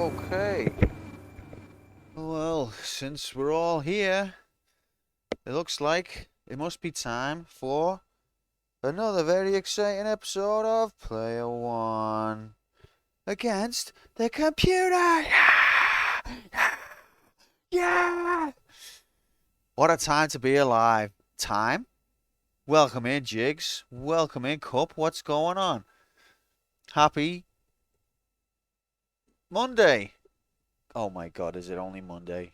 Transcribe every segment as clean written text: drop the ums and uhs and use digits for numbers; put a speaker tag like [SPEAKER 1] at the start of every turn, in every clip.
[SPEAKER 1] Okay. Well, since we're all here, it looks like it must be time for another very exciting episode of Player One against the computer. Yeah! Yeah! What a time to be alive. Time? Welcome in, Jigs. Welcome in, Cup. What's going on? Happy Monday. Oh my God, is it only Monday?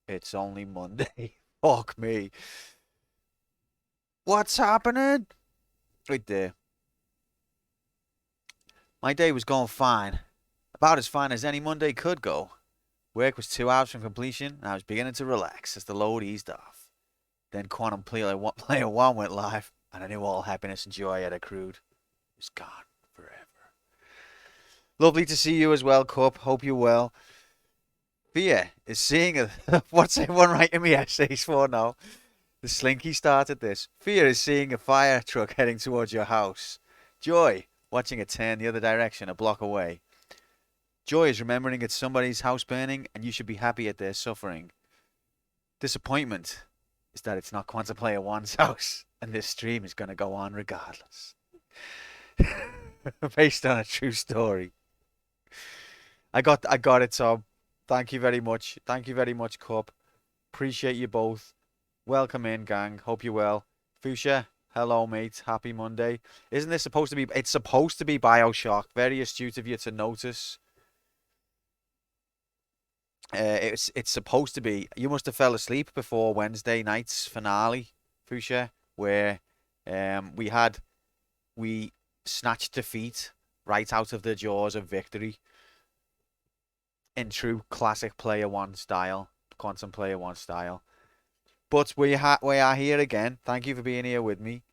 [SPEAKER 1] It's only Monday. Fuck me. What's happening? Right there. My day was going fine. About as fine as any Monday could go. Work was 2 hours from completion, and I was beginning to relax as the load eased off. Then Quantum Player 1 went live, and I knew all happiness and joy I had accrued was gone forever. Lovely to see you as well, Cup. Hope you're well. Fear is seeing a... What's everyone writing me essays for now? The Slinky started this. Fear is seeing a fire truck heading towards your house. Joy, watching it turn the other direction a block away. Joy is remembering it's somebody's house burning and you should be happy at their suffering. Disappointment is that it's not Quantum Player One's house and this stream is going to go on regardless. Based on a true story. I got it, Tom. Thank you very much. Thank you very much, Cup. Appreciate you both. Welcome in, gang. Hope you're well. Fuchsia, hello, mate. Happy Monday. Isn't this supposed to be... It's supposed to be Bioshock. Very astute of you to notice. It's supposed to be... You must have fell asleep before Wednesday night's finale, Fuchsia, where we snatched defeat right out of the jaws of victory in true classic Player One style, Quantum Player One style. But we are here again. Thank you for being here with me.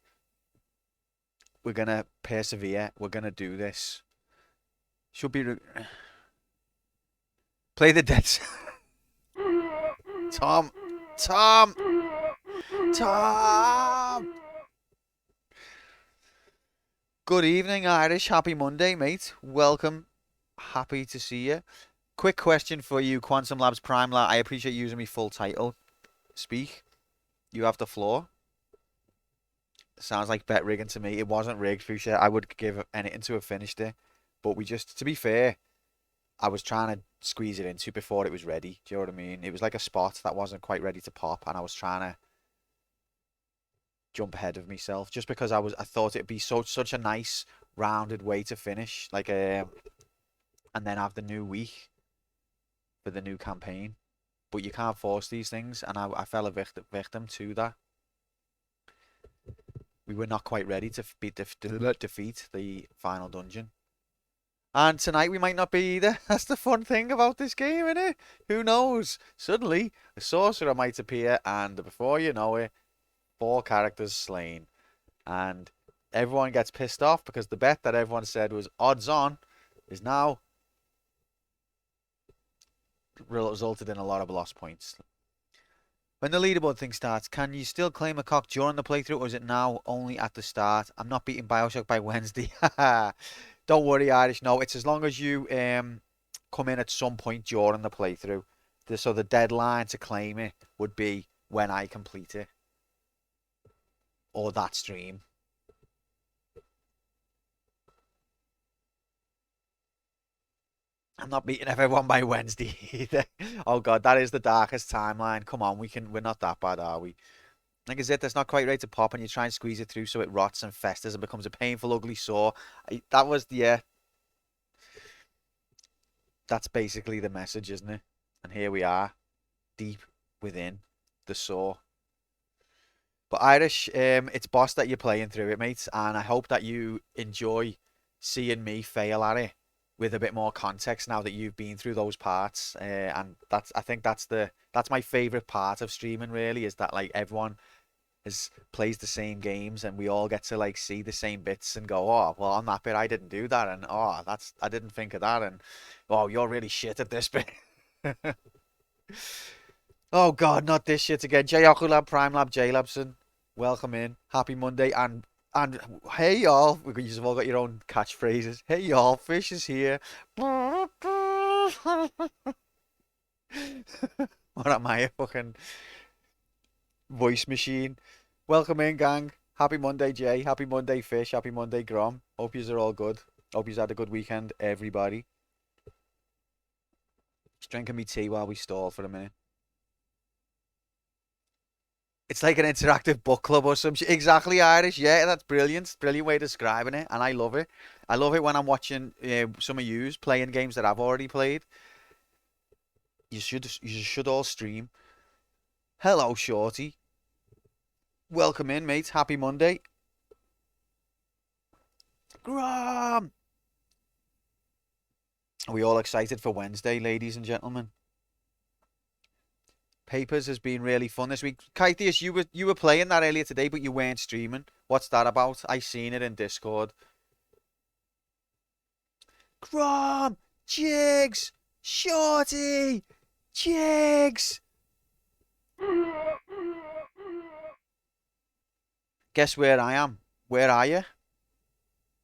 [SPEAKER 1] We're going to persevere. We're going to do this. Should be... Play the dead... Tom! Good evening, Irish. Happy Monday, mate. Welcome. Happy to see you. Quick question for you, Quantum Labs Prime Lab. I appreciate you using me full title. Speak. You have the floor. Sounds like bet rigging to me. It wasn't rigged, Fuchsia. I would give anything to have finished it. But we just, to be fair, I was trying to squeeze it into before it was ready. Do you know what I mean? It was like a spot that wasn't quite ready to pop, and I was trying to jump ahead of myself just because I thought it'd be such a nice rounded way to finish, like and then have the new week for the new campaign. But you can't force these things, and I fell a victim to that. We were not quite ready to defeat the final dungeon. And tonight we might not be either. That's the fun thing about this game, isn't it? Who knows? Suddenly, a sorcerer might appear, and before you know it, 4 characters slain. And everyone gets pissed off because the bet that everyone said was odds on is now resulted in a lot of lost points. When the leaderboard thing starts, can you still claim a cock during the playthrough, or is it now only at the start? I'm not beating Bioshock by Wednesday. Don't worry, Irish. No, it's as long as you come in at some point during the playthrough. So the deadline to claim it would be when I complete it. Or that stream. I'm not beating everyone by Wednesday either. Oh god, that is the darkest timeline. Come on, we're not that bad, are we? Like I said, that's not quite ready to pop, and you try and squeeze it through so it rots and festers and becomes a painful, ugly sore. That was yeah. That's basically the message, isn't it? And here we are, deep within the sore. But Irish, it's boss that you're playing through it, mates, and I hope that you enjoy seeing me fail at it with a bit more context now that you've been through those parts. And I think that's my favorite part of streaming. Really, is that like everyone plays the same games and we all get to like see the same bits and go, oh, well, on that bit I didn't do that, and oh, I didn't think of that, and oh, you're really shit at this bit. Oh God, not this shit again. J Oculab, Prime Lab, J Labson, welcome in. Happy Monday, and hey y'all. You've all got your own catchphrases. Hey y'all, Fish is here. What am I, a fucking voice machine? Welcome in, gang. Happy Monday, Jay. Happy Monday, Fish. Happy Monday, Grom. Hope yous are all good. Hope yous had a good weekend, everybody. Just drinking me tea while we stall for a minute. It's like an interactive book club or some shit. Exactly, Irish. Yeah, that's brilliant. Brilliant way of describing it, and I love it. I love it when I'm watching some of yous playing games that I've already played. You should all stream. Hello, Shorty. Welcome in, mates. Happy Monday. Grom! Are we all excited for Wednesday, ladies and gentlemen? Papers has been really fun this week. Kythius, you were playing that earlier today, but you weren't streaming. What's that about? I seen it in Discord. Grom! Jigs! Shorty! Jigs! Guess where I am? Where are you?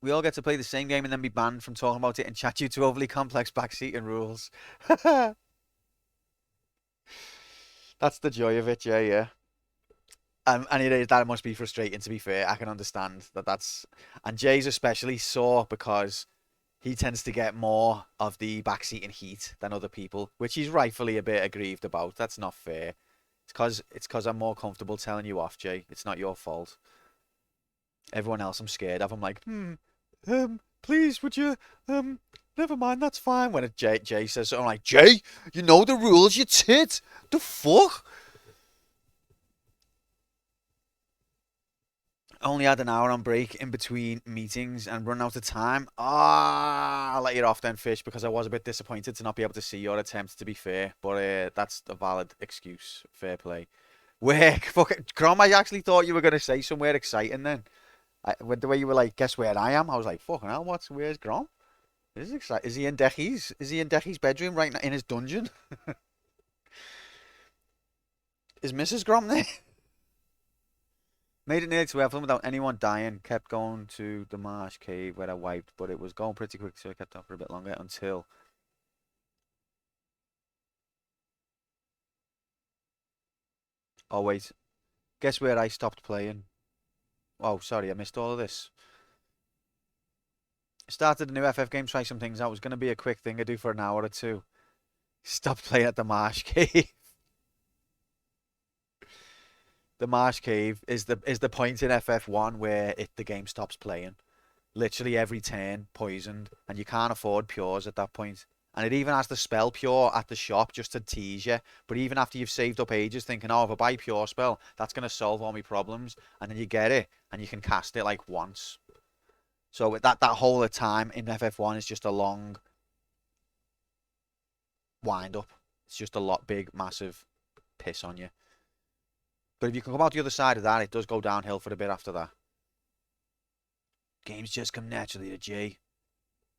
[SPEAKER 1] We all get to play the same game and then be banned from talking about it and chat you to overly complex backseat and rules. That's the joy of it, yeah, yeah. And it is, that must be frustrating, to be fair. I can understand that's... And Jay's especially sore because he tends to get more of the backseat and heat than other people, which he's rightfully a bit aggrieved about. That's not fair. It's because I'm more comfortable telling you off, Jay. It's not your fault. Everyone else I'm scared of. I'm like, please, would you, never mind, that's fine. When Jay says something, I'm like, Jay, you know the rules, you tit. The fuck? Only had an hour on break in between meetings and run out of time. I'll let you off then, Fish, because I was a bit disappointed to not be able to see your attempt, to be fair. But that's a valid excuse. Fair play. Work. Fuck it. Crom, I actually thought you were going to say somewhere exciting then. With the way you were like, guess where I am? I was like, fucking hell, where's Grom? This is exciting. Is he in Decky's? Is he in Decky's bedroom right now, in his dungeon? Is Mrs. Grom there? Made it nearly to Evelyn without anyone dying. Kept going to the marsh cave where I wiped, but it was going pretty quick, so I kept on for a bit longer until... Oh, wait. Guess where I stopped playing? Oh, sorry, I missed all of this. Started a new FF game, try some things out. It was going to be a quick thing I do for an hour or two. Stopped playing at the Marsh Cave. The Marsh Cave is the point in FF1 where the game stops playing. Literally every turn poisoned, and you can't afford pures at that point. And it even has the spell pure at the shop just to tease you. But even after you've saved up ages thinking, oh, if I buy pure spell, that's going to solve all my problems. And then you get it, and you can cast it like once. So that whole of time in FF1 is just a long wind up. It's just a lot big, massive piss on you. But if you can come out the other side of that, it does go downhill for a bit after that. Games just come naturally to Jay.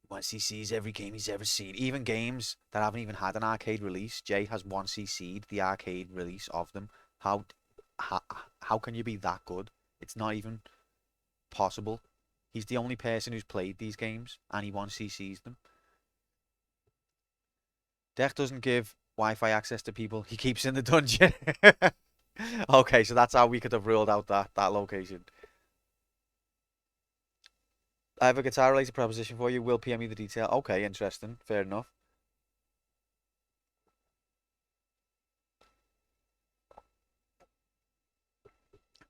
[SPEAKER 1] Once he sees every game he's ever seen. Even games that haven't even had an arcade release, Jay has once CC'd the arcade release of them. How, how can you be that good? It's not even possible. He's the only person who's played these games, and he once CC's them. Deck doesn't give Wi-Fi access to people. He keeps in the dungeon. Okay, so that's how we could have ruled out that location. I have a guitar-related proposition for you. Will PM me the detail. Okay, interesting. Fair enough.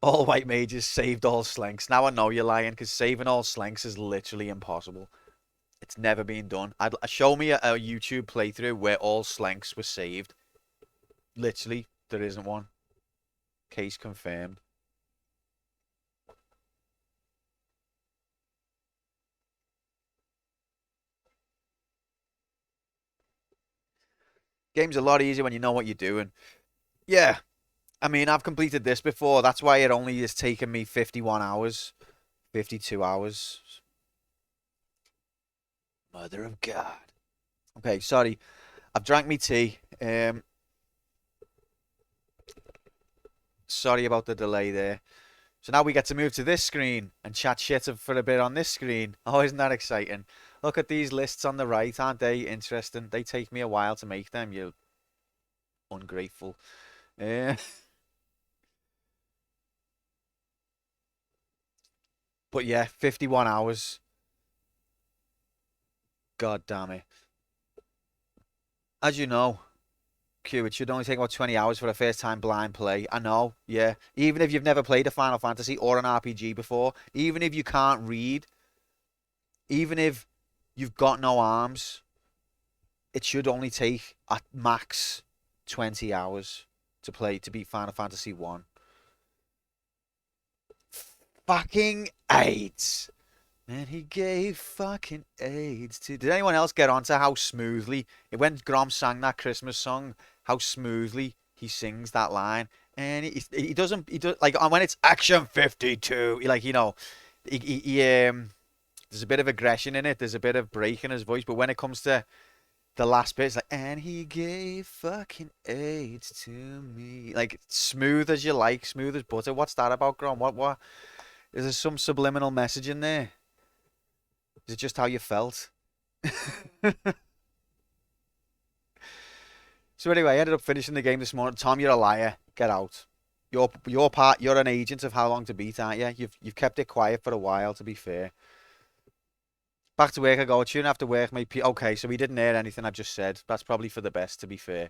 [SPEAKER 1] All white mages saved all slinks. Now I know you're lying, because saving all slinks is literally impossible. It's never been done. Show me a YouTube playthrough where all slinks were saved. Literally, there isn't one. Case confirmed. Game's a lot easier when you know what you're doing. Yeah, I mean, I've completed this before. That's why it only has taken me 51 hours. 52 hours. Mother of God. Okay, sorry. I've drank me tea. Sorry about the delay there. So now we get to move to this screen and chat shit for a bit on this screen. Oh, isn't that exciting? Look at these lists on the right. Aren't they interesting? They take me a while to make them, you ungrateful. But yeah, 51 hours. God damn it. As you know, Q, it should only take about 20 hours for a first time blind play. I know, yeah. Even if you've never played a Final Fantasy or an RPG before, even if you can't read, even if you've got no arms, it should only take at max 20 hours to beat Final Fantasy 1. Fucking AIDS. And he gave fucking AIDS to. Did anyone else get onto how smoothly when Grom sang that Christmas song? How smoothly he sings that line, and he doesn't. He does like when it's Action 52. Like there's a bit of aggression in it. There's a bit of break in his voice, but when it comes to the last bit, it's like, and he gave fucking AIDS to me. Like smooth as you like, smooth as butter. What's that about, Grom? What? Is there some subliminal message in there? Is it just how you felt? So anyway, I ended up finishing the game this morning. Tom, you're a liar. Get out. You're an agent of how long to beat, aren't you? You've kept it quiet for a while, to be fair. Back to work I go. Tune after work, mate. Okay, so he didn't hear anything I've just said. That's probably for the best, to be fair.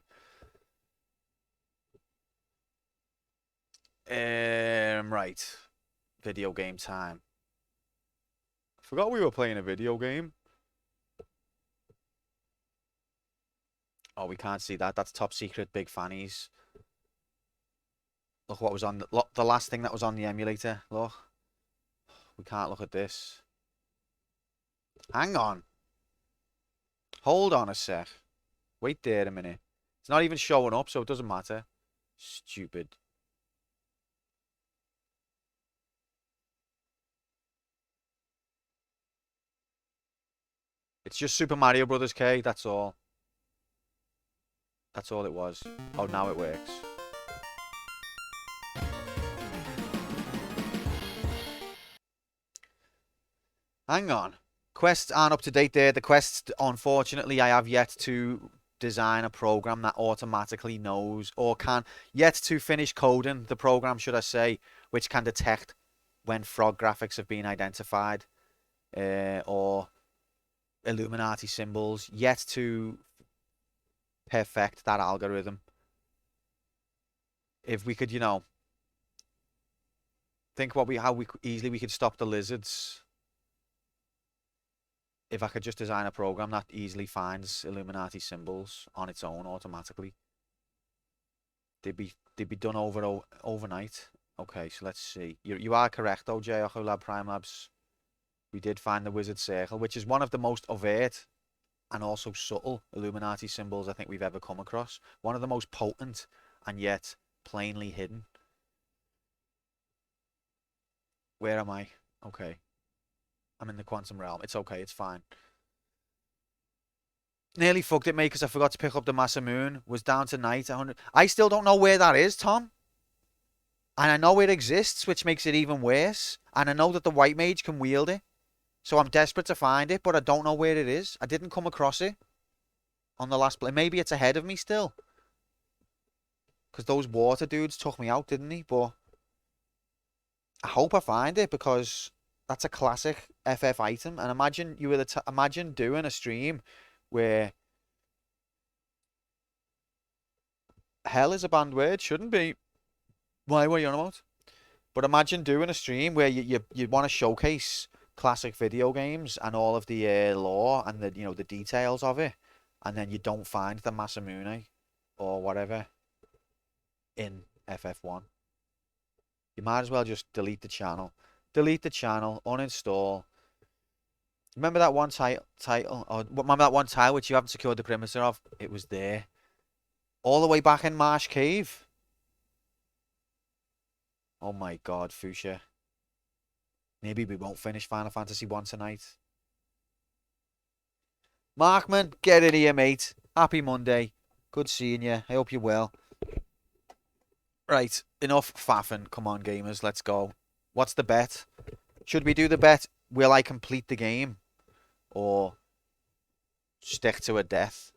[SPEAKER 1] Right. Video game time. Forgot we were playing a video game. Oh, we can't see that. That's top secret big fannies. Look what was on the last thing that was on the emulator. Look. We can't look at this. Hang on. Hold on a sec. Wait there a minute. It's not even showing up, so it doesn't matter. Stupid. It's just Super Mario Brothers K, that's all. That's all it was. Oh, now it works. Hang on. Quests aren't up to date there. The quests, unfortunately, I have yet to design a program that automatically knows or can yet to finish coding the program, should I say, which can detect when frog graphics have been identified, or Illuminati symbols, yet to perfect that algorithm. If we could, think how easily we could stop the lizards. If I could just design a program that easily finds Illuminati symbols on its own automatically, they'd be done overnight. Okay, so let's see. You are correct though, J. Lab Prime Labs. We did find the wizard circle, which is one of the most overt and also subtle Illuminati symbols I think we've ever come across. One of the most potent and yet plainly hidden. Where am I? Okay. I'm in the quantum realm. It's okay, it's fine. Nearly fucked it, mate, because I forgot to pick up the Masamune. Was down to night 100. I still don't know where that is, Tom. And I know it exists, which makes it even worse. And I know that the white mage can wield it. So I'm desperate to find it, but I don't know where it is. I didn't come across it on the last play. Maybe it's ahead of me still. Because those water dudes took me out, didn't he? But I hope I find it, because that's a classic FF item. And imagine you were imagine doing a stream where hell is a banned word, shouldn't be. Why were you on about? But imagine doing a stream where you want to showcase classic video games and all of the lore and the the details of it, and then you don't find the Masamune or whatever in FF1. You might as well just delete the channel. Delete the channel, uninstall. Remember that one title? Or remember that one tile which you haven't secured the perimeter of? It was there. All the way back in Marsh Cave. Oh my god, Fuchsia. Maybe we won't finish Final Fantasy 1 tonight. Markman, get in here, mate. Happy Monday. Good seeing you. I hope you're well. Right, enough faffing. Come on, gamers, let's go. What's the bet? Should we do the bet, will I complete the game? Or stick to a death?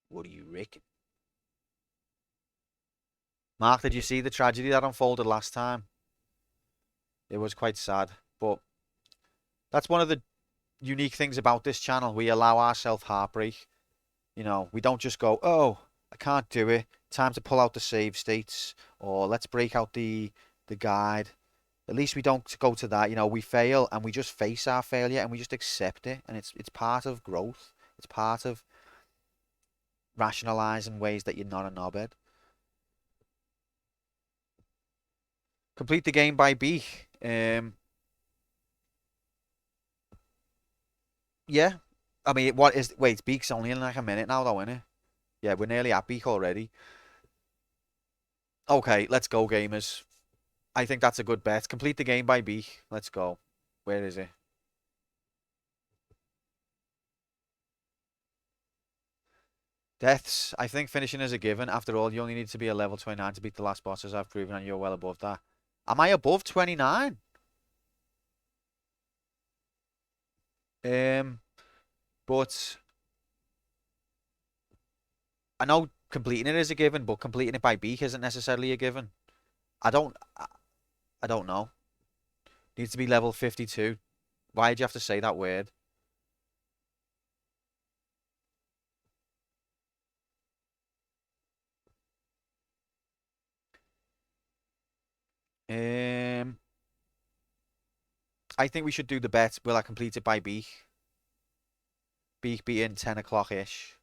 [SPEAKER 1] What do you reckon? Mark, did you see the tragedy that unfolded last time? It was quite sad, but that's one of the unique things about this channel. We allow ourselves heartbreak. We don't just go, oh, I can't do it. Time to pull out the save states, or let's break out the guide. At least we don't go to that. We fail and we just face our failure and we just accept it. And it's part of growth. It's part of rationalizing ways that you're not a knobhead. Complete the game by B. Yeah. I mean, wait, Beak's only in like a minute now though, isn't it? Yeah, we're nearly at Beak already. Okay, let's go, gamers. I think that's a good bet. Complete the game by Beak. Let's go. Where is it? Deaths. I think finishing is a given. After all, you only need to be a level 29 to beat the last boss, as I've proven, and you're well above that. Am I above 29? But I know completing it is a given, but completing it by Beak isn't necessarily a given. I don't know. Needs to be level 52. Why do you have to say that word? I think we should do the bet. Will I complete it by Beak? Beak be in 10 o'clock-ish.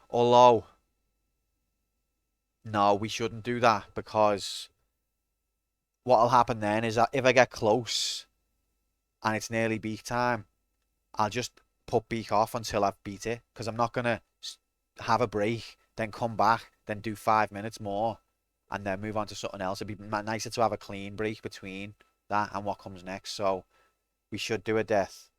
[SPEAKER 1] Although, no, we shouldn't do that, because what'll happen then is that if I get close and it's nearly Beak time, I'll just put Beak off until I've beat it, because I'm not going to have a break, then come back, then do 5 minutes more, and then move on to something else. It'd be nicer to have a clean break between that and what comes next, so we should do a death.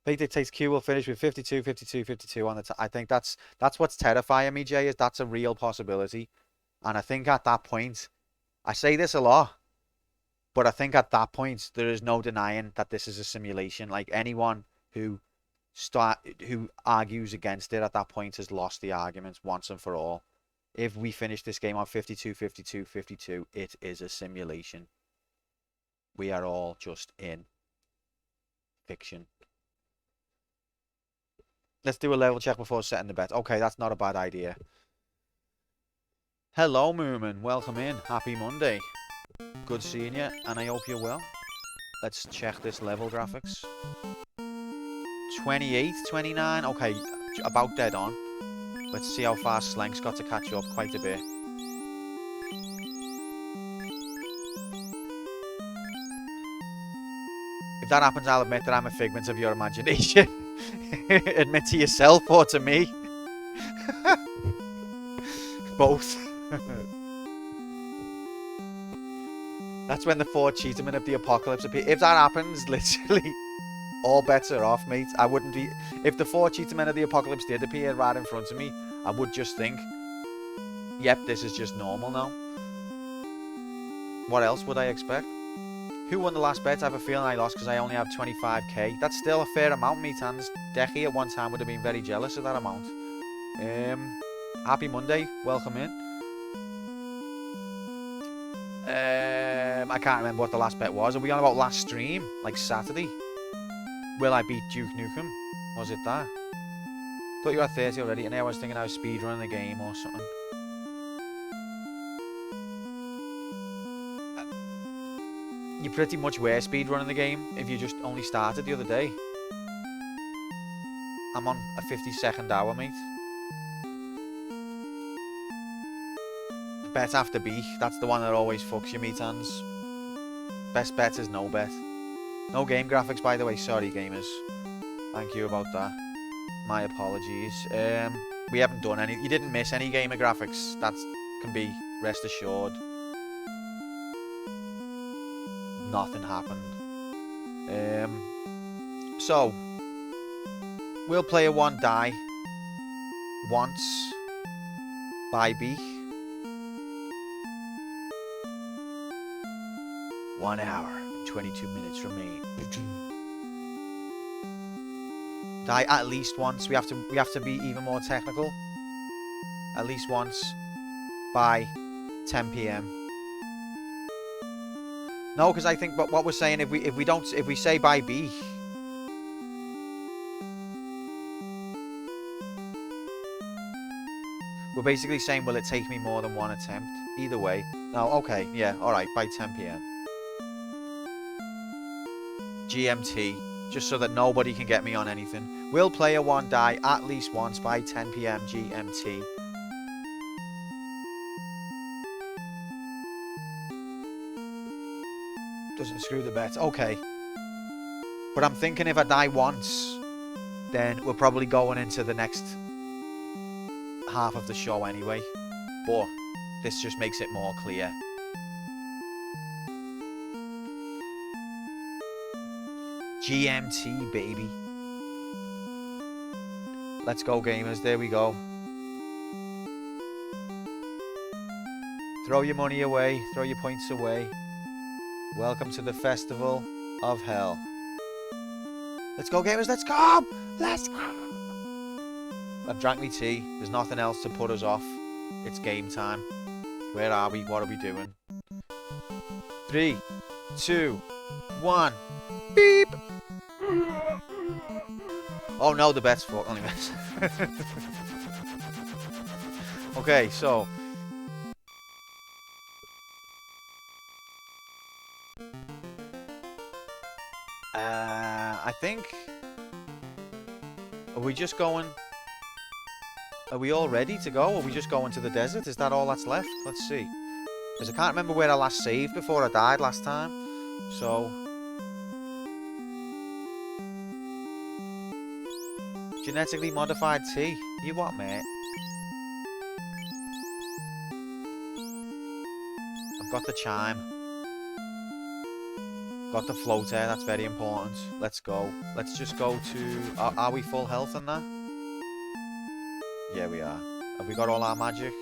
[SPEAKER 1] Fate Dictates Q will finish with 52, 52, 52 on the I think that's what's terrifying me, Jay, is that's a real possibility. And I think at that point, I say this a lot, But I think at that point, there is no denying that this is a simulation. Like, anyone who argues against it at that point has lost the argument once and for all. If we finish this game on 52, 52, 52, it is a simulation. We are all just in fiction. Let's do a level check before setting the bet. Okay, that's not a bad idea. Hello, Moomin. Welcome in. Happy Monday. Good seeing you, and I hope you're well. Let's check this level graphics. 28, 29. Okay, about dead on. Let's see how far Slank's got to catch up. Quite a bit. If that happens, I'll admit that I'm a figment of your imagination. Admit to yourself or to me. Both. That's when the 4 Cheetahman of the Apocalypse appear. If that happens, literally, all bets are off, mate. I wouldn't be... If the 4 Cheetahman of the Apocalypse did appear right in front of me, I would just think, yep, this is just normal now. What else would I expect? Who won the last bet? I have a feeling I lost because I only have 25k. That's still a fair amount, mate, hands. Decky at one time would have been very jealous of that amount. Happy Monday. Welcome in. I can't remember what the last bet was. Are we on about last stream? Like Saturday? Will I beat Duke Nukem? Was it that? Thought you had 30 already, and I was thinking I was speedrunning the game or something. You pretty much were speedrunning the game if you just only started the other day. I'm on a 52nd hour, mate. Bet after B, that's the one that always fucks you, mate, hands. Best bet is no bet. No game graphics, by the way. Sorry, gamers. Thank you about that. My apologies. We haven't done any... You didn't miss any gamer graphics. That can be rest assured. Nothing happened. So, we'll play a 1 die once by B. 1 hour, 22 minutes remain. Die at least once. We have to be even more technical. At least once by 10 p.m. No, because I think what we're saying, if we say by B, we're basically saying, will it take me more than 1 attempt? Either way. No, okay, yeah, alright, by 10 p.m. GMT, just so that nobody can get me on anything. Will play a 1 die at least once by 10 p.m. GMT. Doesn't screw the bet. Okay. But I'm thinking if I die once, then we're probably going into the next half of the show anyway. But this just makes it more clear. GMT, baby. Let's go, gamers. There we go. Throw your money away. Throw your points away. Welcome to the festival of hell. Let's go, gamers. Let's go. Let's go. I've drank me tea. There's nothing else to put us off. It's game time. Where are we? What are we doing? 3, 2, 1. Beep. Oh no, the bet's fucked. Only bet. Okay, so I think, are we just going? Are we all ready to go? Are we just going to the desert? Is that all that's left? Let's see. Because I can't remember where I last saved before I died last time. So genetically modified tea. You what, mate? I've got the chime. Got the floater. That's very important. Let's go. Let's just go to... Are we full health in that? Yeah, we are. Have we got all our magic?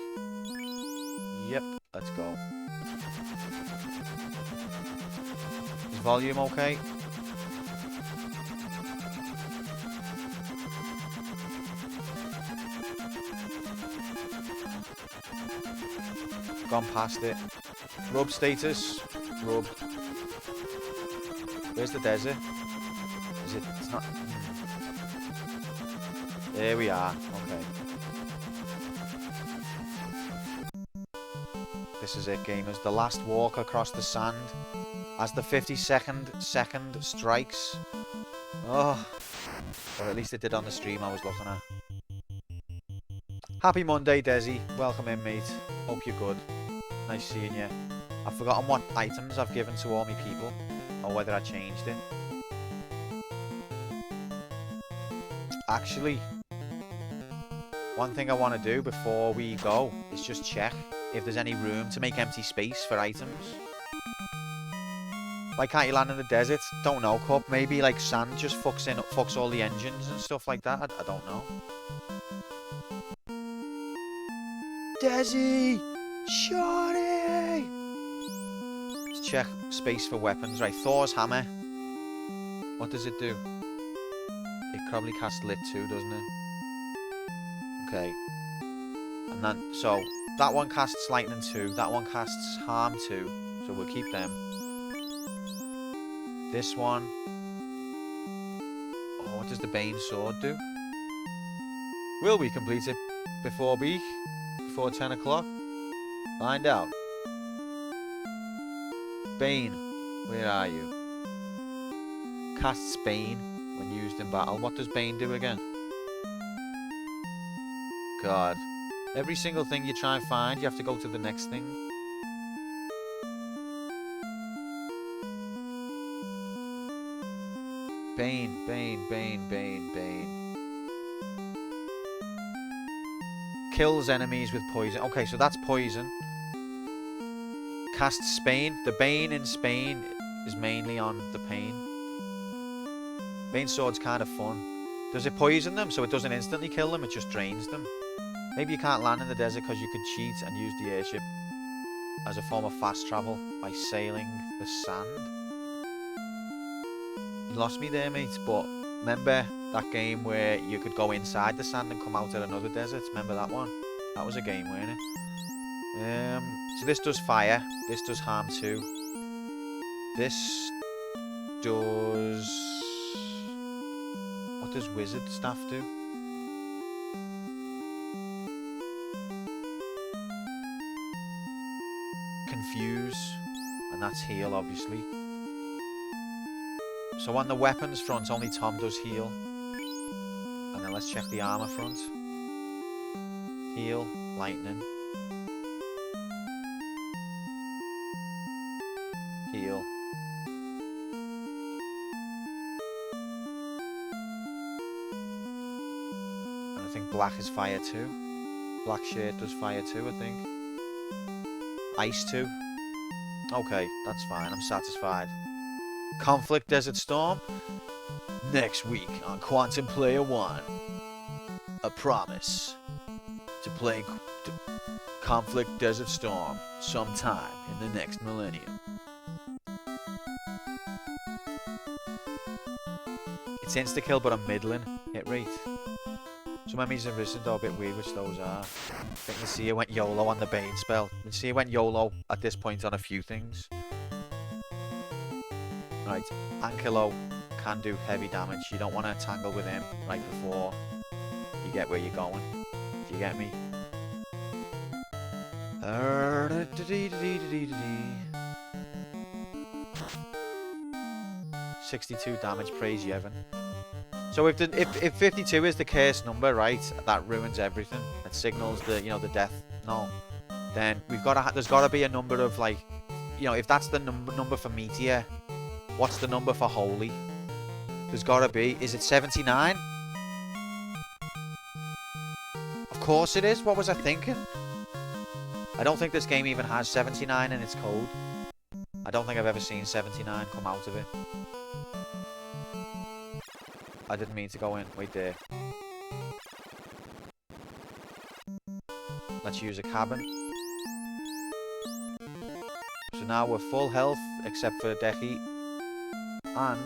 [SPEAKER 1] Yep. Let's go. volume okay? Gone past it. Rub status. Rub. Where's the desert? Is it? It's not. There we are. Okay. This is it, gamers. The last walk across the sand. As the 52nd second strikes. Oh. Or at least it did on the stream I was looking at. Happy Monday, Desi. Welcome in, mate. Hope you're good. Nice seeing you. I've forgotten what items I've given to all my people. Or whether I changed it. Actually, one thing I want to do before we go is just check if there's any room to make empty space for items. Why can't you land in the desert? Don't know, Cup. Maybe like sand just fucks all the engines and stuff like that. I don't know. Desi! Shorty! Let's check space for weapons. Right, Thor's hammer. What does it do? It probably casts lit too, doesn't it? Okay. And then, so, that one casts lightning 2. That one casts harm 2. So we'll keep them. This one. Oh, what does the Bane sword do? Will we complete it before 10 o'clock? Find out. Bane, where are you? Casts Bane when used in battle. What does Bane do again? God. Every single thing you try and find, you have to go to the next thing. Bane, Bane, Bane, Bane, Bane. Kills enemies with poison. Okay, so that's poison. Casts Spain. The Bane in Spain is mainly on the pain. Bane sword's kind of fun. Does it poison them so it doesn't instantly kill them? It just drains them. Maybe you can't land in the desert because you could cheat and use the airship as a form of fast travel by sailing the sand. You lost me there, mate, but remember that game where you could go inside the sand and come out at another desert? Remember that one? That was a game, wasn't it? So this does fire. This does harm 2. This does... What does wizard staff do? Confuse. And that's heal, obviously. So on the weapons front, only Tom does heal. And then let's check the armor front. Heal, lightning. Heal. And I think black is fire too. Black shirt does fire too, I think. Ice too. Okay, that's fine. I'm satisfied. Conflict Desert Storm. Next week on Quantum Player 1. A promise to play Conflict Desert Storm sometime in the next millennium. It's insta-kill but a middling hit rate. Some enemies in Risen are a bit weird, which those are. I think Nasia went YOLO on the Bane spell. Nasia went YOLO at this point on a few things. Right, Ankelo can do heavy damage. You don't want to tangle with him right before you get where you're going. Do you get me? 62 damage, praise Yevon. So if 52 is the curse number, right, that ruins everything. It signals the the death. No, then there's got to be a number of like, if that's the number for Meteor, what's the number for Holy? There's got to be. Is it 79? Of course it is. What was I thinking? I don't think this game even has 79 in its code. I don't think I've ever seen 79 come out of it. I didn't mean to go in. Wait there. Let's use a cabin. So now we're full health, except for Deki. And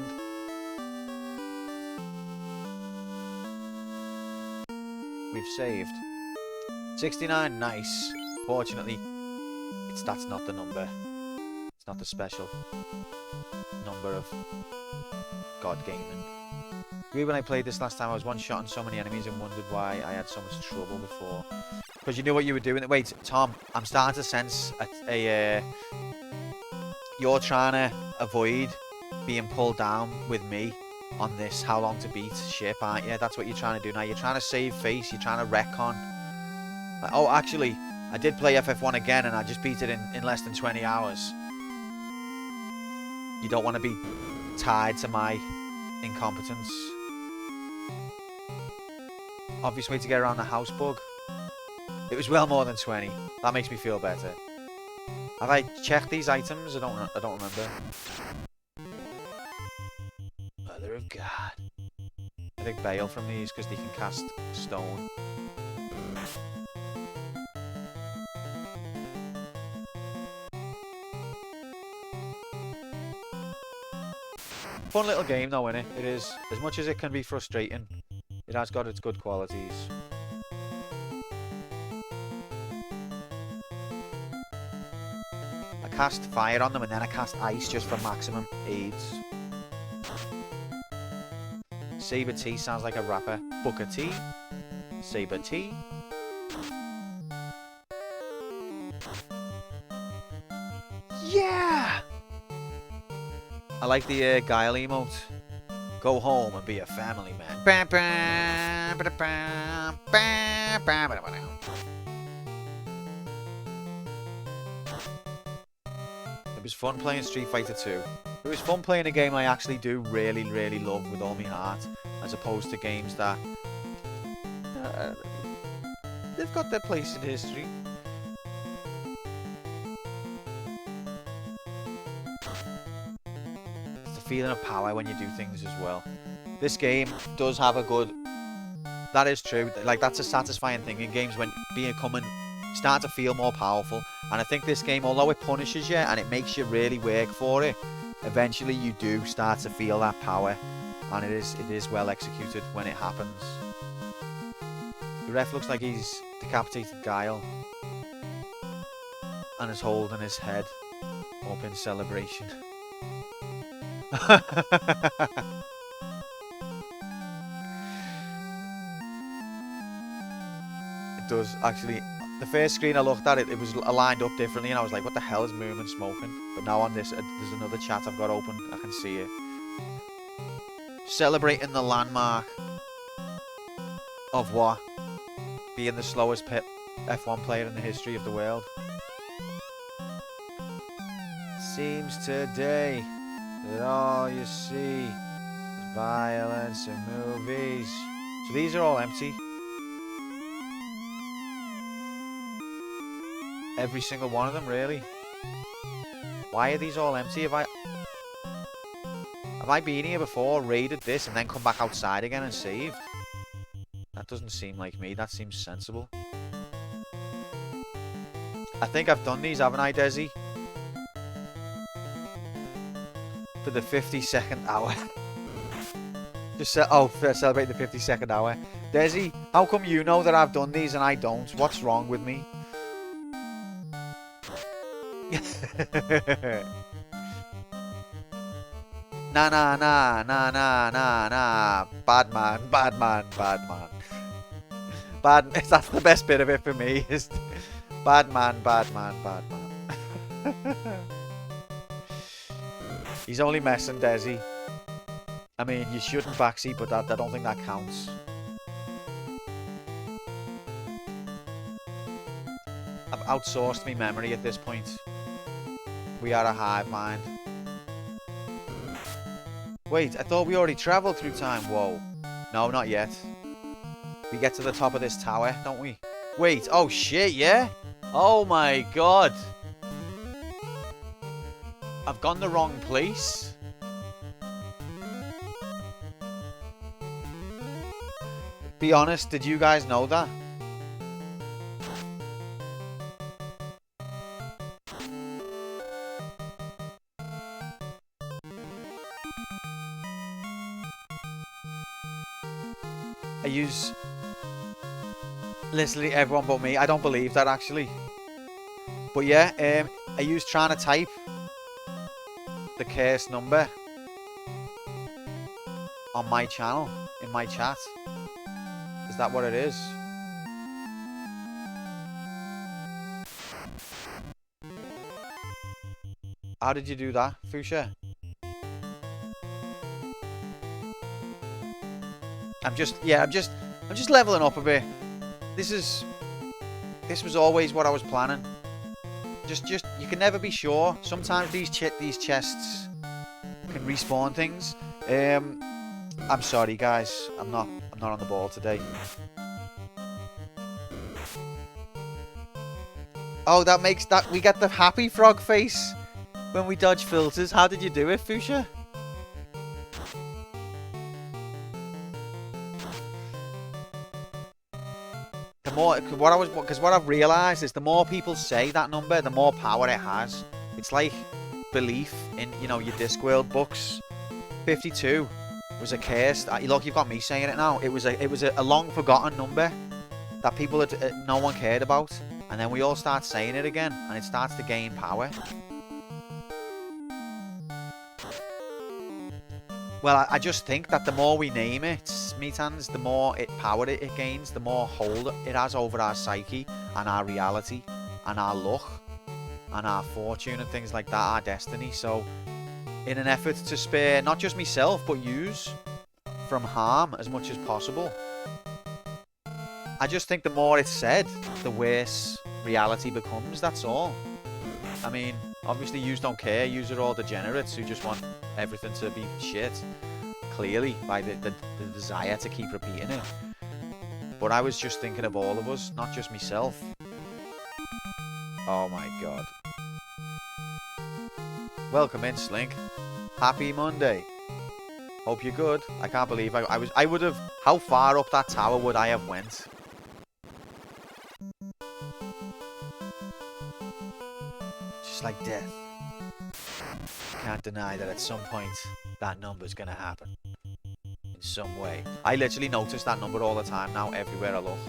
[SPEAKER 1] we've saved. 69, nice. Fortunately, that's not the number. It's not the special number of God Gaming. When I played this last time, I was one-shotting so many enemies and wondered why I had so much trouble before. Because you knew what you were doing. Wait, Tom, I'm starting to sense you're trying to avoid being pulled down with me on this how long to beat ship, aren't you? That's what you're trying to do now. You're trying to save face. You're trying to retcon. Like, oh, actually, I did play FF1 again and I just beat it in less than 20 hours. You don't want to be tied to my incompetence. Obvious way to get around the house bug. It was well more than 20. That makes me feel better. Have I checked these items? I don't remember. Mother of God. I think bail from these because they can cast stone. Fun little game though, innit? It is. As much as it can be frustrating, it has got its good qualities. I cast fire on them and then I cast ice just for maximum aids. Saber T sounds like a rapper. Booker T. Saber T. Yeah! I like the Guile emote. Go home and be a family man. It was fun playing Street Fighter 2. It was fun playing a game I actually do really, really love with all my heart, as opposed to games that they've got their place in history. It's the feeling of power when you do things as well. This game does have a good... That is true. Like, that's a satisfying thing in games when start to feel more powerful. And I think this game, although it punishes you and it makes you really work for it, eventually you do start to feel that power. And it is well executed when it happens. The ref looks like he's decapitated Guile and is holding his head up in celebration. It does actually. The first screen I looked at, it was aligned up differently and I was like, what the hell is Moomin smoking? But now on this, there's another chat I've got open. I can see it. Celebrating the landmark of what? Being the slowest F1 player in the history of the world. Seems today that all you see is violence in movies. So these are all empty. Every single one of them, really. Why are these all empty? Have I been here before, raided this, and then come back outside again and saved? That doesn't seem like me. That seems sensible. I think I've done these, haven't I, Desi? For the 52nd hour. Just celebrate the 52nd hour. Desi, how come you know that I've done these and I don't? What's wrong with me? Nah. Bad man. That's the best bit of it for me. Is bad man. He's only messing, Desi. I mean, you shouldn't backseat, but I don't think that counts. I've outsourced me memory at this point. We are a hive mind. Wait, I thought we already travelled through time. Whoa. No, not yet. We get to the top of this tower, don't we? Wait, oh shit, yeah? Oh my god. I've gone the wrong place. Be honest, did you guys know that? I use literally everyone but me. I don't believe that actually. But yeah, I use trying to type the cursed number on my channel, in my chat. Is that what it is? How did you do that, Fuchsia? I'm just leveling up a bit. This was always what I was planning. Just you can never be sure. Sometimes these chests can respawn things. I'm sorry guys. I'm not on the ball today. Oh, that makes that we get the happy frog face when we dodge filters. How did you do it, Fuchsia? The more what I've realised is the more people say that number, the more power it has. It's like belief in, you know, your Discworld books. 52 was a cursed. Look, you've got me saying it now. It was a long forgotten number that people had no one cared about, and then we all start saying it again, and it starts to gain power. Well, I just think that the more we name it, Meathands, the more power it gains, the more hold it has over our psyche and our reality and our luck and our fortune and things like that, our destiny. So, in an effort to spare not just myself, but yous from harm as much as possible, I just think the more it's said, the worse reality becomes, that's all. I mean, obviously yous don't care, yous are all degenerates who just want everything to be shit, clearly, by the desire to keep repeating it. But I was just thinking of all of us, not just myself. Oh my god. Welcome in, Slink. Happy Monday. Hope you're good. I can't believe I would have... How far up that tower would I have went? Just like death. Can't deny that at some point that number's gonna happen. In some way. I literally notice that number all the time now, everywhere I look.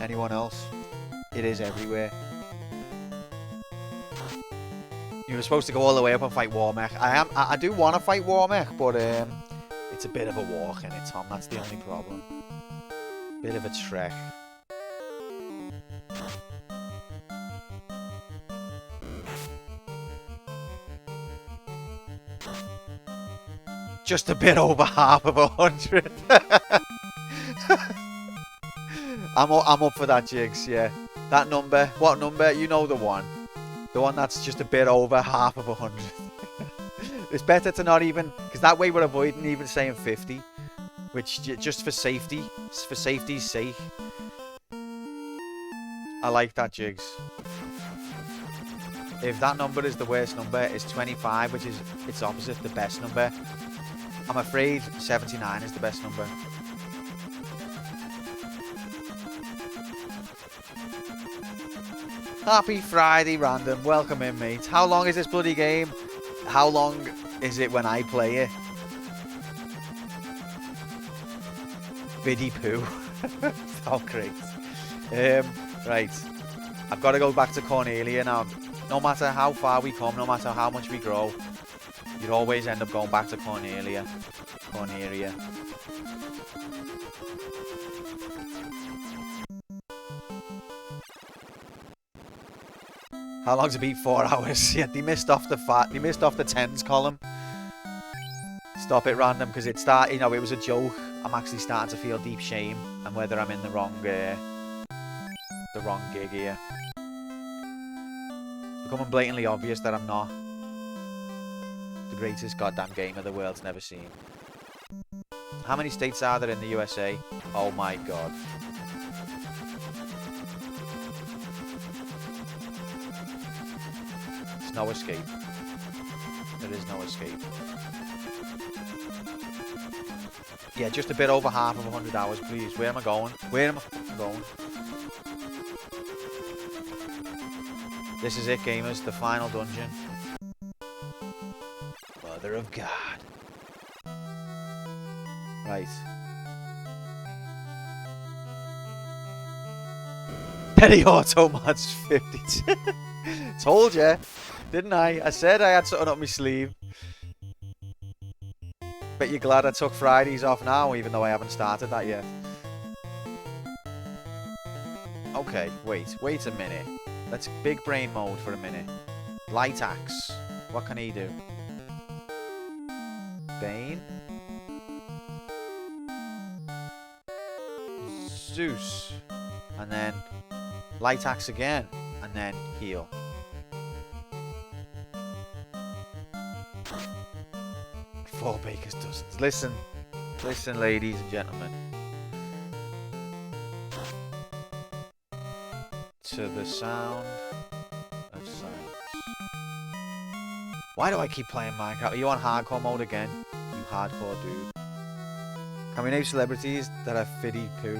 [SPEAKER 1] Anyone else? It is everywhere. You were supposed to go all the way up and fight Warmech. I do want to fight Warmech, but it's a bit of a walk in it, Tom. That's the only problem. Bit of a trek. Just a bit over half of 100. I'm up for that, Jigs, yeah. That number, what number? You know the one. The one that's just a bit over half of 100. It's better to not even, because that way we're avoiding even saying 50. Which, just for safety, for safety's sake. I like that, Jigs. If that number is the worst number, it's 25, which is its opposite, the best number. I'm afraid 79 is the best number. Happy Friday, Random. Welcome in, mate. How long is this bloody game? How long is it when I play it? Biddy poo. Oh, great. Right. I've got to go back to Cornelia now. No matter how far we come, no matter how much we grow, you'd always end up going back to Cornelia. Cornelia. How long to beat? 4 hours? Yeah, they missed off the tens column. Stop it, Random, because it started. You know, it was a joke. I'm actually starting to feel deep shame, and whether I'm in the wrong gig here. It's becoming blatantly obvious that I'm not the greatest goddamn gamer the world's never seen. How many states are there in the USA? Oh my god. There's no escape. There is no escape. Yeah, just a bit over half of 100 hours, please. Where am I going? Where am I going? This is it, gamers. The final dungeon. Mother of God. Right. Petty Auto Mods 52. Told ya, didn't I? I said I had something up my sleeve. Bet you're glad I took Fridays off now, even though I haven't started that yet. Okay, wait a minute. Let's big brain mode for a minute. Light Axe. What can he do? Bane. Zeus. And then Light Axe again. And then heal. Four Baker's Dozens. Listen, ladies and gentlemen. To the sound of silence. Why do I keep playing Minecraft? Are you on hardcore mode again? You hardcore dude. Can we name celebrities that are fiddy poo?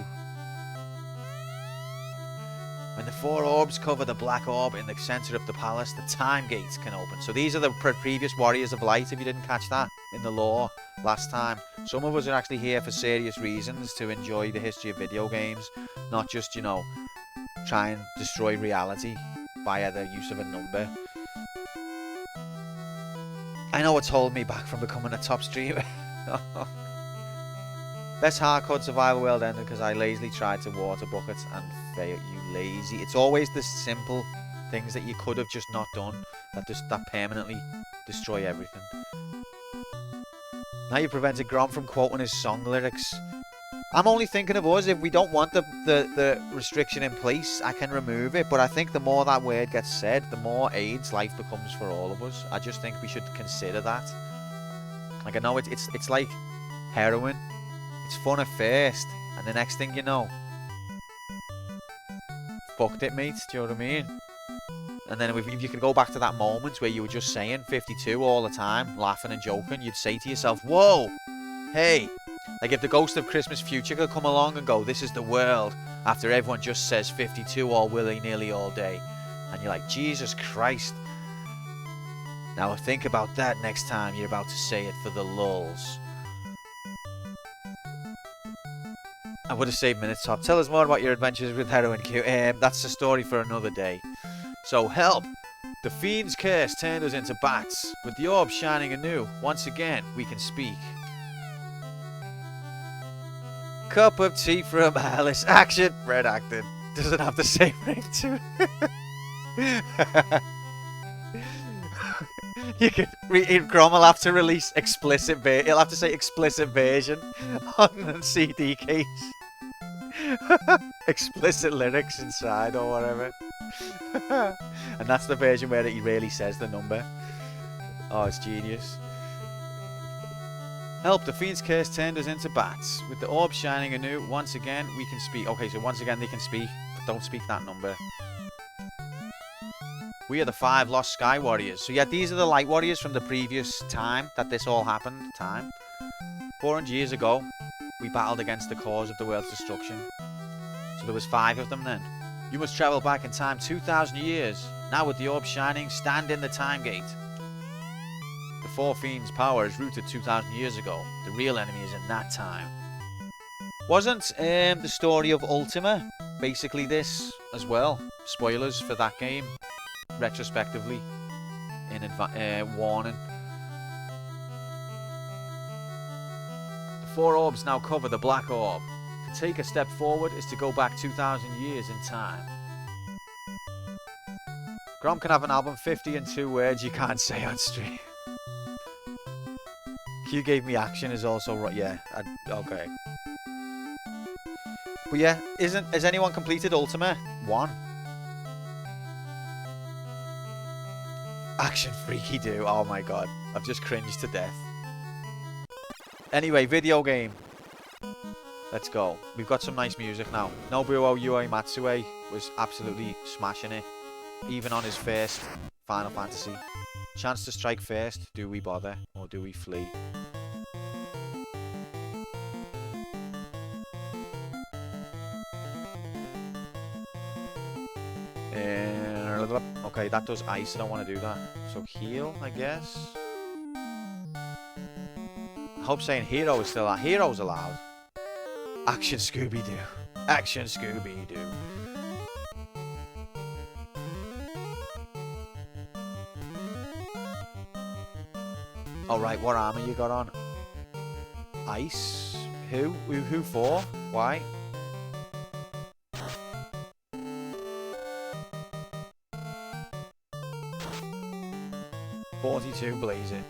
[SPEAKER 1] When the four orbs cover the black orb in the center of the palace, the time gates can open. So these are the previous Warriors of Light, if you didn't catch that in the lore last time. Some of us are actually here for serious reasons, to enjoy the history of video games, not just, you know, try and destroy reality via the use of a number. I know it's holding me back from becoming a top streamer. Best hardcore survival world ended because I lazily tried to water buckets and failed. You lazy. It's always the simple things that you could have just not done that permanently destroy everything. Now you prevented Grom from quoting his song lyrics. I'm only thinking of us. If we don't want the restriction in place, I can remove it. But I think the more that word gets said, the more AIDS life becomes for all of us. I just think we should consider that. Like, I know it's like heroin. It's fun at first, and the next thing you know, fucked it, mate. Do you know what I mean? And then if you could go back to that moment where you were just saying 52 all the time, laughing and joking, you'd say to yourself, whoa, hey. Like if the Ghost of Christmas Future could come along and go, this is the world, after everyone just says 52 all willy-nilly all day. And you're like, Jesus Christ. Now think about that next time you're about to say it for the lulz. I would have saved minutes top. Tell us more about your adventures with Heroin Q. That's a story for another day. So help! The fiend's curse turned us into bats. With the orb shining anew, once again we can speak. Cup of tea from Alice. Action! Red acted. Doesn't have the same ring to it. You could Grom will have to release explicit he'll have to say explicit version on the CD case. Explicit lyrics inside or whatever. And that's the version where he really says the number. Oh, it's genius. Help, the fiend's curse turned us into bats. With the orb shining anew, once again we can speak. Okay, so once again they can speak, but don't speak that number. We are the 5 lost Sky Warriors. So yeah, these are the Light Warriors from the previous time that this all happened. 400 years ago, we battled against the cause of the world's destruction. So there was 5 of them then. You must travel back in time 2,000 years. Now with the orb shining, stand in the time gate. The 4 fiends' power is rooted 2,000 years ago. The real enemy is in that time. Wasn't the story of Ultima basically this as well? Spoilers for that game, retrospectively, in warning. The 4 orbs now cover the black orb. To take a step forward is to go back 2,000 years in time. Grom can have an album 50 and 2 words you can't say on stream. Q gave me action is also right. Yeah, okay. But yeah, has anyone completed Ultima 1? Action freaky do. Oh my god, I've just cringed to death. Anyway, video game. Let's go. We've got some nice music now. Nobuo Uematsu was absolutely smashing it, even on his first Final Fantasy. Chance to strike first. Do we bother or do we flee? Okay, that does ice. I don't want to do that. So heal, I guess. I hope saying hero is still allowed. Hero's allowed. Action Scooby-Doo. Action Scooby-Doo. Oh, right. What armor you got on? Ice? Who? Who for? Why? $42 Blazer.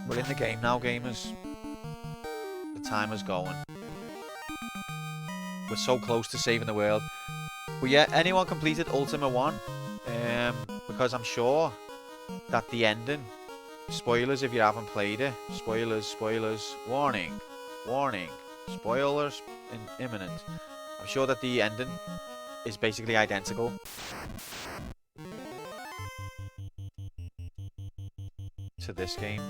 [SPEAKER 1] We're in the game now, gamers. The timer's going. We're so close to saving the world. But yeah, anyone completed Ultima 1? Because I'm sure that the ending... Spoilers if you haven't played it. Spoilers, spoilers. Warning. Warning. Spoilers imminent. I'm sure that the ending is basically identical. To this game.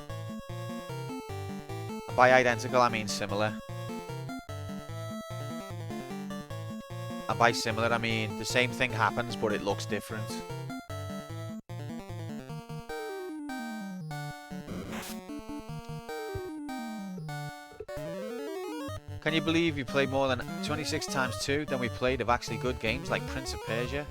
[SPEAKER 1] And by identical, I mean similar. And by similar, I mean the same thing happens, but it looks different. Can you believe you played more than 26 times 2 than we played of actually good games like Prince of Persia?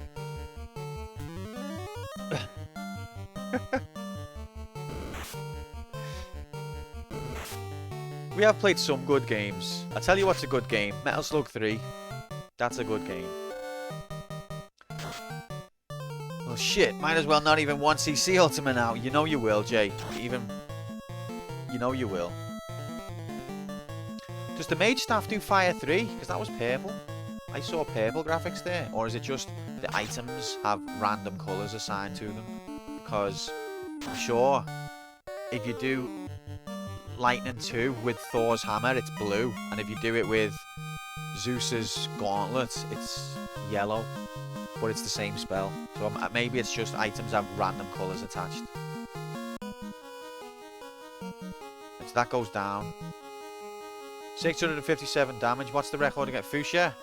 [SPEAKER 1] We have played some good games. I'll tell you what's a good game. Metal Slug 3. That's a good game. Well, shit. Might as well not even 1cc Ultima now. You know you will, Jay. You know you will. Does the mage staff do fire 3? Because that was purple. I saw purple graphics there. Or is it just the items have random colours assigned to them? Because I'm sure if you do Lightning 2 with Thor's hammer, it's blue. And if you do it with Zeus's gauntlet, it's yellow. But it's the same spell. So maybe it's just items have random colours attached. So that goes down. 657 damage. What's the record again? Fuchsia?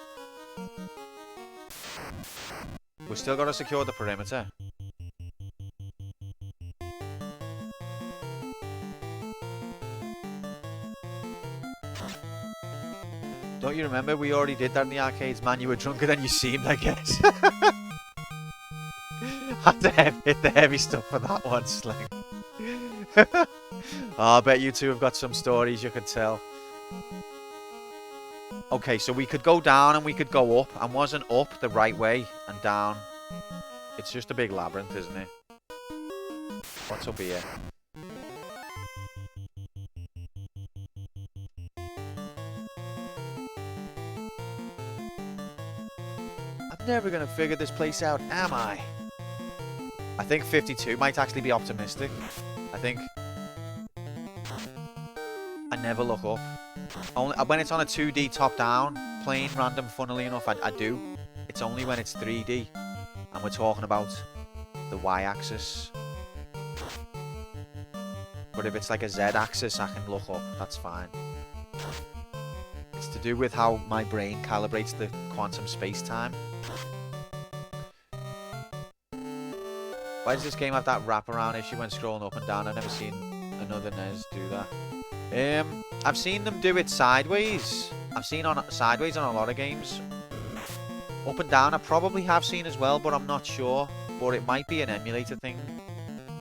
[SPEAKER 1] We've still got to secure the perimeter. Don't you remember? We already did that in the arcades, man. You were drunker than you seemed, I guess. Had to hit the heavy stuff for that one, Sling. Oh, I bet you two have got some stories you could tell. Okay, so we could go down and we could go up. And wasn't up the right way and down? It's just a big labyrinth, isn't it? What's up here? I'm never going to figure this place out, am I? I think 52 might actually be optimistic. I think... I never look up. Only when it's on a 2D top-down, playing random, funnily enough, I do. It's only when it's 3D, and we're talking about the Y-axis. But if it's like a Z-axis, I can look up. That's fine. It's to do with how my brain calibrates the quantum space-time. Why does this game have that wraparound issue when scrolling up and down? I've never seen another NES do that. I've seen them do it sideways. I've seen sideways on a lot of games. Up and down I probably have seen as well, but I'm not sure. But it might be an emulator thing.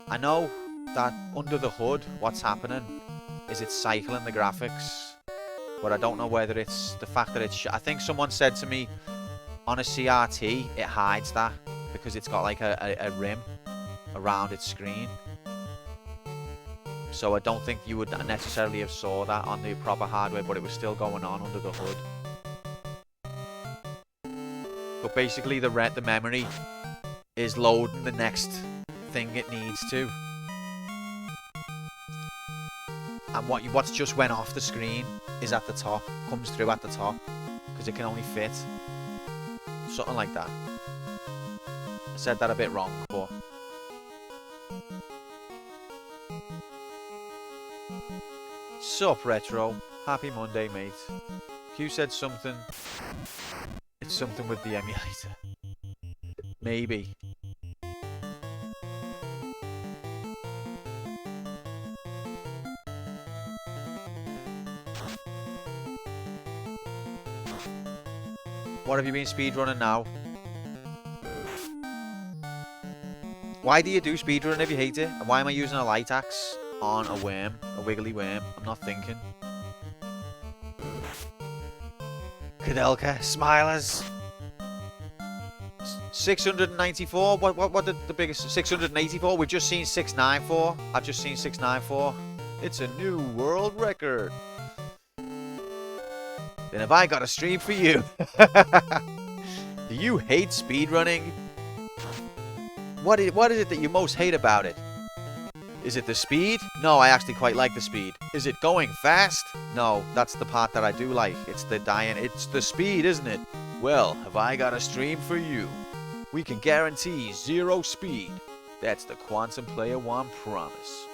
[SPEAKER 1] I know that under the hood, what's happening is it's cycling the graphics. But I don't know whether it's the fact that it's... I think someone said to me, on a CRT, it hides that. Because it's got like a rim around its screen. So I don't think you would necessarily have saw that on the proper hardware, but it was still going on under the hood. But basically the memory is loading the next thing it needs to. And what's just went off the screen is at the top, comes through at the top, because it can only fit. Something like that. I said that a bit wrong, but... Sup, Retro. Happy Monday, mate. Q said something... It's something with the emulator. Maybe. What have you been speedrunning now? Why do you do speedrunning if you hate it? And why am I using a light axe on a worm? A wiggly worm? I'm not thinking. Kudelka, Smilers. 694. What did the biggest? 684. We've just seen 694. I've just seen 694. It's a new world record. Then have I got a stream for you? Do you hate speedrunning? What is it that you most hate about it? Is it the speed? No, I actually quite like the speed. Is it going fast? No, that's the part that I do like. It's the dying. It's the speed, isn't it? Well, have I got a stream for you? We can guarantee 0 speed. That's the Quantum Player One promise.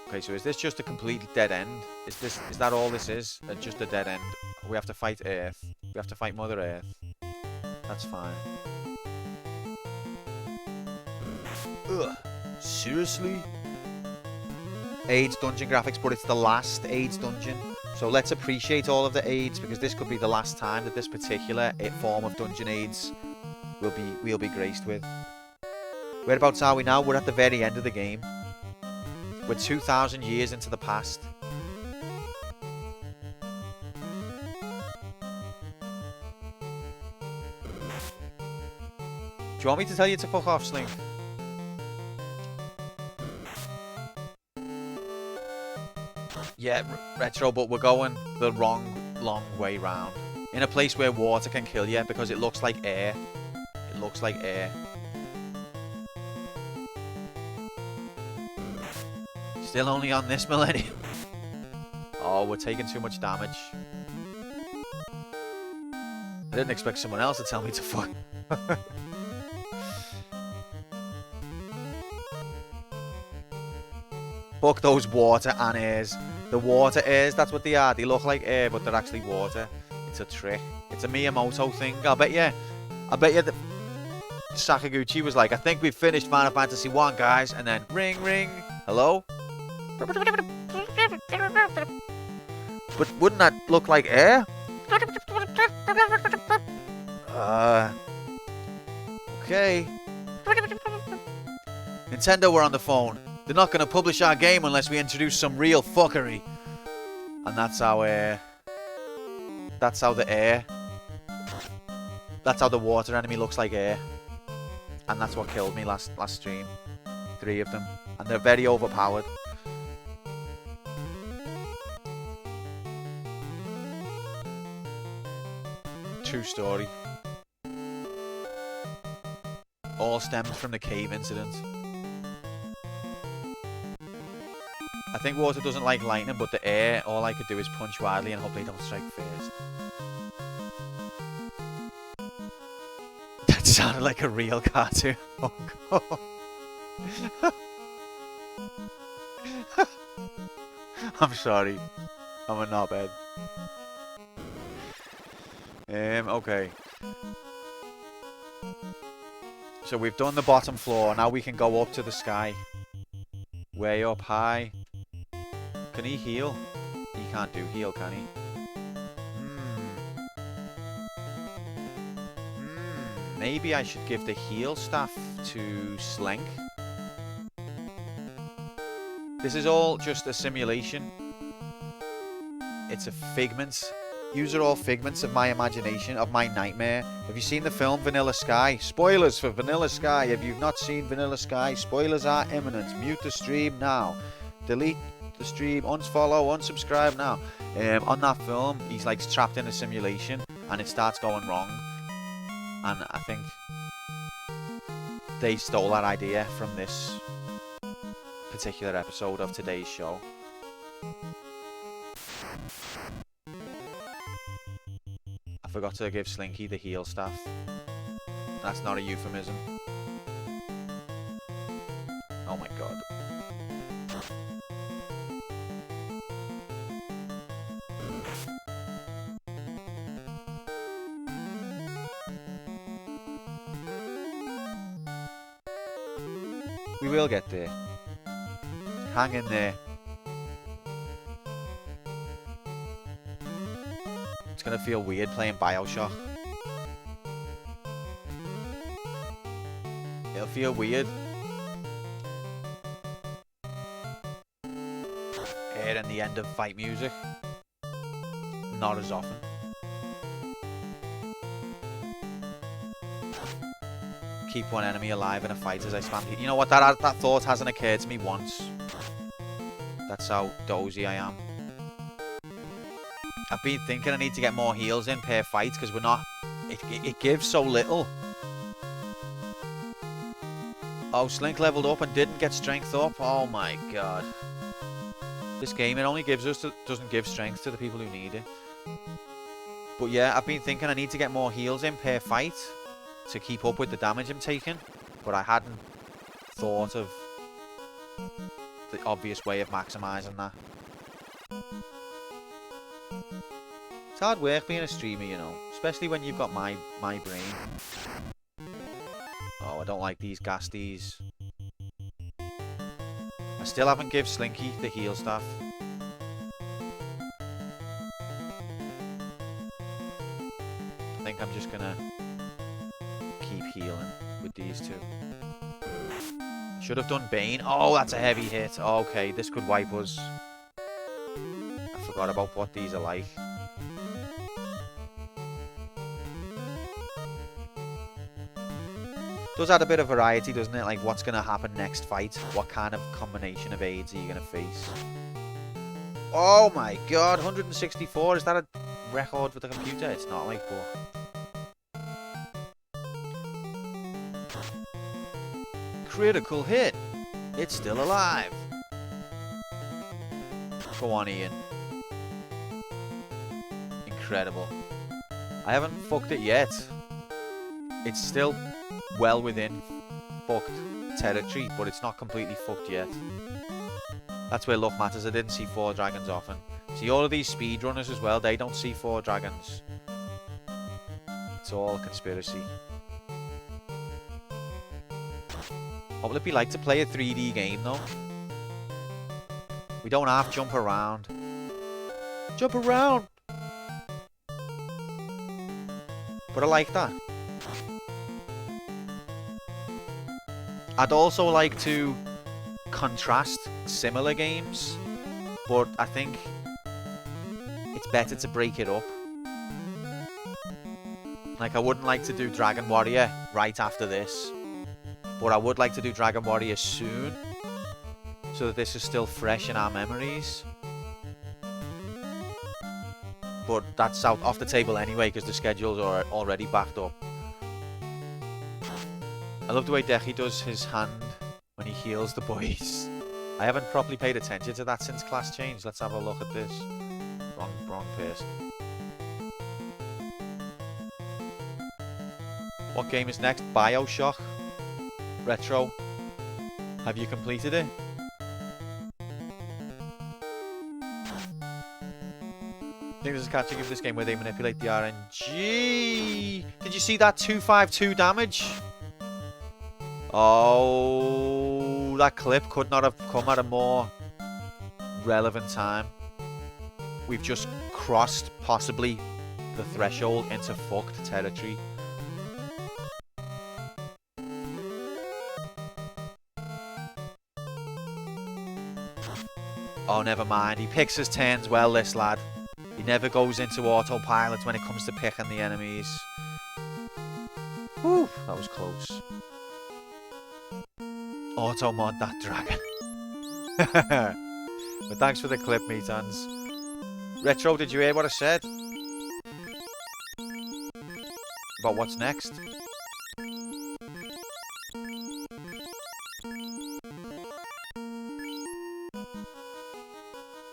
[SPEAKER 1] Okay, so is this just a complete dead end? Is that all this is? Just a dead end? We have to fight Earth. We have to fight Mother Earth. That's fine. Ugh. Seriously? AIDS dungeon graphics, but it's the last AIDS dungeon. So let's appreciate all of the AIDS, because this could be the last time that this particular form of dungeon AIDS we'll be graced with. Whereabouts are we now? We're at the very end of the game. We're 2,000 years into the past. Do you want me to tell you to fuck off, Slink? Yeah, Retro, but we're going the long way round. In a place where water can kill you because it looks like air. It looks like air. Still only on this millennium. Oh, we're taking too much damage. I didn't expect someone else to tell me to fuck. Fuck those water and airs. The water airs, that's what they are. They look like air, but they're actually water. It's a trick. It's a Miyamoto thing. I bet you that Sakaguchi was like, I think we've finished Final Fantasy 1, guys. And then, ring, ring. Hello? But wouldn't that look like air? Okay. Nintendo were on the phone. They're not going to publish our game unless we introduce some real fuckery. And that's how the air. That's how the water enemy looks like air. And that's what killed me last stream. 3 of them. And they're very overpowered. True story. All stemmed from the cave incident. I think water doesn't like lightning, but the air, all I could do is punch wildly and hope they don't strike first. That sounded like a real cartoon. Oh god. I'm sorry. I'm a knobhead. Okay. So we've done the bottom floor. Now we can go up to the sky. Way up high. Can he heal? He can't do heal, can he? Maybe I should give the heal staff to Slenk. This is all just a simulation. It's a figment. These are all figments of my imagination, of my nightmare. Have you seen the film Vanilla Sky? Spoilers for Vanilla Sky. If you've not seen Vanilla Sky, spoilers are imminent. Mute the stream now. Delete the stream. Unfollow. Unsubscribe now. On that film, he's like trapped in a simulation and it starts going wrong. And I think they stole that idea from this particular episode of today's show. I forgot to give Slinky the heal staff. That's not a euphemism. Oh my god. We will get there. Hang in there. It's gonna feel weird playing BioShock. It'll feel weird. Hearing the end of fight music. Not as often. Keep one enemy alive in a fight as I spam. You know what? That thought hasn't occurred to me once. That's how dozy I am. I've been thinking I need to get more heals in per fight because we're not. It gives so little. Oh, Slink leveled up and didn't get strength up. Oh my god. This game, it only gives us, doesn't give strength to the people who need it. But yeah, I've been thinking I need to get more heals in per fight to keep up with the damage I'm taking, but I hadn't thought of the obvious way of maximising that. It's hard work being a streamer, you know, especially when you've got my brain. Oh, I don't like these Ghasties. I still haven't given Slinky the heal stuff. I think I'm just gonna keep healing with these two. Should have done Bane. Oh, that's a heavy hit. Okay, this could wipe us. I forgot about what these are like. Does add a bit of variety, doesn't it? Like, what's going to happen next fight? What kind of combination of aids are you going to face? Oh my god, 164. Is that a record for the computer? It's not, like, but... Critical hit. It's still alive. Go on, Ian. Incredible. I haven't fucked it yet. It's still well within fucked territory, but it's not completely fucked yet. That's where luck matters. I didn't see 4 dragons often. See, all of these speedrunners as well, they don't see 4 dragons. It's all a conspiracy. What will it be like to play a 3D game, though? We don't have to jump around. Jump around! But I like that. I'd also like to contrast similar games, but I think it's better to break it up. Like, I wouldn't like to do Dragon Warrior right after this, but I would like to do Dragon Warrior soon, so that this is still fresh in our memories. But that's out off the table anyway, because the schedules are already backed up. I love the way Dechi does his hand when he heals the boys. I haven't properly paid attention to that since class change. Let's have a look at this. Wrong person. What game is next? BioShock. Retro. Have you completed it? I think there's a catch of this game where they manipulate the RNG. Did you see that 252 damage? Oh, that clip could not have come at a more relevant time. We've just crossed, possibly, the threshold into fucked territory. Oh, never mind. He picks his turns well, this lad. He never goes into autopilot when it comes to picking the enemies. Whew, that was close. Auto mod that dragon. But thanks for the clip, Metans. Retro, did you hear what I said? About what's next?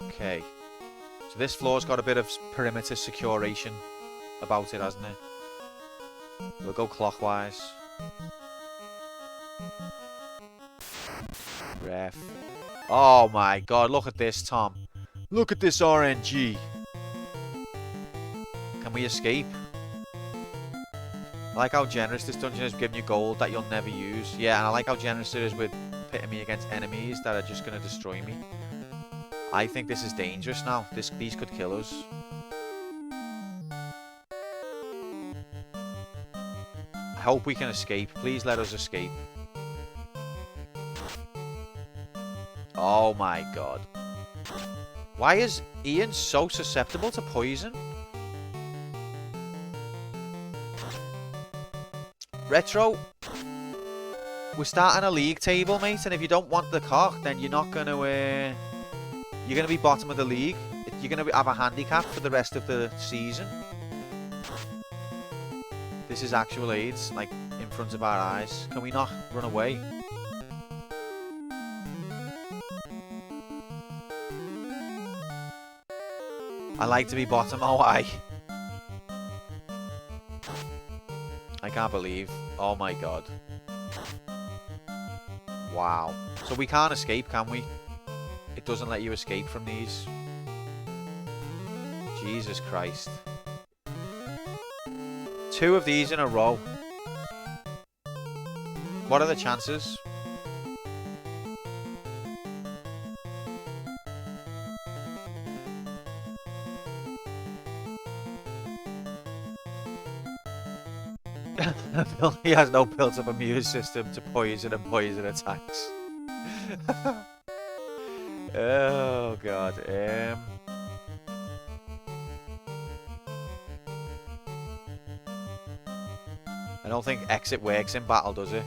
[SPEAKER 1] Okay. So this floor's got a bit of perimeter securation about it, hasn't it? We'll go clockwise. Ref. Oh my god, look at this, Tom. Look at this RNG. Can we escape? I like how generous this dungeon is, giving you gold that you'll never use. Yeah, and I like how generous it is with pitting me against enemies that are just going to destroy me. I think this is dangerous now. These could kill us. I hope we can escape. Please let us escape. Oh my god. Why is Ian so susceptible to poison? Retro, we're starting a league table, mate, and if you don't want the cock, then you're not going to, you're going to be bottom of the league. You're going to have a handicap for the rest of the season. This is actual AIDS, like, in front of our eyes. Can we not run away? I like to be bottom. Oh, I can't believe. Oh my god. Wow. So we can't escape, can we? It doesn't let you escape from these. Jesus Christ. 2 of these in a row. What are the chances? He has no built-up immune system to poison and poison attacks. Oh god. I don't think exit works in battle, does it?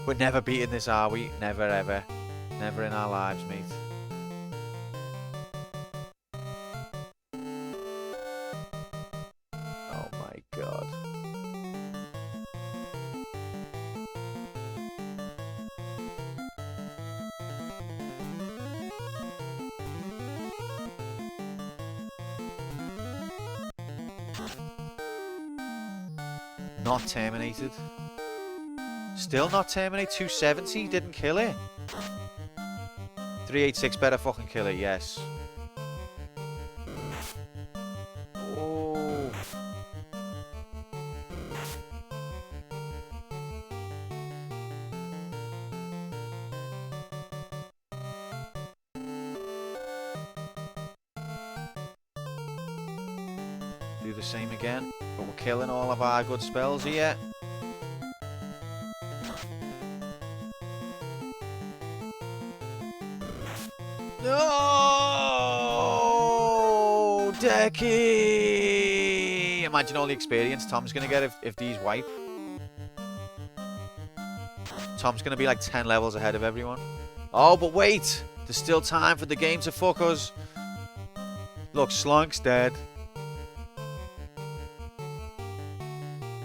[SPEAKER 1] We're never beating this, are we? Never ever. Never in our lives, mate. Oh my god. Not terminated. Still not terminated. 270. Didn't kill it. 386 better fucking kill it. Yes. Oh. Do the same again. But we're killing all of our good spells here. No! Decky! Imagine all the experience Tom's going to get if these wipe. Tom's going to be like 10 levels ahead of everyone. Oh, but wait! There's still time for the game to fuck us. Look, Slunk's dead.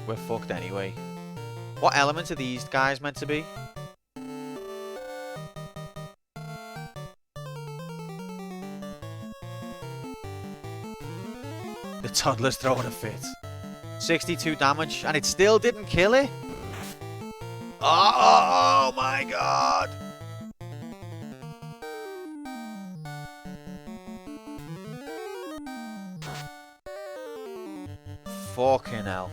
[SPEAKER 1] We're fucked anyway. What element are these guys meant to be? The toddler's throwing a fit. 62 damage, and it still didn't kill it? Oh my god! Fucking hell.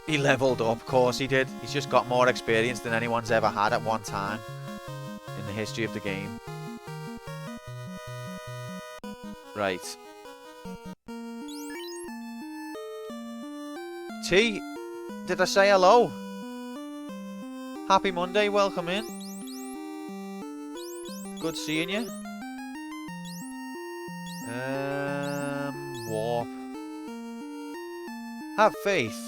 [SPEAKER 1] He leveled up, of course he did. He's just got more experience than anyone's ever had at one time in the history of the game. Right. T, did I say hello? Happy Monday, welcome in. Good seeing you. Warp. Have faith.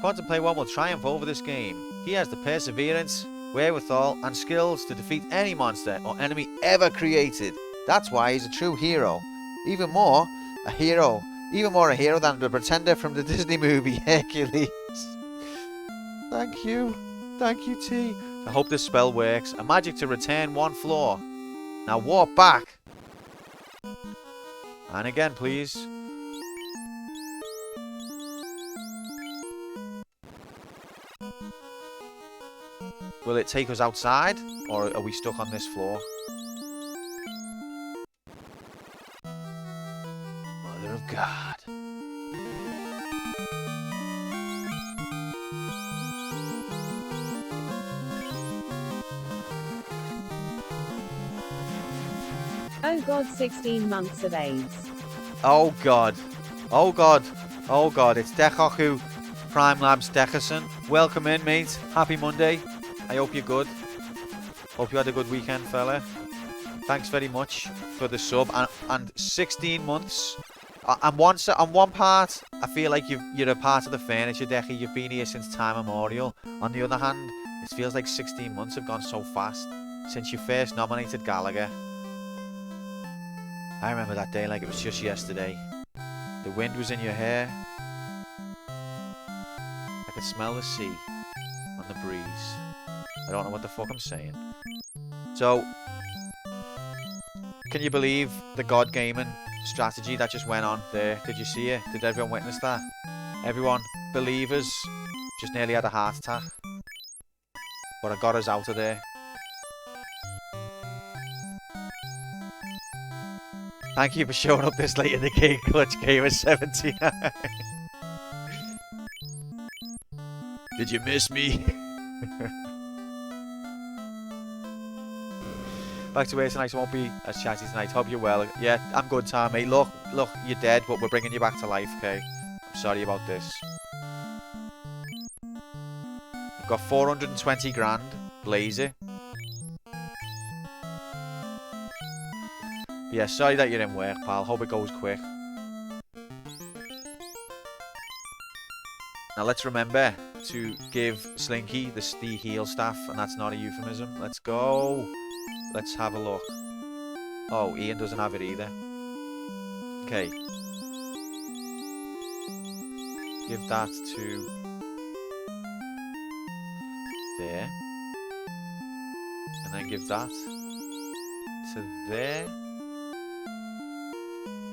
[SPEAKER 1] Quantum Play 1 will triumph over this game. He has the perseverance, wherewithal, and skills to defeat any monster or enemy ever created. That's why he's a true hero. Even more a hero than the pretender from the Disney movie Hercules. Thank you. Thank you, T. I hope this spell works. A magic to return 1 floor. Now warp back. And again, please. Will it take us outside, or are we stuck on this floor? God.
[SPEAKER 2] Oh God, 16 months of AIDS.
[SPEAKER 1] Oh God. Oh God. Oh God. It's Dekoku Prime Labs Deckerson. Welcome in, mate. Happy Monday. I hope you're good. Hope you had a good weekend, fella. Thanks very much for the sub. And 16 months. On one part, I feel like you're a part of the furniture, Decky. You've been here since time immemorial. On the other hand, it feels like 16 months have gone so fast since you first nominated Gallagher. I remember that day like it was just yesterday. The wind was in your hair. I could smell the sea on the breeze. I don't know what the fuck I'm saying. So, can you believe the God Gaming strategy that just went on there? Did you see it? Did everyone witness that? Everyone, believers, just nearly had a heart attack. But I got us out of there. Thank you for showing up this late in the game, Clutch Gamer 79. Did you miss me? Back to where tonight, so I won't be as chatty tonight. Hope you're well. Yeah, I'm good, Tom, mate. Look, you're dead, but we're bringing you back to life, okay? I'm sorry about this. We've got 420 grand. Blaze it. Yeah, sorry that you're in work, pal. Hope it goes quick. Now let's remember to give Slinky the heal staff, and that's not a euphemism. Let's go. Let's have a look. Oh, Ian doesn't have it either. Okay. Give that to there. And then give that to there.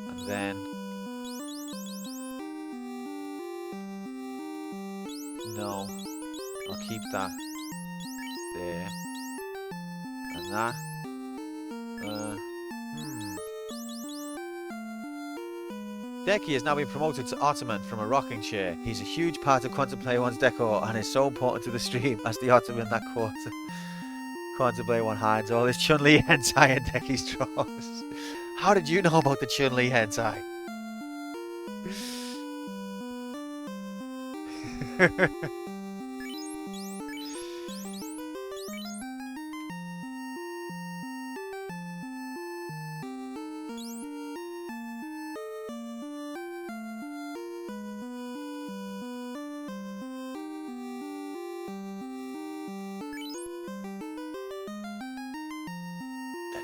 [SPEAKER 1] And then no, I'll keep that there. And that. Decky has now been promoted to Ottoman from a rocking chair. He's a huge part of Quantum Play 1's decor and is so important to the stream as the Ottoman that Quantum Play 1 hides all his Chun-Li hentai and Decky's trolls. How did you know about the Chun-Li hentai?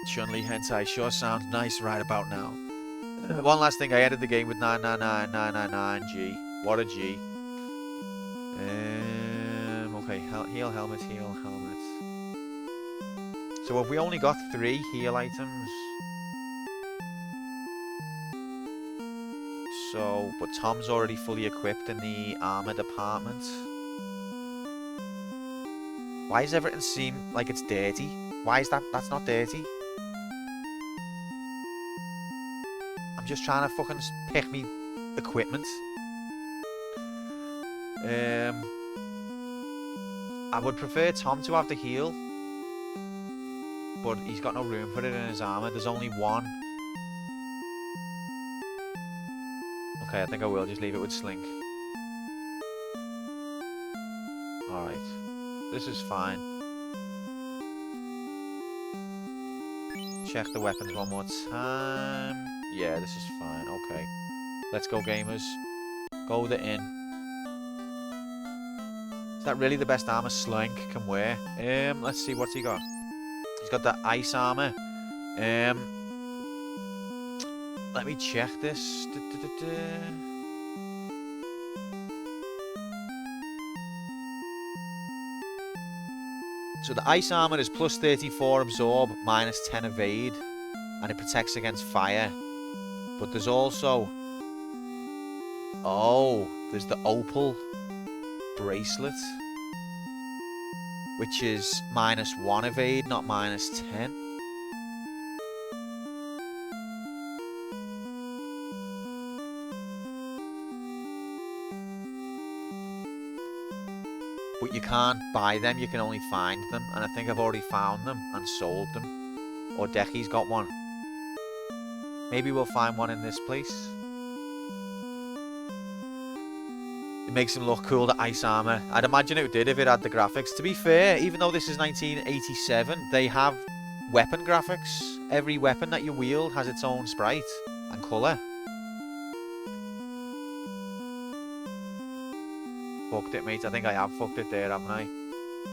[SPEAKER 1] Chun-Li hentai sure sounds nice right about now. One last thing, I ended the game with 999999G. What a G. Okay, heal helmet, heal helmet. So have we only got 3 heal items? So, but Tom's already fully equipped in the armor department. Why does everything seem like it's dirty? Why is that? That's not dirty. I'm just trying to fucking pick me equipment. I would prefer Tom to have the heal, but he's got no room for it in his armor. There's only 1. Okay, I think I will just leave it with Slink. Alright. This is fine. Check the weapons one more time. Yeah, this is fine. Okay. Let's go, gamers. Go the in. Is that really the best armor Slink can wear? Let's see, what's he got? He's got that ice armor. Let me check this. So the ice armor is plus 34 absorb, minus 10 evade, and it protects against fire. But there's also... Oh, there's the opal bracelet, which is minus 1 evade, not minus 10. but you can't buy them, you can only find them. And I think I've already found them and sold them. Or Decky's got one. Maybe we'll find one in this place. It makes him look cool, the ice armor. I'd imagine it did if it had the graphics. To be fair, even though this is 1987, they have weapon graphics. Every weapon that you wield has its own sprite and colour. Fucked it, mate. I think I have fucked it there, haven't I?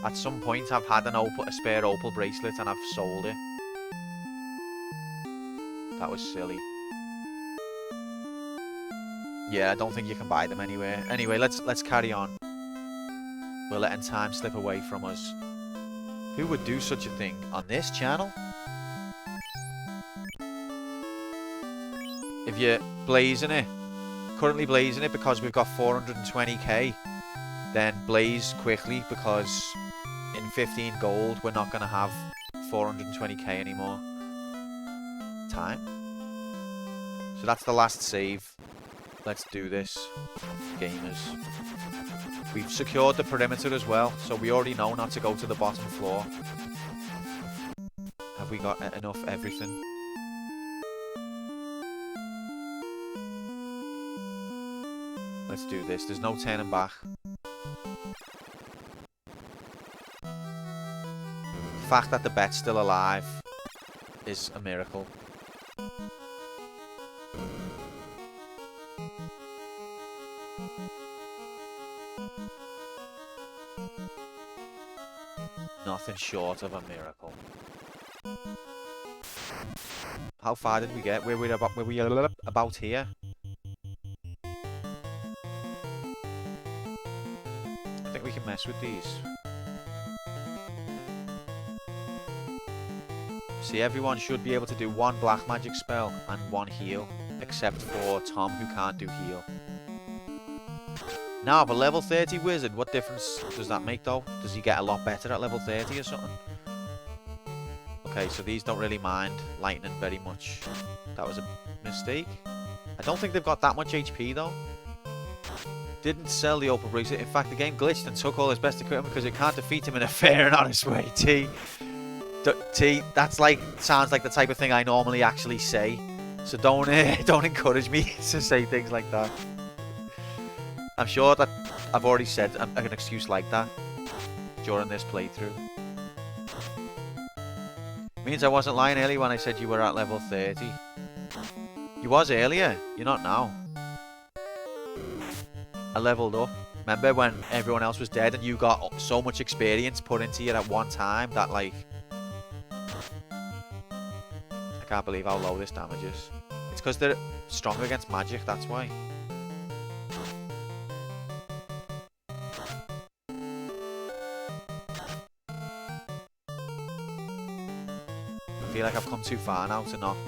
[SPEAKER 1] At some point, I've had a spare opal bracelet and I've sold it. That was silly. Yeah, I don't think you can buy them anywhere. Anyway, let's carry on. We're letting time slip away from us. Who would do such a thing on this channel? If you're blazing it, currently blazing it because we've got 420k, then blaze quickly because in 15 gold we're not going to have 420k anymore. Time. So that's the last save. Let's do this, gamers. We've secured the perimeter as well, so we already know not to go to the bottom floor. Have we got enough everything? Let's do this. There's no turning back. The fact that the bet's still alive is a miracle. Nothing short of a miracle. How far did we get? Were we about here? I think we can mess with these. See, everyone should be able to do one black magic spell and one heal, except for Tom, who can't do heal. Now, a level 30 wizard, what difference does that make though? Does he get a lot better at level 30 or something? Okay, so these don't really mind lightning very much. That was a mistake. I don't think they've got that much HP though. Didn't sell the opal bracelet. In fact, the game glitched and took all his best equipment because it can't defeat him in a fair and honest way. T, that's like, sounds like the type of thing I normally actually say. So don't encourage me to say things like that. I'm sure that I've already said an excuse like that during this playthrough. Means I wasn't lying earlier when I said you were at level 30. You was earlier, you're not now. I leveled up. Remember when everyone else was dead and you got so much experience put into you at one time that, like... I can't believe how low this damage is. It's because they're strong against magic, that's why. I feel like I've come too far now to not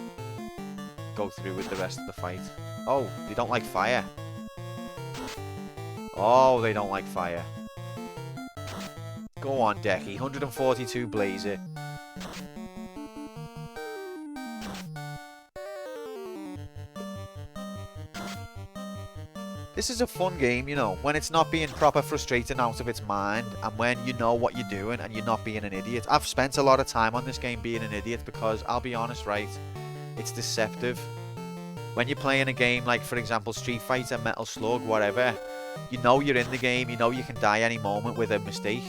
[SPEAKER 1] go through with the rest of the fight. Oh, they don't like fire. Oh, they don't like fire. Go on, Decky. 142 blazer. This is a fun game, you know, when it's not being proper frustrating out of its mind, and when you know what you're doing and you're not being an idiot. I've spent a lot of time on this game being an idiot because, I'll be honest, right, it's deceptive. When you're playing a game like, for example, Street Fighter, Metal Slug, whatever, you know you're in the game, you know you can die any moment with a mistake.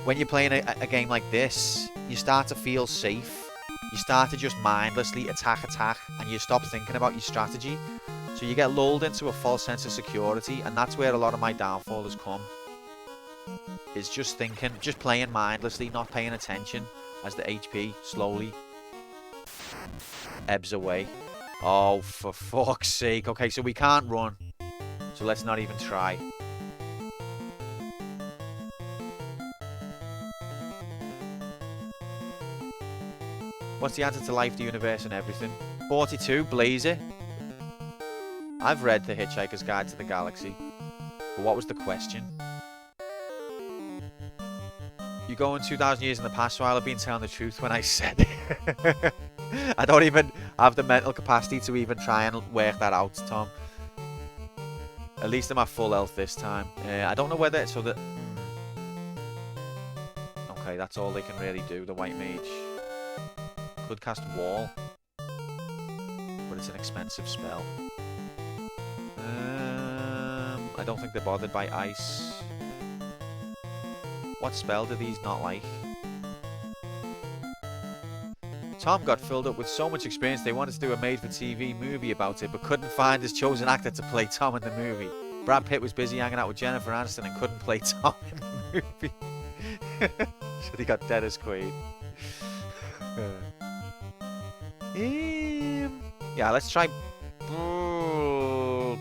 [SPEAKER 1] When you're playing a game like this, you start to feel safe. You start to just mindlessly attack, and you stop thinking about your strategy. So you get lulled into a false sense of security, and that's where a lot of my downfall has come. It's just thinking, just playing mindlessly, not paying attention as the HP slowly ebbs away. Oh, for fuck's sake. Okay, so we can't run. So let's not even try. What's the answer to life, the universe, and everything? 42, Blazer. I've read The Hitchhiker's Guide to the Galaxy. But what was the question? You go in 2,000 years in the past, so I'll have been telling the truth when I said it. I don't even have the mental capacity to even try and work that out, Tom. At least I'm at full health this time. I don't know whether... So that... Okay, that's all they can really do, the white mage. Could cast Wall. But it's an expensive spell. I don't think they're bothered by ice. What spell do these not like? Tom got filled up with so much experience they wanted to do a made-for-TV movie about it, but couldn't find his chosen actor to play Tom in the movie. Brad Pitt was busy hanging out with Jennifer Aniston and couldn't play Tom in the movie. So he got dead as Quaid. Yeah, let's try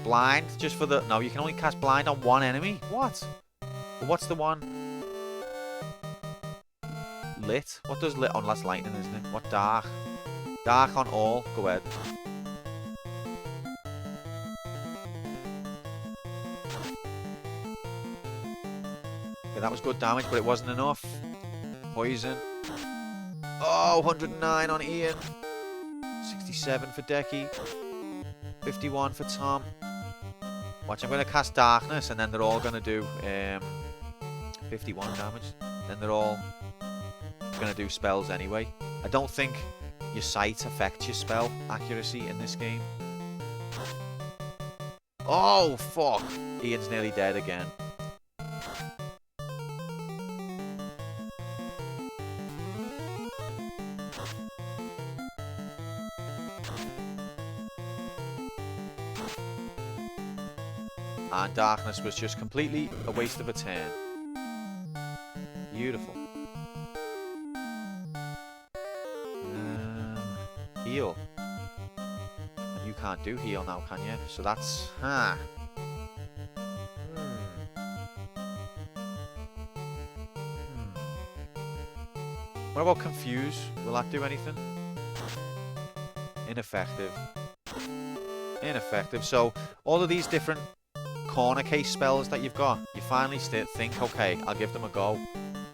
[SPEAKER 1] blind just for the... No, you can only cast blind on one enemy. What? What's the one? Lit? What does lit on? That's lightning, isn't it? What dark? Dark on all. Go ahead. Okay, that was good damage, but it wasn't enough. Poison. Oh, 109 on Ian. 67 for Decky. 51 for Tom. Watch, I'm going to cast Darkness, and then they're all going to do 51 damage. Then they're all going to do spells anyway. I don't think your sight affects your spell accuracy in this game. Oh, fuck. Ian's nearly dead again. And Darkness was just completely a waste of a turn. Beautiful. Heal. And you can't do heal now, can you? So that's... What about Confuse? Will that do anything? Ineffective. Ineffective. So, all of these different corner case spells that you've got, you finally think, okay, I'll give them a go.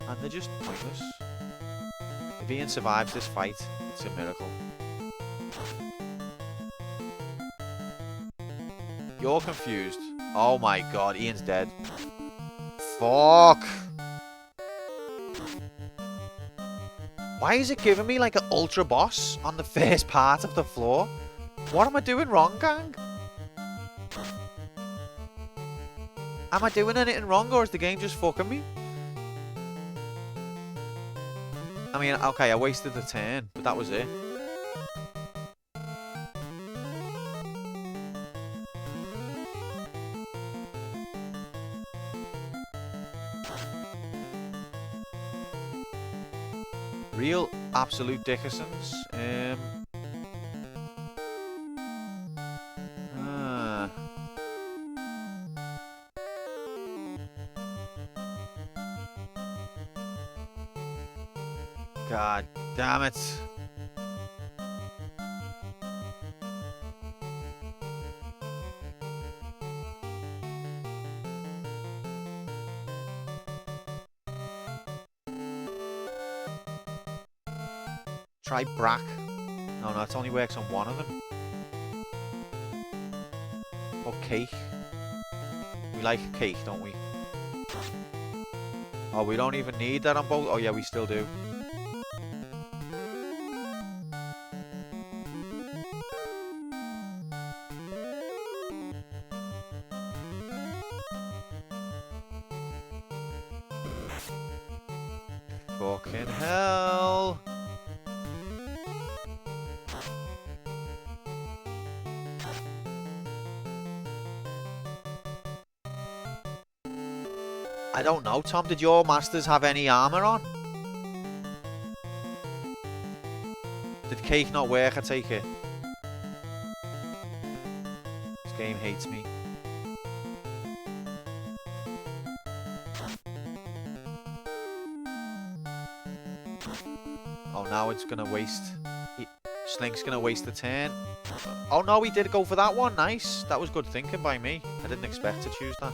[SPEAKER 1] And they're just pointless. If Ian survives this fight, it's a miracle. You're confused. Oh my god, Ian's dead. Fuck! Why is it giving me like an ultra boss on the first part of the floor? What am I doing wrong, gang? Am I doing anything wrong, or is the game just fucking me? I mean, okay, I wasted the turn, but that was it. Real absolute Dickersons. God damn it. Try Brack. No, it only works on one of them. Or Cake. We like Cake, don't we? Oh, we don't even need that on both. Oh yeah, we still do. Fucking hell. I don't know, Tom. Did your masters have any armor on? Did Cake not work, I take it? This game hates me. Oh, now it's gonna waste. Slink's gonna waste the turn. Oh no, we did go for that one. Nice. That was good thinking by me. I didn't expect to choose that.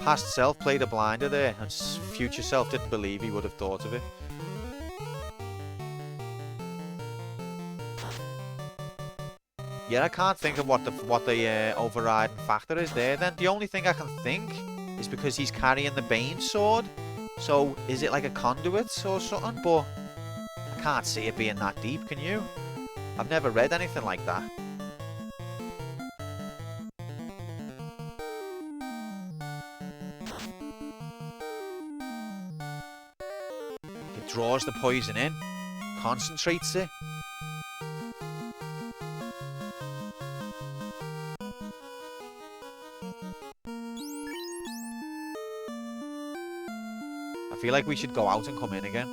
[SPEAKER 1] Past self played a blinder there, and future self didn't believe he would have thought of it. Yeah, I can't think of what the overriding factor is there. Then the only thing I can think is because he's carrying the Bane sword, So, is it like a conduit or something? But I can't see it being that deep, can you? I've never read anything like that. It draws the poison in, concentrates it. I feel like we should go out and come in again.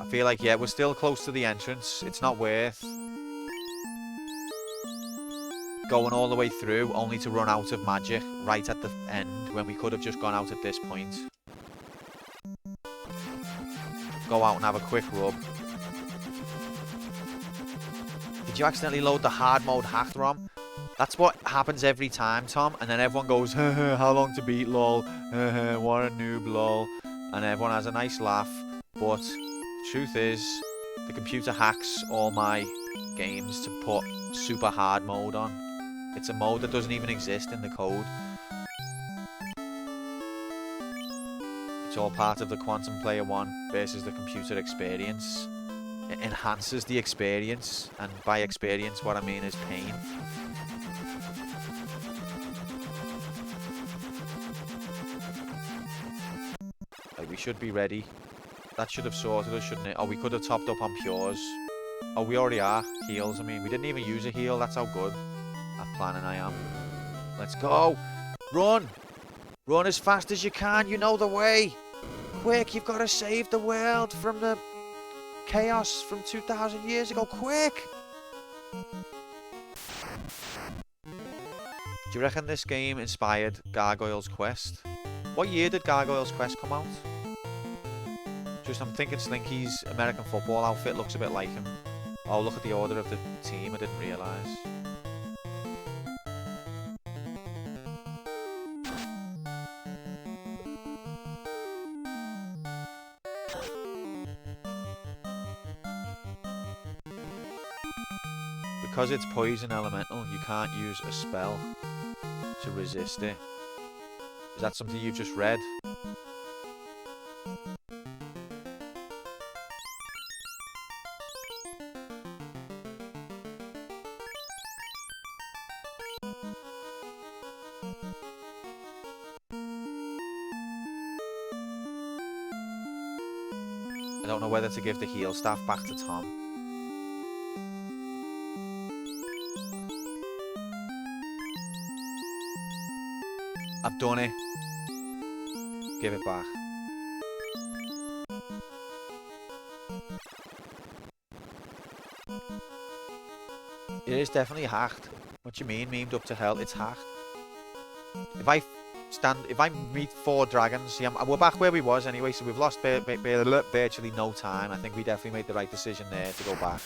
[SPEAKER 1] I feel like, yeah, we're still close to the entrance. It's not worth going all the way through only to run out of magic right at the end when we could have just gone out at this point. Go out and have a quick rub. Did you accidentally load the hard mode hacked ROM? That's what happens every time, Tom. And then everyone goes, how long to beat, lol. What a noob, lol. And everyone has a nice laugh. But truth is, the computer hacks all my games to put super hard mode on. It's a mode that doesn't even exist in the code. It's all part of the Quantum Player 1 versus the computer experience. It enhances the experience, and by experience what I mean is pain. Like, we should be ready. That should have sorted us, shouldn't it? Oh, we could have topped up on pures. Oh, we already are. Heals, I mean, we didn't even use a heal. That's how good at planning I am. Let's go! Run! Run as fast as you can, you know the way! Quick, you've got to save the world from the chaos from 2,000 years ago, quick! Do you reckon this game inspired Gargoyle's Quest? What year did Gargoyle's Quest come out? Just, I'm thinking Slinky's American football outfit looks a bit like him. Oh, look at the order of the team, I didn't realise. Because it's poison elemental, you can't use a spell to resist it. Is that something you've just read? I don't know whether to give the heal staff back to Tom. I've done it. Give it back. It is definitely hacked. What do you mean, memed up to hell? It's hacked. If I meet 4 dragons, see, we're back where we was anyway, so we've lost virtually no time. I think we definitely made the right decision there to go back.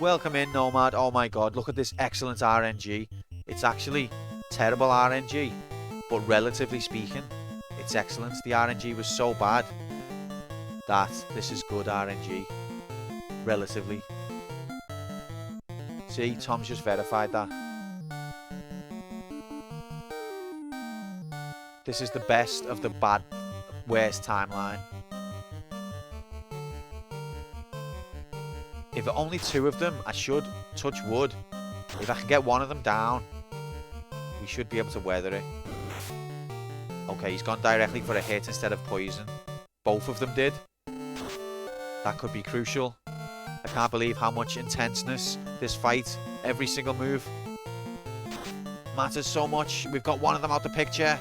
[SPEAKER 1] Welcome in, Nomad. Oh my god, look at this excellent RNG. It's actually terrible RNG, but relatively speaking, it's excellent. The RNG was so bad that this is good RNG, relatively. See, Tom's just verified that. This is the best of the bad, worst timeline. If only 2 of them, I should touch wood. If I can get 1 of them down, we should be able to weather it. Okay, he's gone directly for a hit instead of poison. Both of them did. That could be crucial. I can't believe how much intenseness this fight, every single move, matters so much. We've got 1 of them out the picture.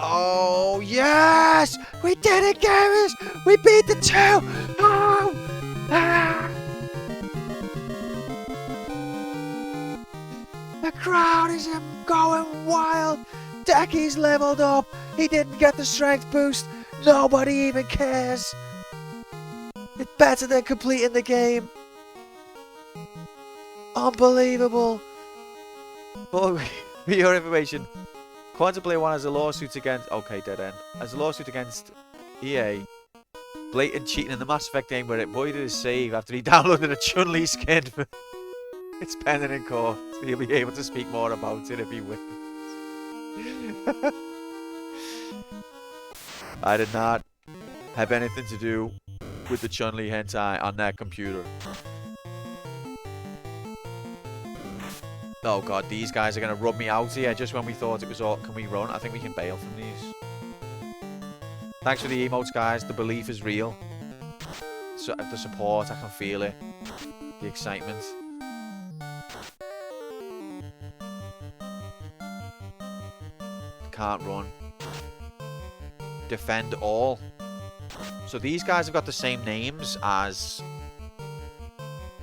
[SPEAKER 1] Oh, yes! We did it, Garrus! We beat the 2! Oh! Ah! The crowd is going wild! Decky's leveled up! He didn't get the strength boost! Nobody even cares! It's better than completing the game! Unbelievable! Well, for your information, Quantum Play 1 has a lawsuit against... Okay, dead end. Has a lawsuit against EA. Blatant cheating in the Mass Effect game where it voided his save after he downloaded a Chun-Li skin. It's pending in court. So he'll be able to speak more about it if he wins. I did not have anything to do with the Chun-Li hentai on that computer. Oh god, these guys are going to rub me out here just when we thought it was all... Can we run? I think we can bail from these. Thanks for the emotes, guys. The belief is real. So, the support, I can feel it. The excitement. Can't run. Defend all. So these guys have got the same names as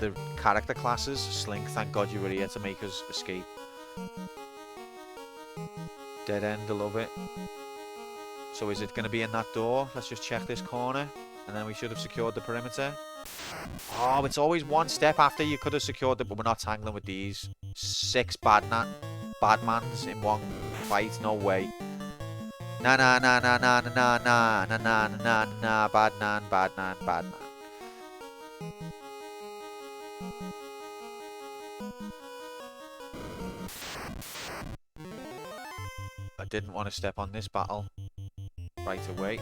[SPEAKER 1] the character classes. Slink, thank God you were here to make us escape. Dead end, I love it. So is it going to be in that door? Let's just check this corner. And then we should have secured the perimeter. Oh, it's always one step after you could have secured it, but we're not tangling with these. 6 badmans in one fight, no way. Na na na na na na na na na na na bad nan, bad nan, bad man. I didn't want to step on this battle right away.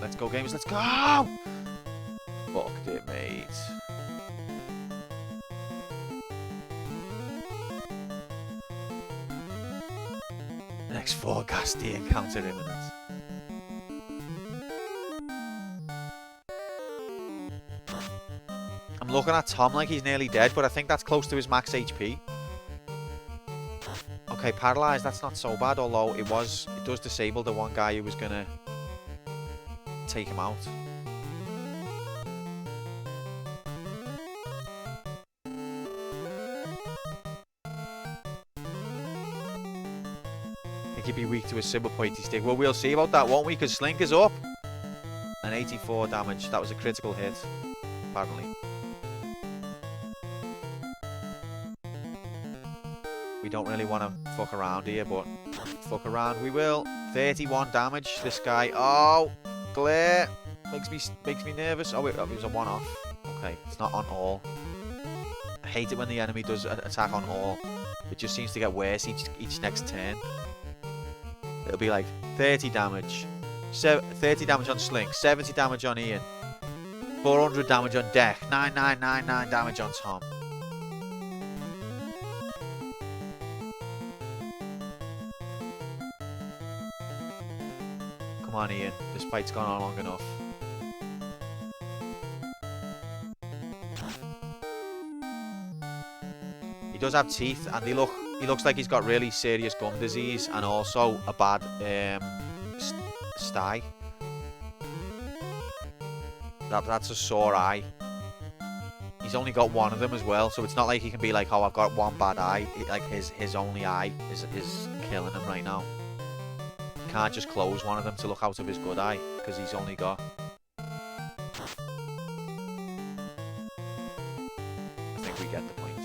[SPEAKER 1] Let's go, gamers, let's go! Fucked it, mate. Next forecast, the encounter imminent. I'm looking at Tom like he's nearly dead, but I think that's close to his max HP. Okay, paralyzed, that's not so bad, although it does disable the one guy who was gonna take him out. I think he'd be weak to a super pointy stick. Well, we'll see about that, won't we? Because Slink is up. And 84 damage. That was a critical hit, apparently. We don't really want to fuck around here, but fuck around we will. 31 damage. This guy. Oh, glare. Makes me nervous. Oh, wait, it was a one-off. Okay, it's not on all. I hate it when the enemy does an attack on all. It just seems to get worse each next turn. It'll be like 30 damage. 30 damage on Slink. 70 damage on Ian. 400 damage on Deck. 9999 damage on Tom. Come on, Ian. This fight's gone on long enough. He does have teeth, and he looks like he's got really serious gum disease, and also a bad sty. That's a sore eye. He's only got one of them as well, so it's not like he can be like, oh, I've got one bad eye. Like his only eye is killing him right now. Can't just close one of them to look out of his good eye, because he's only got... I think we get the point.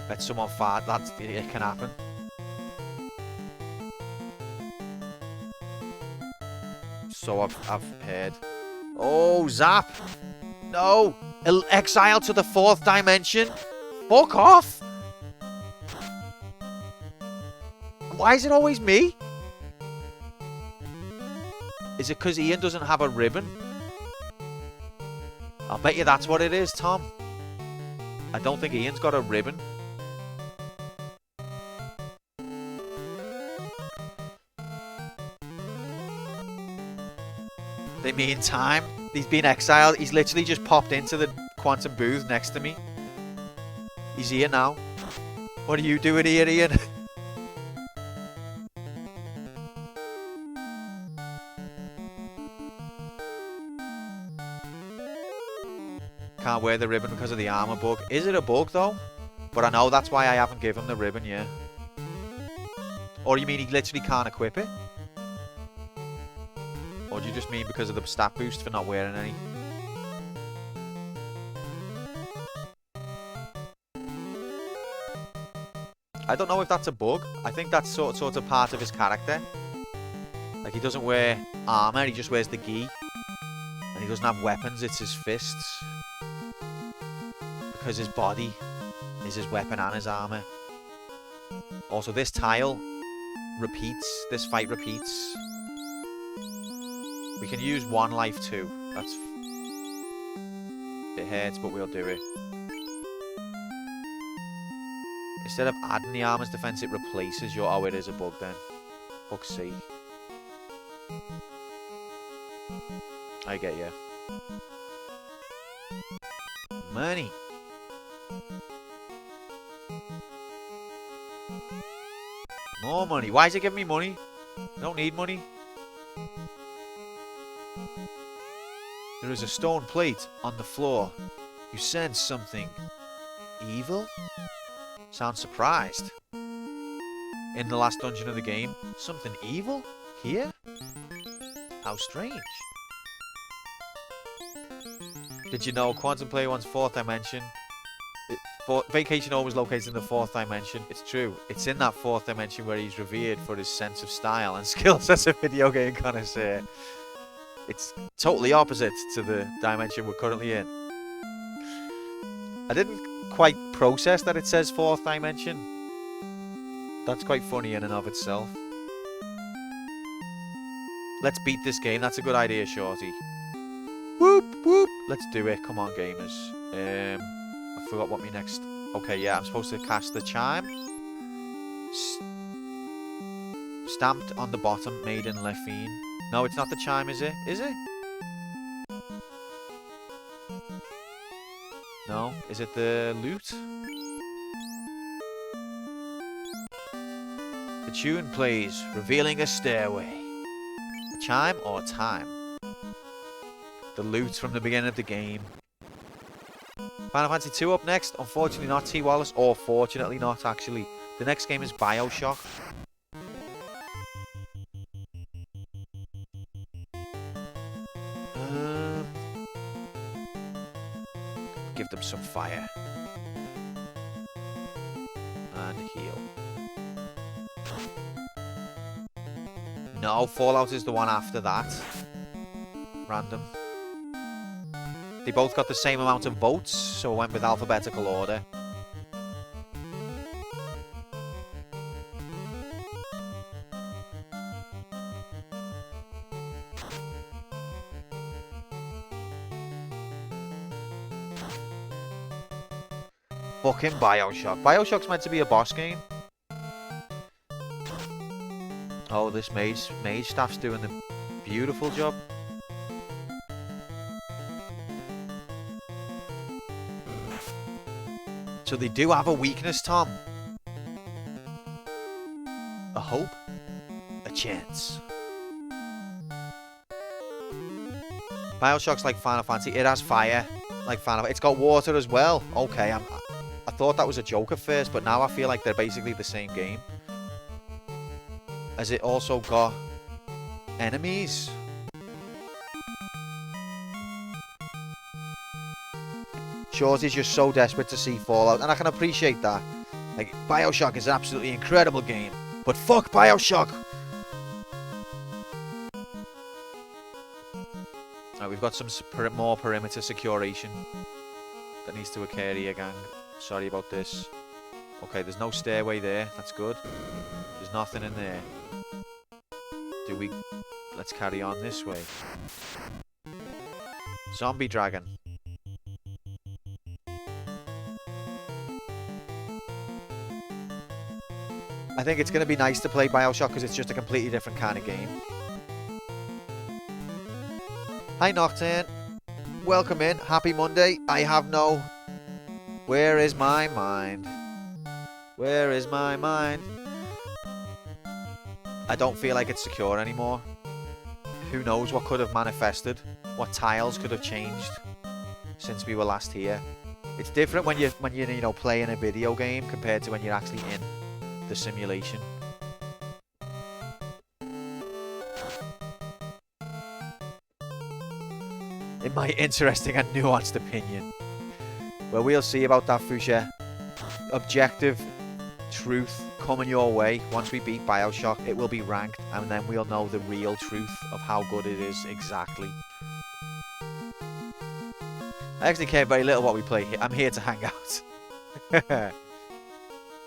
[SPEAKER 1] Let someone fart, it can happen. So I've heard. Oh, Zap! No! Exile to the 4th dimension? Fuck off! Why is it always me? Is it because Ian doesn't have a ribbon? I'll bet you that's what it is, Tom. I don't think Ian's got a ribbon. They mean time. He's been exiled. He's literally just popped into the quantum booth next to me. He's here now. What are you doing here, Ian? Can't wear the ribbon because of the armor bug. Is it a bug though? But I know that's why I haven't given him the ribbon, yeah. Or you mean he literally can't equip it? Or do you just mean because of the stat boost for not wearing any? I don't know if that's a bug. I think that's sort of part of his character. Like, he doesn't wear armor, he just wears the gi. And he doesn't have weapons, it's his fists. Because his body is his weapon and his armor. Also, this tile repeats. This fight repeats. We can use 1 life too. That's... It hurts, but we'll do it. Instead of adding the armor's defense, it replaces your... Oh, it is a bug then. Fuck's sake. I get you. Money. More money. Why is it giving me money? I don't need money. There is a stone plate on the floor. You sense something evil? Sound surprised. In the last dungeon of the game, something evil? Here? How strange. Did you know Quantum Player One's 4th dimension? Vacation Home is located in the 4th dimension. It's true. It's in that 4th dimension where he's revered for his sense of style and skills as a video game connoisseur. It's totally opposite to the dimension we're currently in. I didn't quite process that it says 4th dimension. That's quite funny in and of itself. Let's beat this game. That's a good idea, Shorty. Whoop, whoop. Let's do it. Come on, gamers. I forgot what my next... Okay, yeah, I'm supposed to cast the chime. Stamped on the bottom, made in Lefine. No, it's not the chime, is it? Is it? No? Is it the lute? The tune plays, revealing a stairway. A chime or time? The lute from the beginning of the game. Final Fantasy 2 up next. Unfortunately not T. Wallace, or fortunately not, actually. The next game is Bioshock. Give them some fire. And heal. No, Fallout is the one after that. Random. They both got the same amount of votes, so I went with alphabetical order. Fucking Bioshock. Bioshock's meant to be a boss game. Oh, this mage staff's doing a beautiful job. So they do have a weakness, Tom. A hope. A chance. Bioshock's like Final Fantasy. It has fire. Like Final Fantasy. It's got water as well. Okay, I thought that was a joke at first, but now I feel like they're basically the same game. Has it also got enemies? Shorty's just so desperate to see Fallout, and I can appreciate that. Like, Bioshock is an absolutely incredible game, but fuck Bioshock! Alright, we've got some more perimeter securation that needs to occur here, gang. Sorry about this. Okay, there's no stairway there. That's good. There's nothing in there. Let's carry on this way. Zombie dragon. I think it's going to be nice to play Bioshock because it's just a completely different kind of game. Hi Nocturne. Welcome in. Happy Monday. I have no... Where is my mind? Where is my mind? I don't feel like it's secure anymore. Who knows what could have manifested? What tiles could have changed since we were last here? It's different when you're you know, playing a video game compared to when you're actually in the simulation. In my interesting and nuanced opinion. Well, we'll see about that, Fuchsia. Objective truth coming your way. Once we beat Bioshock, it will be ranked, and then we'll know the real truth of how good it is exactly. I actually care very little what we play here. I'm here to hang out.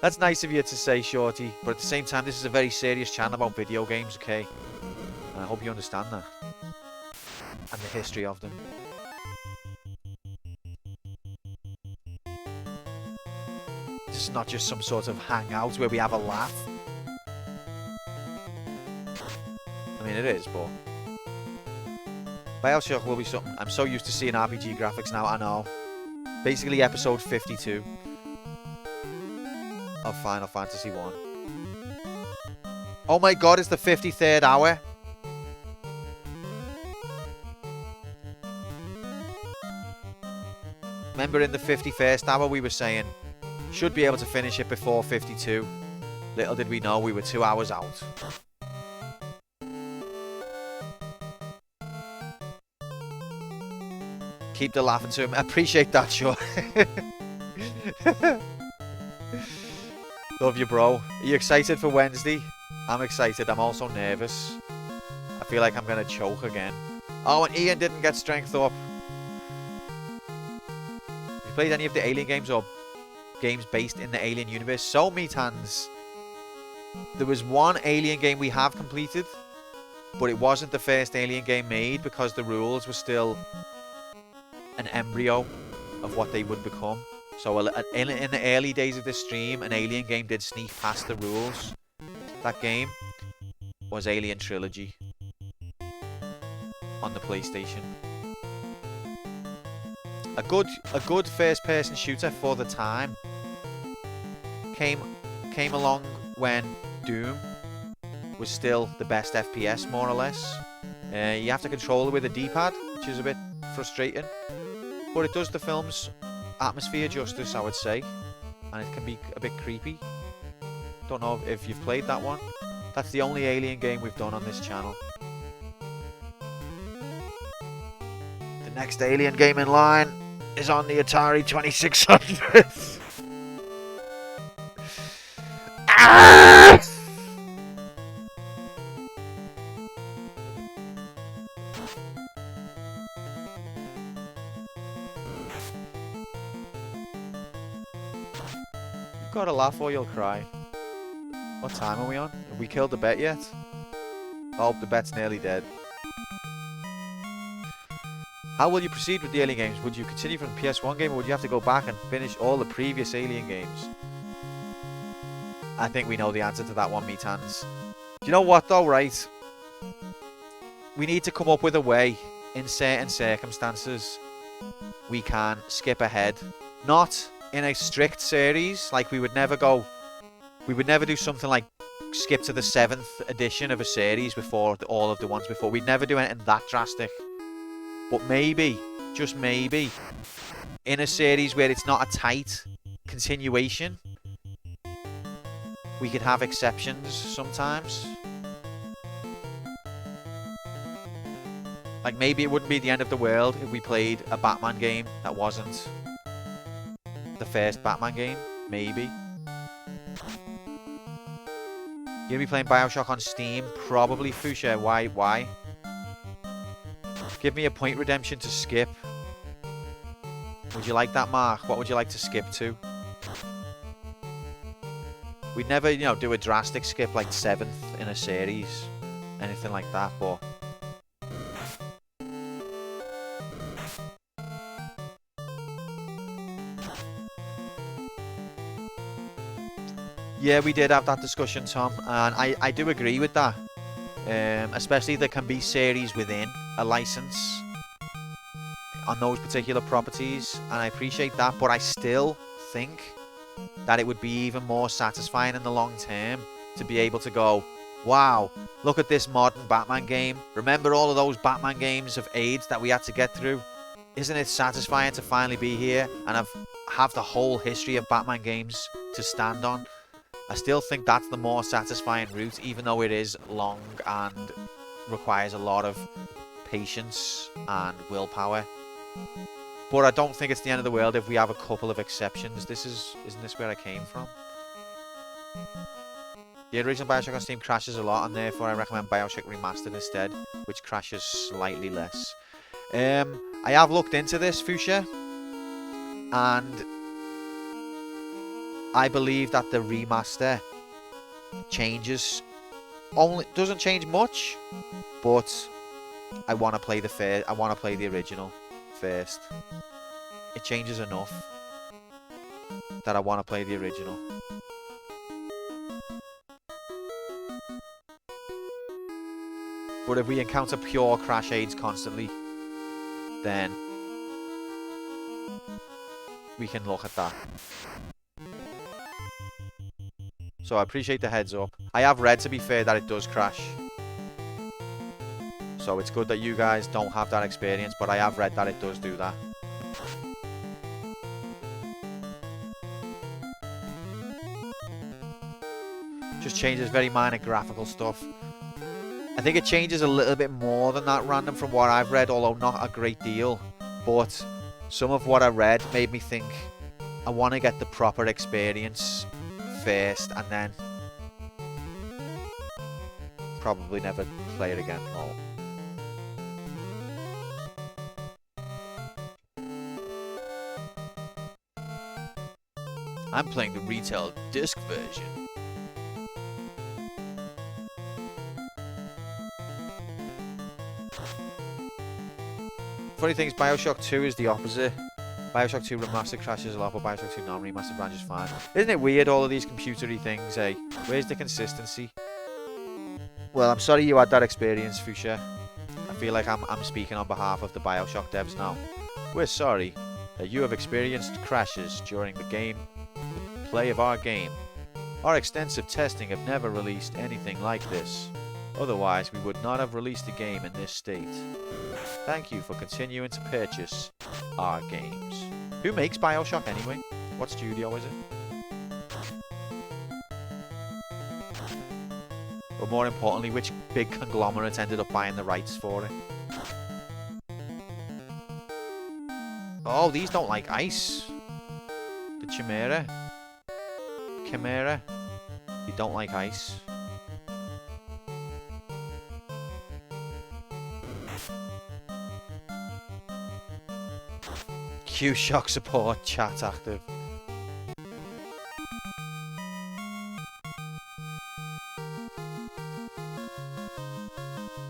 [SPEAKER 1] That's nice of you to say, Shorty, but at the same time, this is a very serious channel about video games, okay? And I hope you understand that. And the history of them. This is not just some sort of hangout where we have a laugh. I mean, it is, but... Bioshock will be something. I'm so used to seeing RPG graphics now, I know. Basically, episode 52 of Final Fantasy 1. Oh my god, it's the 53rd hour. Remember in the 51st hour we were saying, should be able to finish it before 52. Little did we know we were 2 hours out. Keep the laughing to him. I appreciate that, sure. Love you, bro. Are you excited for Wednesday? I'm excited. I'm also nervous. I feel like I'm going to choke again. Oh, and Ian didn't get strength up. Have you played any of the Alien games or games based in the Alien universe? So, Meathands, there was one Alien game we have completed, but it wasn't the first Alien game made because the rules were still an embryo of what they would become. So in the early days of this stream, an Alien game did sneak past the rules. That game was Alien Trilogy on the PlayStation. A good first-person shooter for the time came along when Doom was still the best FPS, more or less. You have to control it with a D-pad, which is a bit frustrating, but it does the film's atmosphere justice, I would say, and it can be a bit creepy. Don't know if you've played that one. That's the only Alien game we've done on this channel. The next Alien game in line is on the Atari 2600. Ah! You've got to laugh or you'll cry. What time are we on? Have we killed the bet yet? Oh, the bet's nearly dead. How will you proceed with the Alien games? Would you continue from the PS1 game, or would you have to go back and finish all the previous Alien games? I think we know the answer to that one, Meathands. Do you know what though, right? We need to come up with a way, in certain circumstances, we can skip ahead. Not in a strict series, like we would never do something like skip to the 7th edition of a series before all of the ones before. We'd never do anything that drastic. But maybe, just maybe, in a series where it's not a tight continuation, we could have exceptions sometimes. Like maybe it wouldn't be the end of the world if we played a Batman game that wasn't the first Batman game. Maybe. You're gonna be playing Bioshock on Steam? Probably, Fuchsia. Why? Give me a point redemption to skip. Would you like that, Mark? What would you like to skip to? We'd never, do a drastic skip like 7th in a series. Anything like that, but... Yeah, we did have that discussion, Tom, and I do agree with that. Especially there can be series within a license on those particular properties, and I appreciate that, but I still think that it would be even more satisfying in the long term to be able to go, wow, look at this modern Batman game. Remember all of those Batman games of age that we had to get through? Isn't it satisfying to finally be here and have the whole history of Batman games to stand on? I still think that's the more satisfying route, even though it is long and requires a lot of patience and willpower. But I don't think it's the end of the world if we have a couple of exceptions. Isn't this where I came from? The original Bioshock on Steam crashes a lot, and therefore I recommend Bioshock Remastered instead, which crashes slightly less. I have looked into this, Fuchsia, and I believe that the remaster changes, doesn't change much, but I want to play the original first. It changes enough that I want to play the original. But if we encounter pure crash aids constantly, then we can look at that. So I appreciate the heads up. I have read, to be fair, that it does crash. So it's good that you guys don't have that experience, but I have read that it does do that. Just changes very minor graphical stuff. I think it changes a little bit more than that random from what I've read, although not a great deal. But some of what I read made me think I want to get the proper experience first and then probably never play it again. Oh. I'm playing the retail disc version. Funny thing is, Bioshock 2 is the opposite. Bioshock 2 Remastered crashes a lot, but Bioshock 2 non-remastered branch is fine. Isn't it weird, all of these computery things, eh? Where's the consistency? Well, I'm sorry you had that experience, Fuchsia. I feel like I'm speaking on behalf of the Bioshock devs now. We're sorry that you have experienced crashes during the play of our game. Our extensive testing have never released anything like this. Otherwise, we would not have released the game in this state. Thank you for continuing to purchase our games. Who makes Bioshock anyway? What studio is it? But more importantly, which big conglomerate ended up buying the rights for it? Oh, these don't like ice. The Chimera. You don't like ice. Q-Shock support, chat active.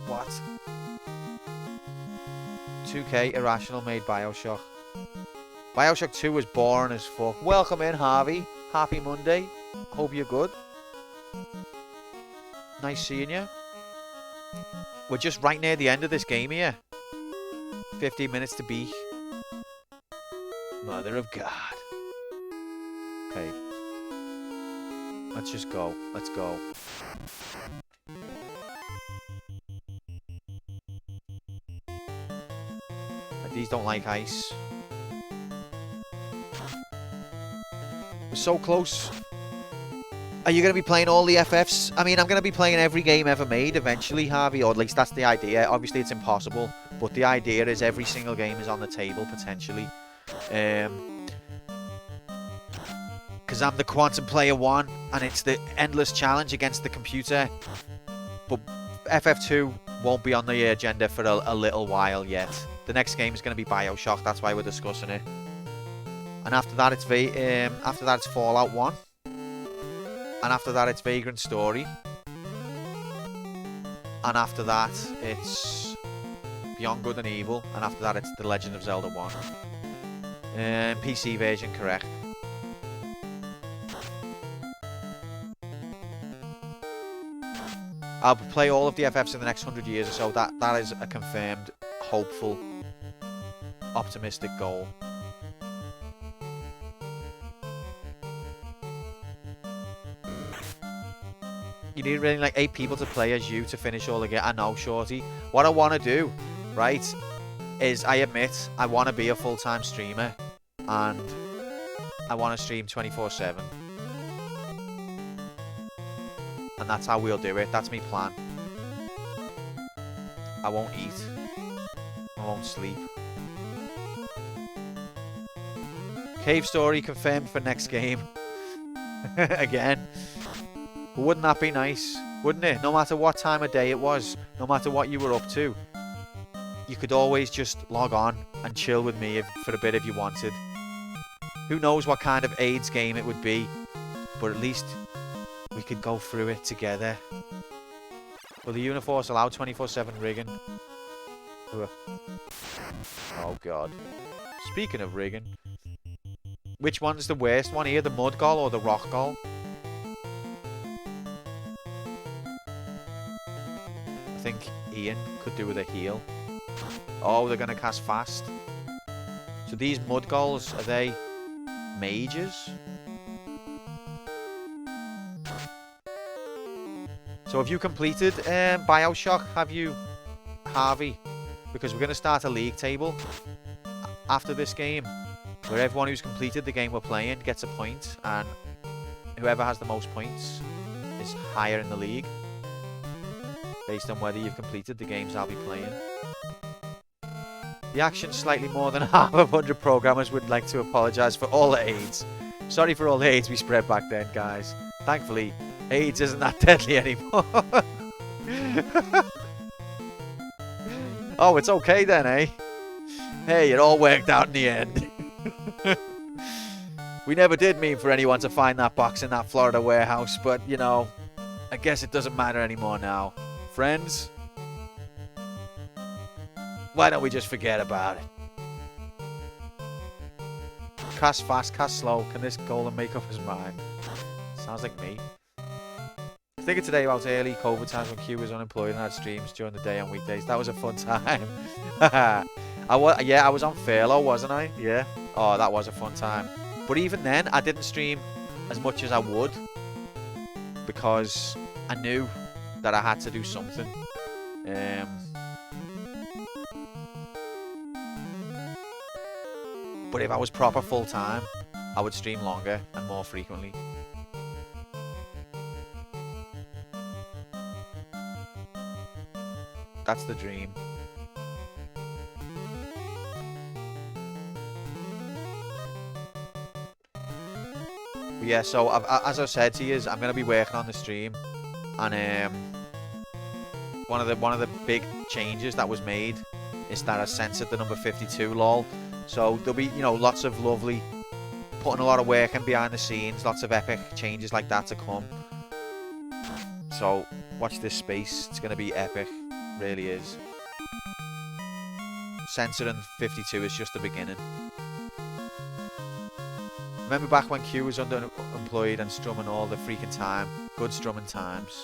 [SPEAKER 1] What? 2K Irrational made Bioshock. Bioshock 2 was boring as fuck. Welcome in, Harvey. Happy Monday. Hope you're good. Nice seeing you. We're just right near the end of this game here. 15 minutes to beat. Mother of God. Okay. Let's just go. Let's go. These don't like ice. We're so close. Are you going to be playing all the FFs? I mean, I'm going to be playing every game ever made eventually, Harvey, or at least that's the idea. Obviously, it's impossible, but the idea is every single game is on the table, potentially. Because I'm the Quantum Player 1, and it's the endless challenge against the computer. But FF2 won't be on the agenda for a little while yet. The next game is going to be Bioshock, that's why we're discussing it. And after that, it's Fallout 1. And after that, it's Vagrant Story. And after that, it's Beyond Good and Evil. And after that, it's The Legend of Zelda 1. PC version, correct. I'll play all of the FFs in the next 100 years or so. That is a confirmed, hopeful, optimistic goal. You need really like 8 people to play as you to finish all the game. I know, Shorty. What I want to do, right, is I admit I want to be a full-time streamer. And I want to stream 24/7. And that's how we'll do it. That's my plan. I won't eat. I won't sleep. Cave Story confirmed for next game. Again. But wouldn't that be nice? Wouldn't it? No matter what time of day it was, no matter what you were up to, you could always just log on and chill with me for a bit if you wanted. Who knows what kind of AIDS game it would be, but at least we could go through it together. Will the Uniforce allow 24/7 rigging? Ugh. Oh god. Speaking of rigging, which one's the worst one here? The mud goal or the rock goal? I think Ian could do with a heal. Oh, they're going to cast fast. So these mud goals, are they mages? So have you completed Bioshock? Have you, Harvey? Because we're going to start a league table after this game, where everyone who's completed the game we're playing gets a point, and whoever has the most points is higher in the league, based on whether you've completed the games I'll be playing. The action's slightly more than half of 100 programmers would like to apologise for all the AIDS. Sorry for all the AIDS we spread back then, guys. Thankfully, AIDS isn't that deadly anymore. Oh, it's okay then, eh? Hey, it all worked out in the end. We never did mean for anyone to find that box in that Florida warehouse, but, you know, I guess it doesn't matter anymore now. Friends? Why don't we just forget about it? Cast fast, cast slow. Can this golem make up his mind? Sounds like me. Thinking today about early COVID times when Q was unemployed and had streams during the day on weekdays. That was a fun time. I was on furlough, wasn't I? Yeah. Oh, that was a fun time. But even then, I didn't stream as much as I would, because I knew that I had to do something. But if I was proper full time, I would stream longer and more frequently. That's the dream. But yeah, so as I said to you, I'm going to be working on the stream, and one of the big changes that was made is that I censored the number 52 lol. So there'll be, you know, lots of lovely, putting a lot of work in behind the scenes, lots of epic changes like that to come. So watch this space, it's going to be epic, really is. Censoring 52 is just the beginning. Remember back when Q was underemployed and strumming all the freaking time? Good strumming times.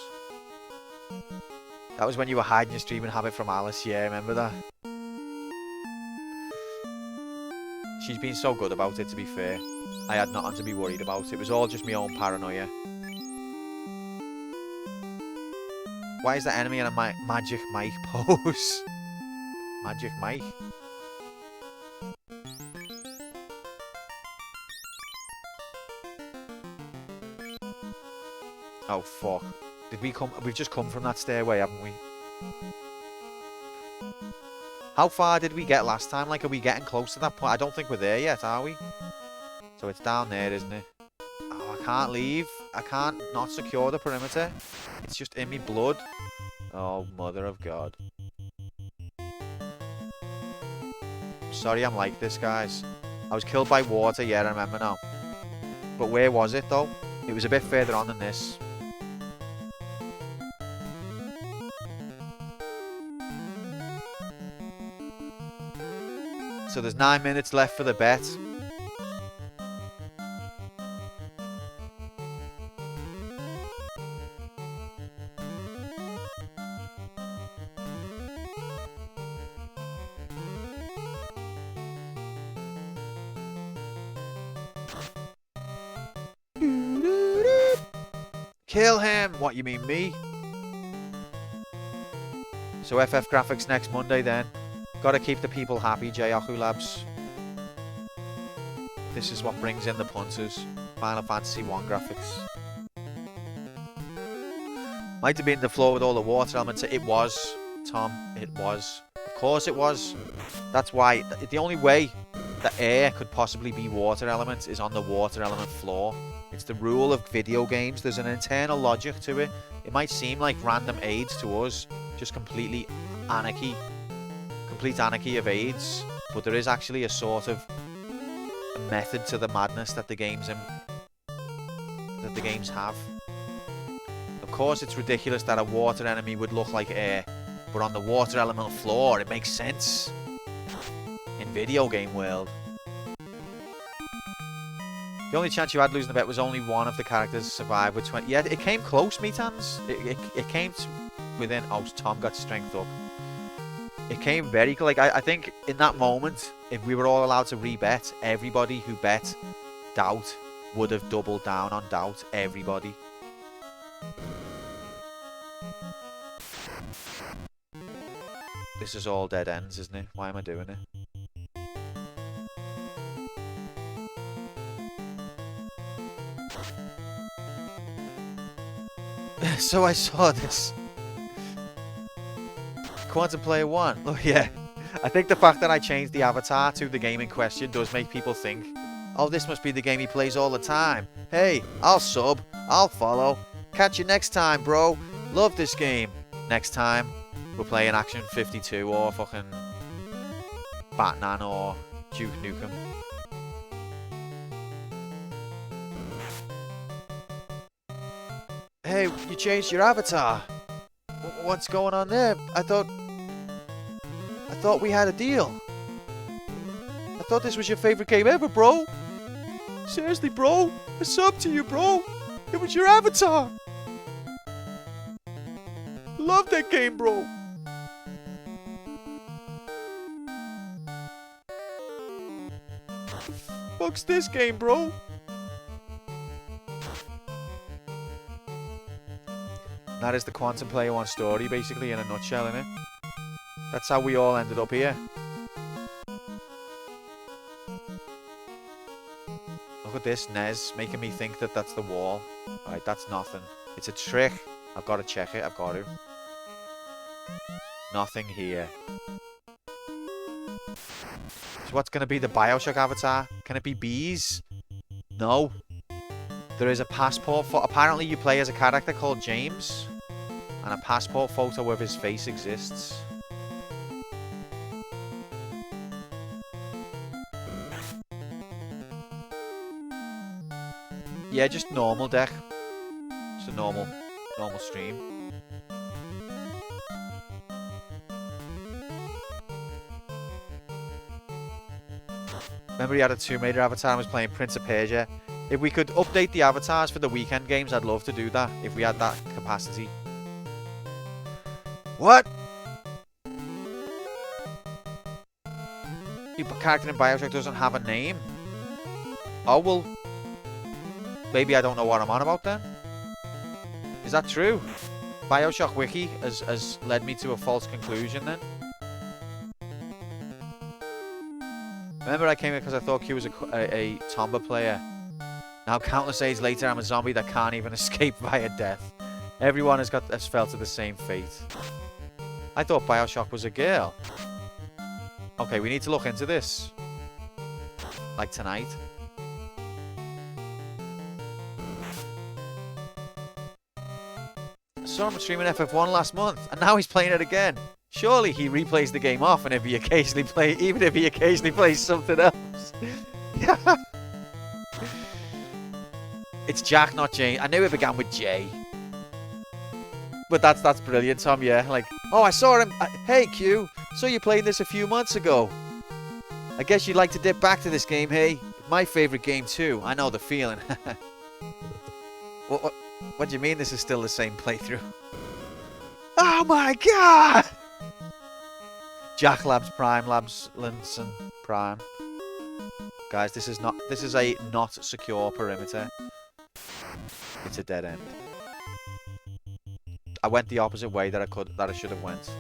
[SPEAKER 1] That was when you were hiding your streaming habit from Alice, yeah, remember that? She's been so good about it, to be fair. I had nothing to be worried about. It was all just my own paranoia. Why is the enemy in a Magic Mike pose? Magic Mike? Oh, fuck. Did we come? We've just come from that stairway, haven't we? How far did we get last time? Like, are we getting close to that point? I don't think we're there yet, are we? So it's down there, isn't it? Oh, I can't leave. I can't not secure the perimeter. It's just in me blood. Oh, mother of God. Sorry I'm like this, guys. I was killed by water, yeah, I remember now. But where was it, though? It was a bit further on than this. So there's 9 minutes left for the bet. Kill him! What, you mean me? So FF Graphics next Monday then. Gotta keep the people happy, Jayaku Labs. This is what brings in the punters. Final Fantasy 1 graphics. Might have been the floor with all the water elements. It was, Tom. It was. Of course it was. That's why. The only way that air could possibly be water elements is on the water element floor. It's the rule of video games. There's an internal logic to it. It might seem like random aids to us, just complete anarchy of aids, but there is actually a sort of a method to the madness that the games have. Of course, it's ridiculous that a water enemy would look like air, but on the water element floor, it makes sense. In video game world. The only chance you had losing the bet was only one of the characters survived with 20. Yeah, it came close, Metans. It came within. Oh, Tom got strength up. It came very like I think in that moment, if we were all allowed to rebet, everybody who bet doubt would have doubled down on doubt. Everybody. This is all dead ends, isn't it? Why am I doing it? So I saw this. Quantum Player 1. Oh yeah. I think the fact that I changed the avatar to the game in question does make people think, oh, this must be the game he plays all the time. Hey, I'll sub. I'll follow. Catch you next time, bro. Love this game. Next time, we're playing Action 52 or fucking Batman or Duke Nukem. Hey, you changed your avatar. What's going on there? I thought we had a deal. I thought this was your favorite game ever, bro. Seriously, bro. I subbed to you, bro. It was your avatar. Love that game, bro. Fuck's this game, bro? That is the Quantum Player 1 story, basically, in a nutshell, innit? That's how we all ended up here. Look at this, Nez, making me think that that's the wall. Alright, that's nothing. It's a trick. I've got to check it, I've got to. Nothing here. So what's going to be the Bioshock avatar? Can it be bees? No. There is a passport for... Apparently you play as a character called James. And a passport photo of his face exists. Yeah, just normal deck. Just a normal stream. Remember he had a Tomb Raider avatar and was playing Prince of Persia. If we could update the avatars for the weekend games, I'd love to do that. If we had that capacity. What? Your character in Bioshock doesn't have a name? Oh, well... Maybe I don't know what I'm on about then. Is that true? Bioshock Wiki has led me to a false conclusion then. Remember I came here because I thought Q was a Tomba player. Now countless age later I'm a zombie that can't even escape via death. Everyone has fell to the same fate. I thought Bioshock was a girl. Okay, we need to look into this. Like tonight. I saw him streaming FF1 last month, and now he's playing it again. Surely he replays the game off, and even if he occasionally plays something else. It's Jack, not Jane. I knew it began with J. But that's brilliant, Tom. Yeah, like, oh, I saw him. Hey, Q. So you played this a few months ago. I guess you'd like to dip back to this game, hey? My favorite game too. I know the feeling. What do you mean this is still the same playthrough? Oh my god! Jack Labs Prime, Labs Linson Prime. Guys, this is a not secure perimeter. It's a dead end. I went the opposite way that I should have went.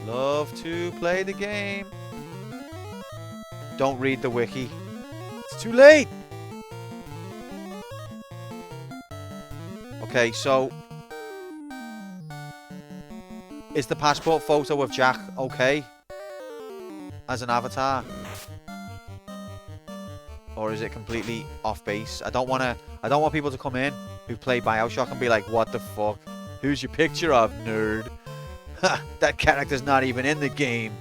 [SPEAKER 1] Love to play the game. Don't read the wiki. It's too late. Okay, so is the passport photo of Jack okay as an avatar? or is it completely off base? I don't want people to come in who play BioShock and be like, what the fuck? Who's your picture of, nerd? Ha! That character's not even in the game.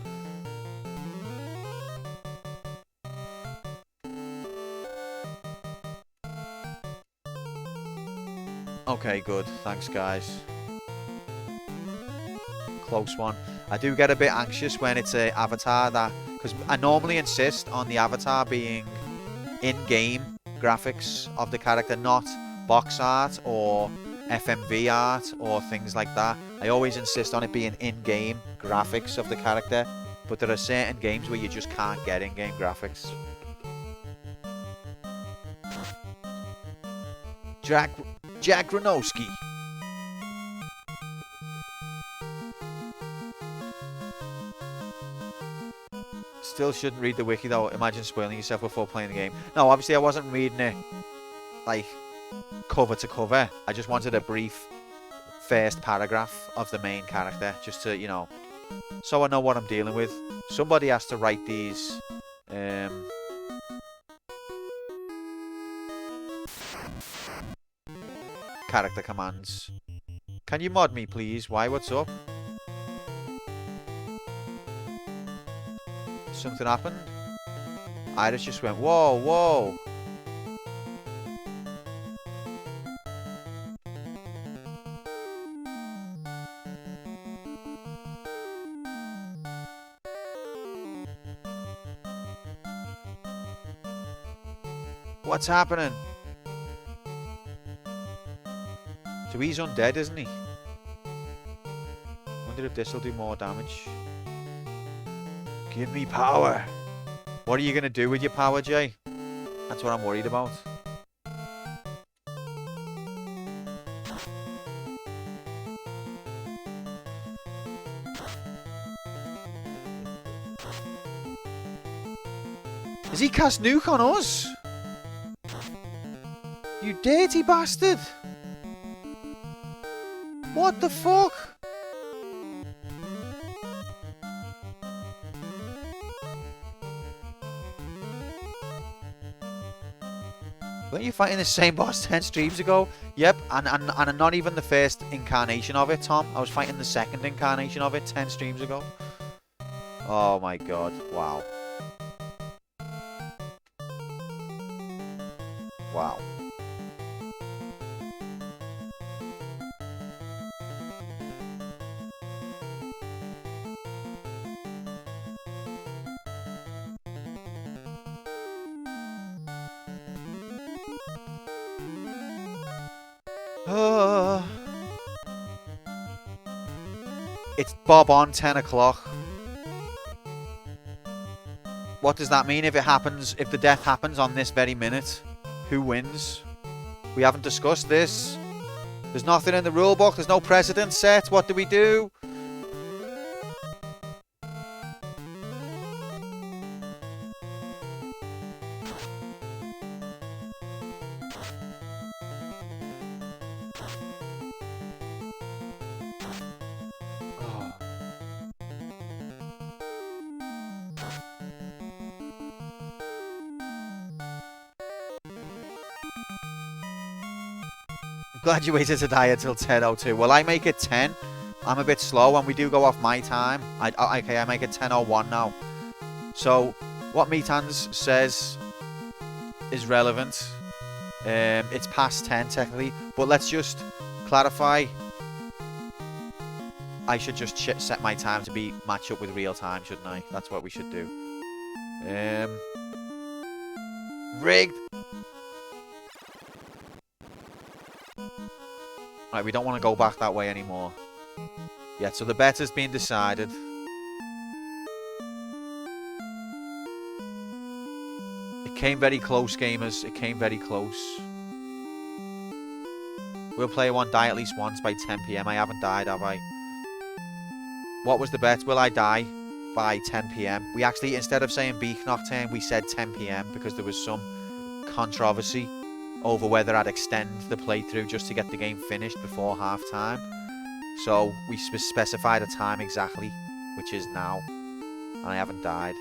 [SPEAKER 1] Okay, good. Thanks, guys. Close one. I do get a bit anxious when it's an avatar that... Because I normally insist on the avatar being in-game graphics of the character, not box art or FMV art or things like that. I always insist on it being in-game graphics of the character. But there are certain games where you just can't get in-game graphics. Jack Gronowski. Still shouldn't read the wiki though. Imagine spoiling yourself before playing the game. No, obviously I wasn't reading it like cover to cover. I just wanted a brief first paragraph of the main character just to, you know, so I know what I'm dealing with. Somebody has to write these character commands. Can you mod me, please? Why? What's up? Something happened? Iris just went, whoa, whoa. What's happening? So he's undead, isn't he? Wonder if this will do more damage. Give me power. What are you going to do with your power, Jay? That's what I'm worried about. Has he cast nuke on us? You dirty bastard! What the fuck? Weren't you fighting the same boss 10 streams ago? Yep, and not even the first incarnation of it, Tom. I was fighting the second incarnation of it 10 streams ago. Oh my god, wow. Wow. It's bob on 10 o'clock. What does that mean if it happens, if the death happens on this very minute? Who wins? We haven't discussed this. There's nothing in the rulebook. There's no precedent set. What do we do? Glad you waited to die until 10:02. Well, I make it 10. I'm a bit slow, and we do go off my time. Okay, I make it 10:01 now. So, what Meathands says is relevant. It's past 10 technically, but let's just clarify. I should just set my time to be match up with real time, shouldn't I? That's what we should do. Rigged. Right, we don't want to go back that way anymore. Yeah, so the bet has been decided. It came very close, gamers. It came very close. Will player one die at least once by 10 PM? I haven't died, have I? What was the bet? Will I die by 10 PM? We actually, instead of saying Beak Nocturne, we said 10 PM because there was some controversy over whether I'd extend the playthrough just to get the game finished before half time. So we specified a time exactly, which is now, and I haven't died.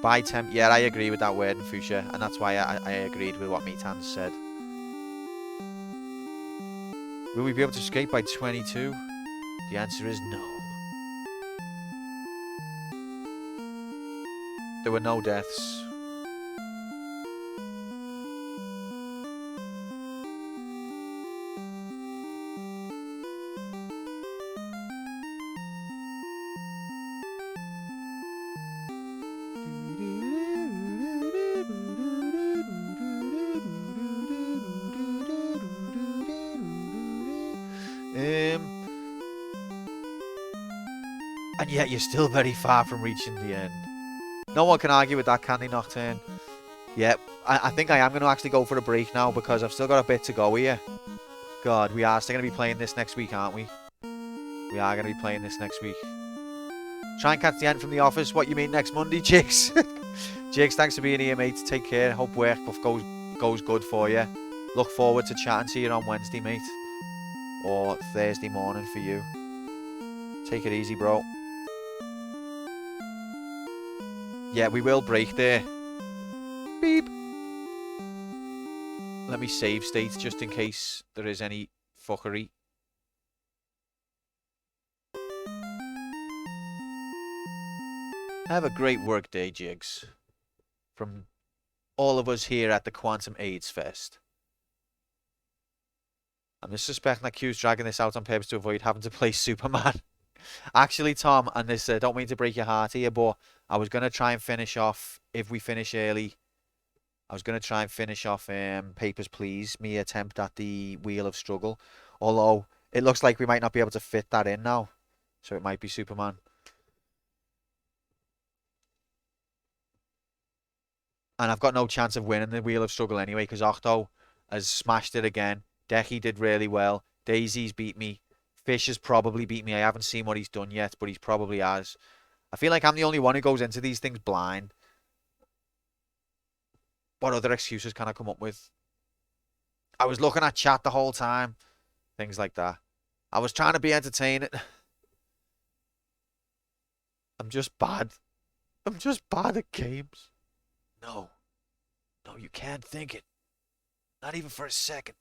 [SPEAKER 1] By temp, yeah, I agree with that word, Fuchsia, and that's why I agreed with what Metan said. Will we be able to escape by 22? The answer is no. There were no deaths. And yet you're still very far from reaching the end. No one can argue with that, can they, Nocturne? Yeah, I think I am going to actually go for a break now because I've still got a bit to go here. God, we are still going to be playing this next week, aren't we? We are going to be playing this next week. Try and catch the end from the office. What you mean next Monday, Jigs? Jigs, thanks for being here, mate. Take care. Hope work goes good for you. Look forward to chatting to you on Wednesday, mate. Or Thursday morning for you. Take it easy, bro. Yeah, we will break there. Beep. Let me save state just in case there is any fuckery. Have a great work day, Jigs. From all of us here at the Quantum AIDS Fest. I'm just suspecting that Q's dragging this out on purpose to avoid having to play Superman. Actually, Tom, and this, don't mean to break your heart here, but I was going to try and finish off, if we finish early, I was going to try and finish off Papers, Please, me attempt at the Wheel of Struggle. Although, it looks like we might not be able to fit that in now. So it might be Superman. And I've got no chance of winning the Wheel of Struggle anyway, because Octo has smashed it again. Decky did really well. Daisy's beat me. Fish has probably beat me. I haven't seen what he's done yet, but he's probably has. I feel like I'm the only one who goes into these things blind. What other excuses can I come up with? I was looking at chat the whole time. Things like that. I was trying to be entertaining. I'm just bad. I'm just bad at games. No. No, you can't think it. Not even for a second.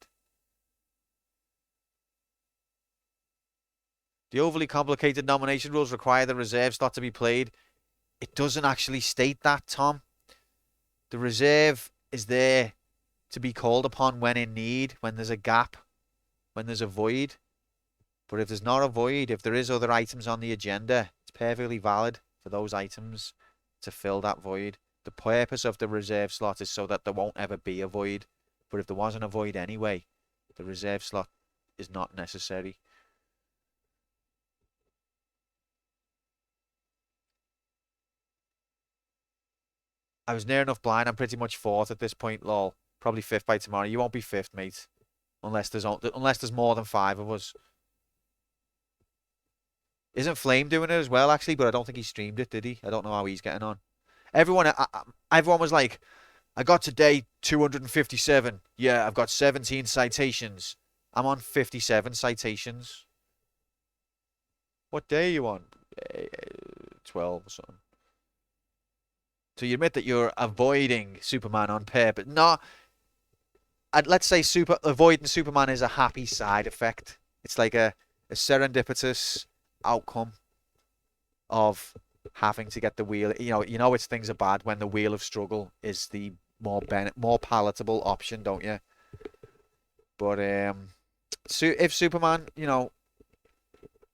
[SPEAKER 1] The overly complicated nomination rules require the reserve slot to be played. It doesn't actually state that, Tom. The reserve is there to be called upon when in need, when there's a gap, when there's a void. But if there's not a void, if there is other items on the agenda, it's perfectly valid for those items to fill that void. The purpose of the reserve slot is so that there won't ever be a void. But if there wasn't a void anyway, the reserve slot is not necessary. I was near enough blind. I'm pretty much fourth at this point, lol. Probably fifth by tomorrow. You won't be fifth, mate. Unless there's more than 5 of us. Isn't Flame doing it as well, actually? But I don't think he streamed it, did he? I don't know how he's getting on. Everyone was like, I got to day 257. Yeah, I've got 17 citations. I'm on 57 citations. What day are you on? 12 or something. So you admit that you're avoiding Superman on purpose. No, let's say avoiding Superman is a happy side effect. It's like a serendipitous outcome of having to get the wheel. You know, it's things are bad when the Wheel of Struggle is the more palatable option, don't you? But if Superman,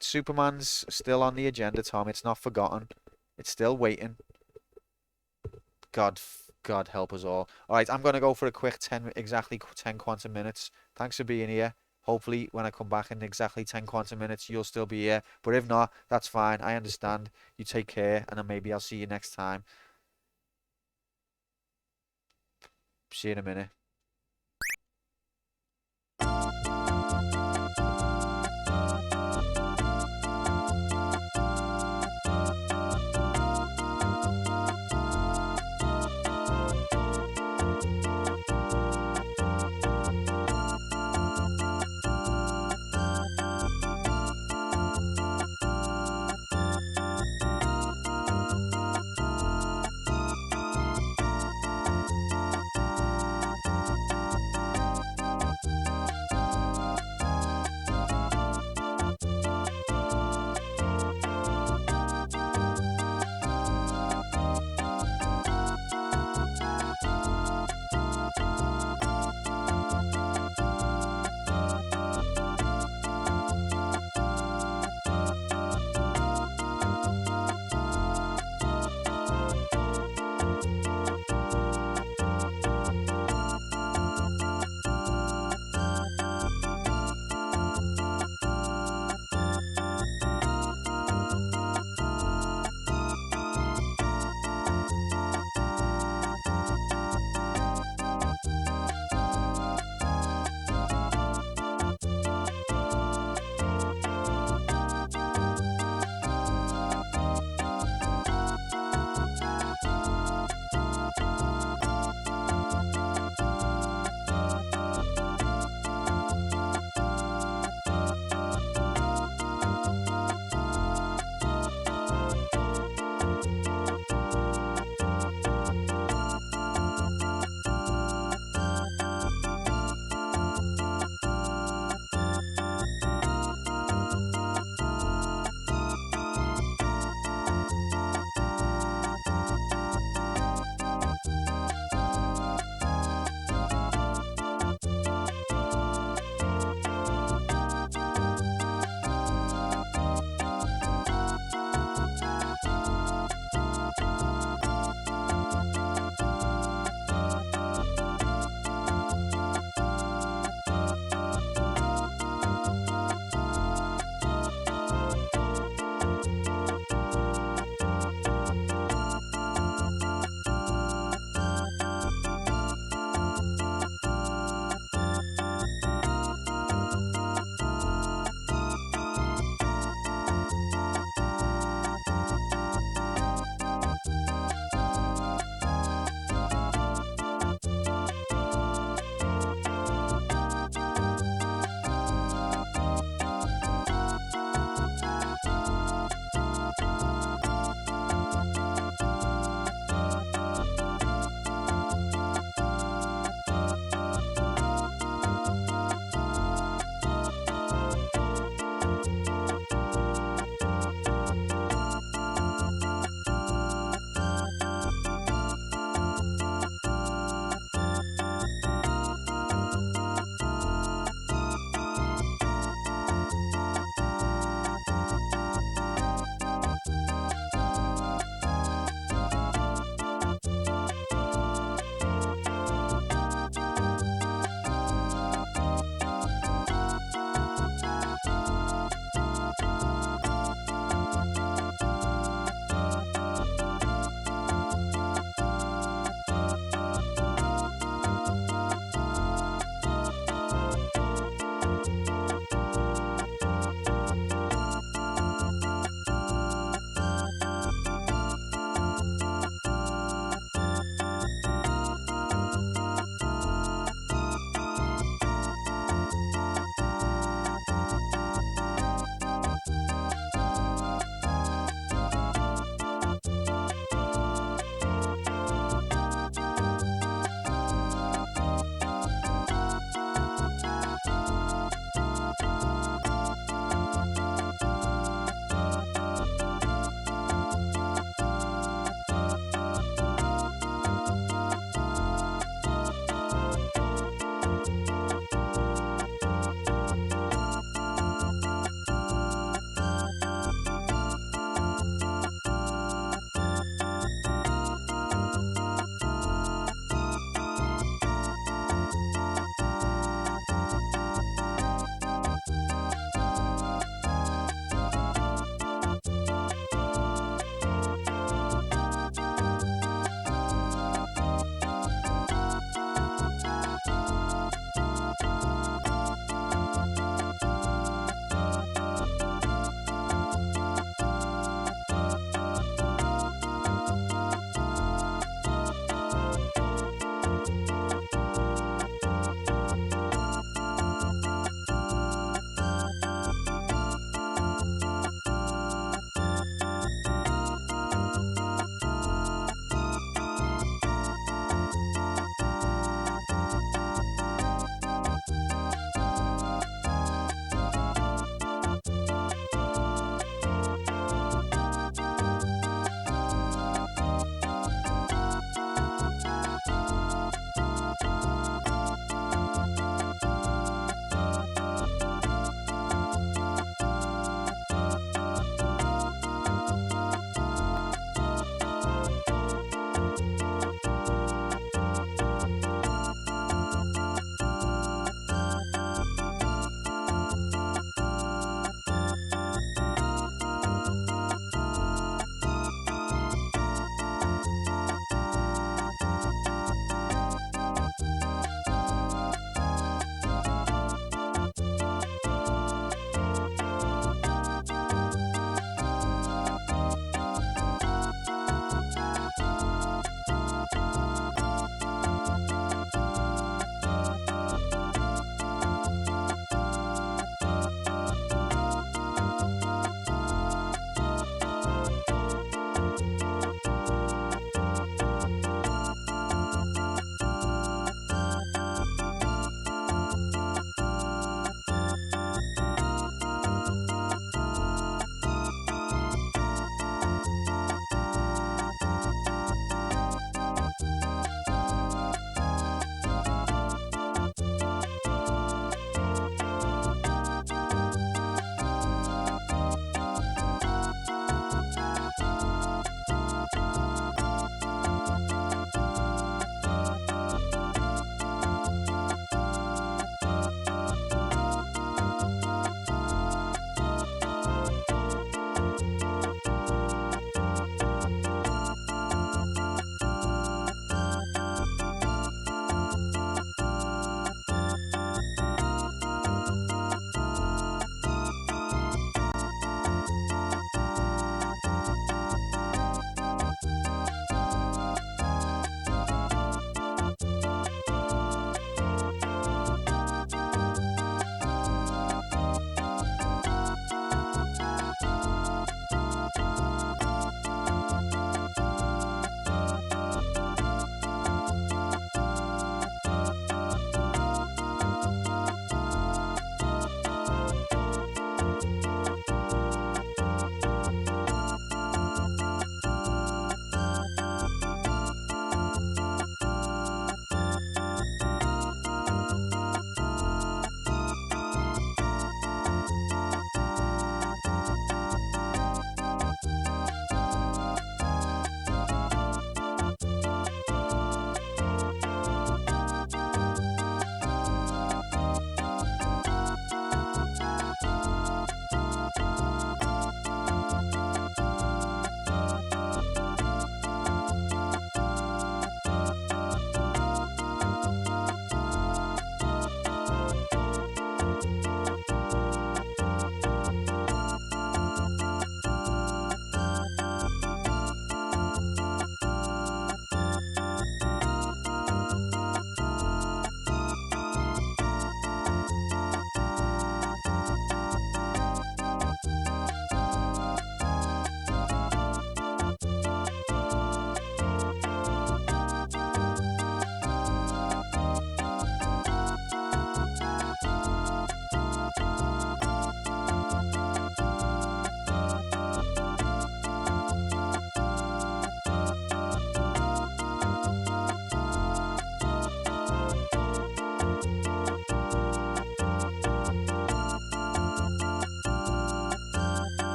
[SPEAKER 1] Superman's still on the agenda, Tom. It's not forgotten. It's still waiting. God help us all. All right, I'm going to go for a quick exactly 10 quantum minutes. Thanks for being here. Hopefully, when I come back in exactly 10 quantum minutes, you'll still be here. But if not, that's fine. I understand. You take care, and then maybe I'll see you next time. See you in a minute.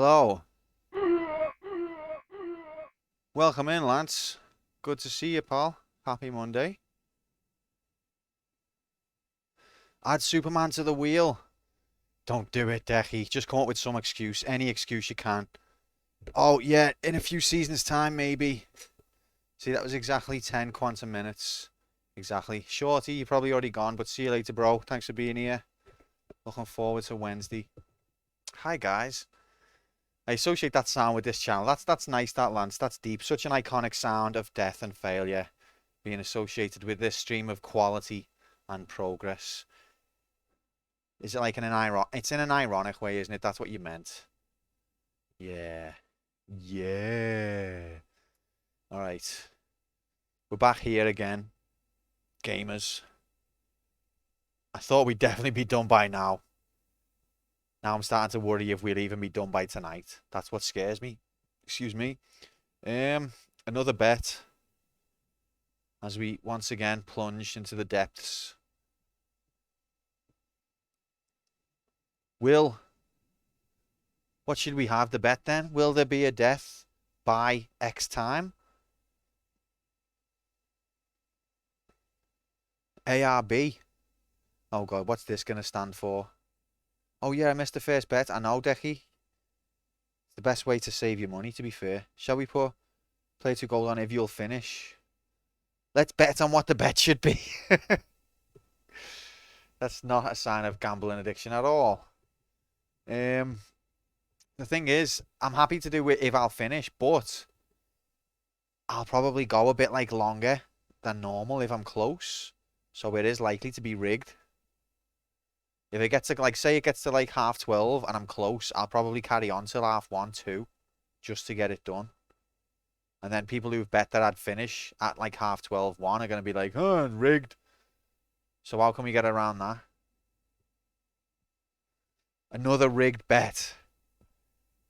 [SPEAKER 1] Hello. Welcome in, Lance. Good to see you, pal. Happy Monday. Add Superman to the wheel. Don't do it, Decky. Just come up with some excuse. Any excuse you can. Oh, yeah, in a few seasons' time, maybe. See, that was exactly 10 quantum minutes. Exactly. Shorty, you're probably already gone, but see you later, bro. Thanks for being here. Looking forward to Wednesday. Hi, guys. I associate that sound with this channel. That's nice, that, Lance. That's deep. Such an iconic sound of death and failure being associated with this stream of quality and progress. Is it like in an it's in an ironic way, isn't it? That's what you meant. Yeah. Yeah. All right. We're back here again. Gamers. I thought we'd definitely be done by now. Now I'm starting to worry if we'll even be done by tonight. That's what scares me. Excuse me. Another bet as we once again plunge into the depths. What should we have the bet then? Will there be a death by X time? ARB. Oh God, what's this going to stand for? Oh yeah, I missed the first bet. I know, Decky. It's the best way to save your money, to be fair. Shall we put play 2 goals on if you'll finish? Let's bet on what the bet should be. That's not a sign of gambling addiction at all. The thing is, I'm happy to do it if I'll finish, but I'll probably go a bit like longer than normal if I'm close. So it is likely to be rigged. If it gets to, like, say it gets to like 12:30 and I'm close, I'll probably carry on till 1:30, 2, just to get it done. And then people who've bet that I'd finish at like 12:30, 1 are going to be like, oh, rigged. So how can we get around that? Another rigged bet.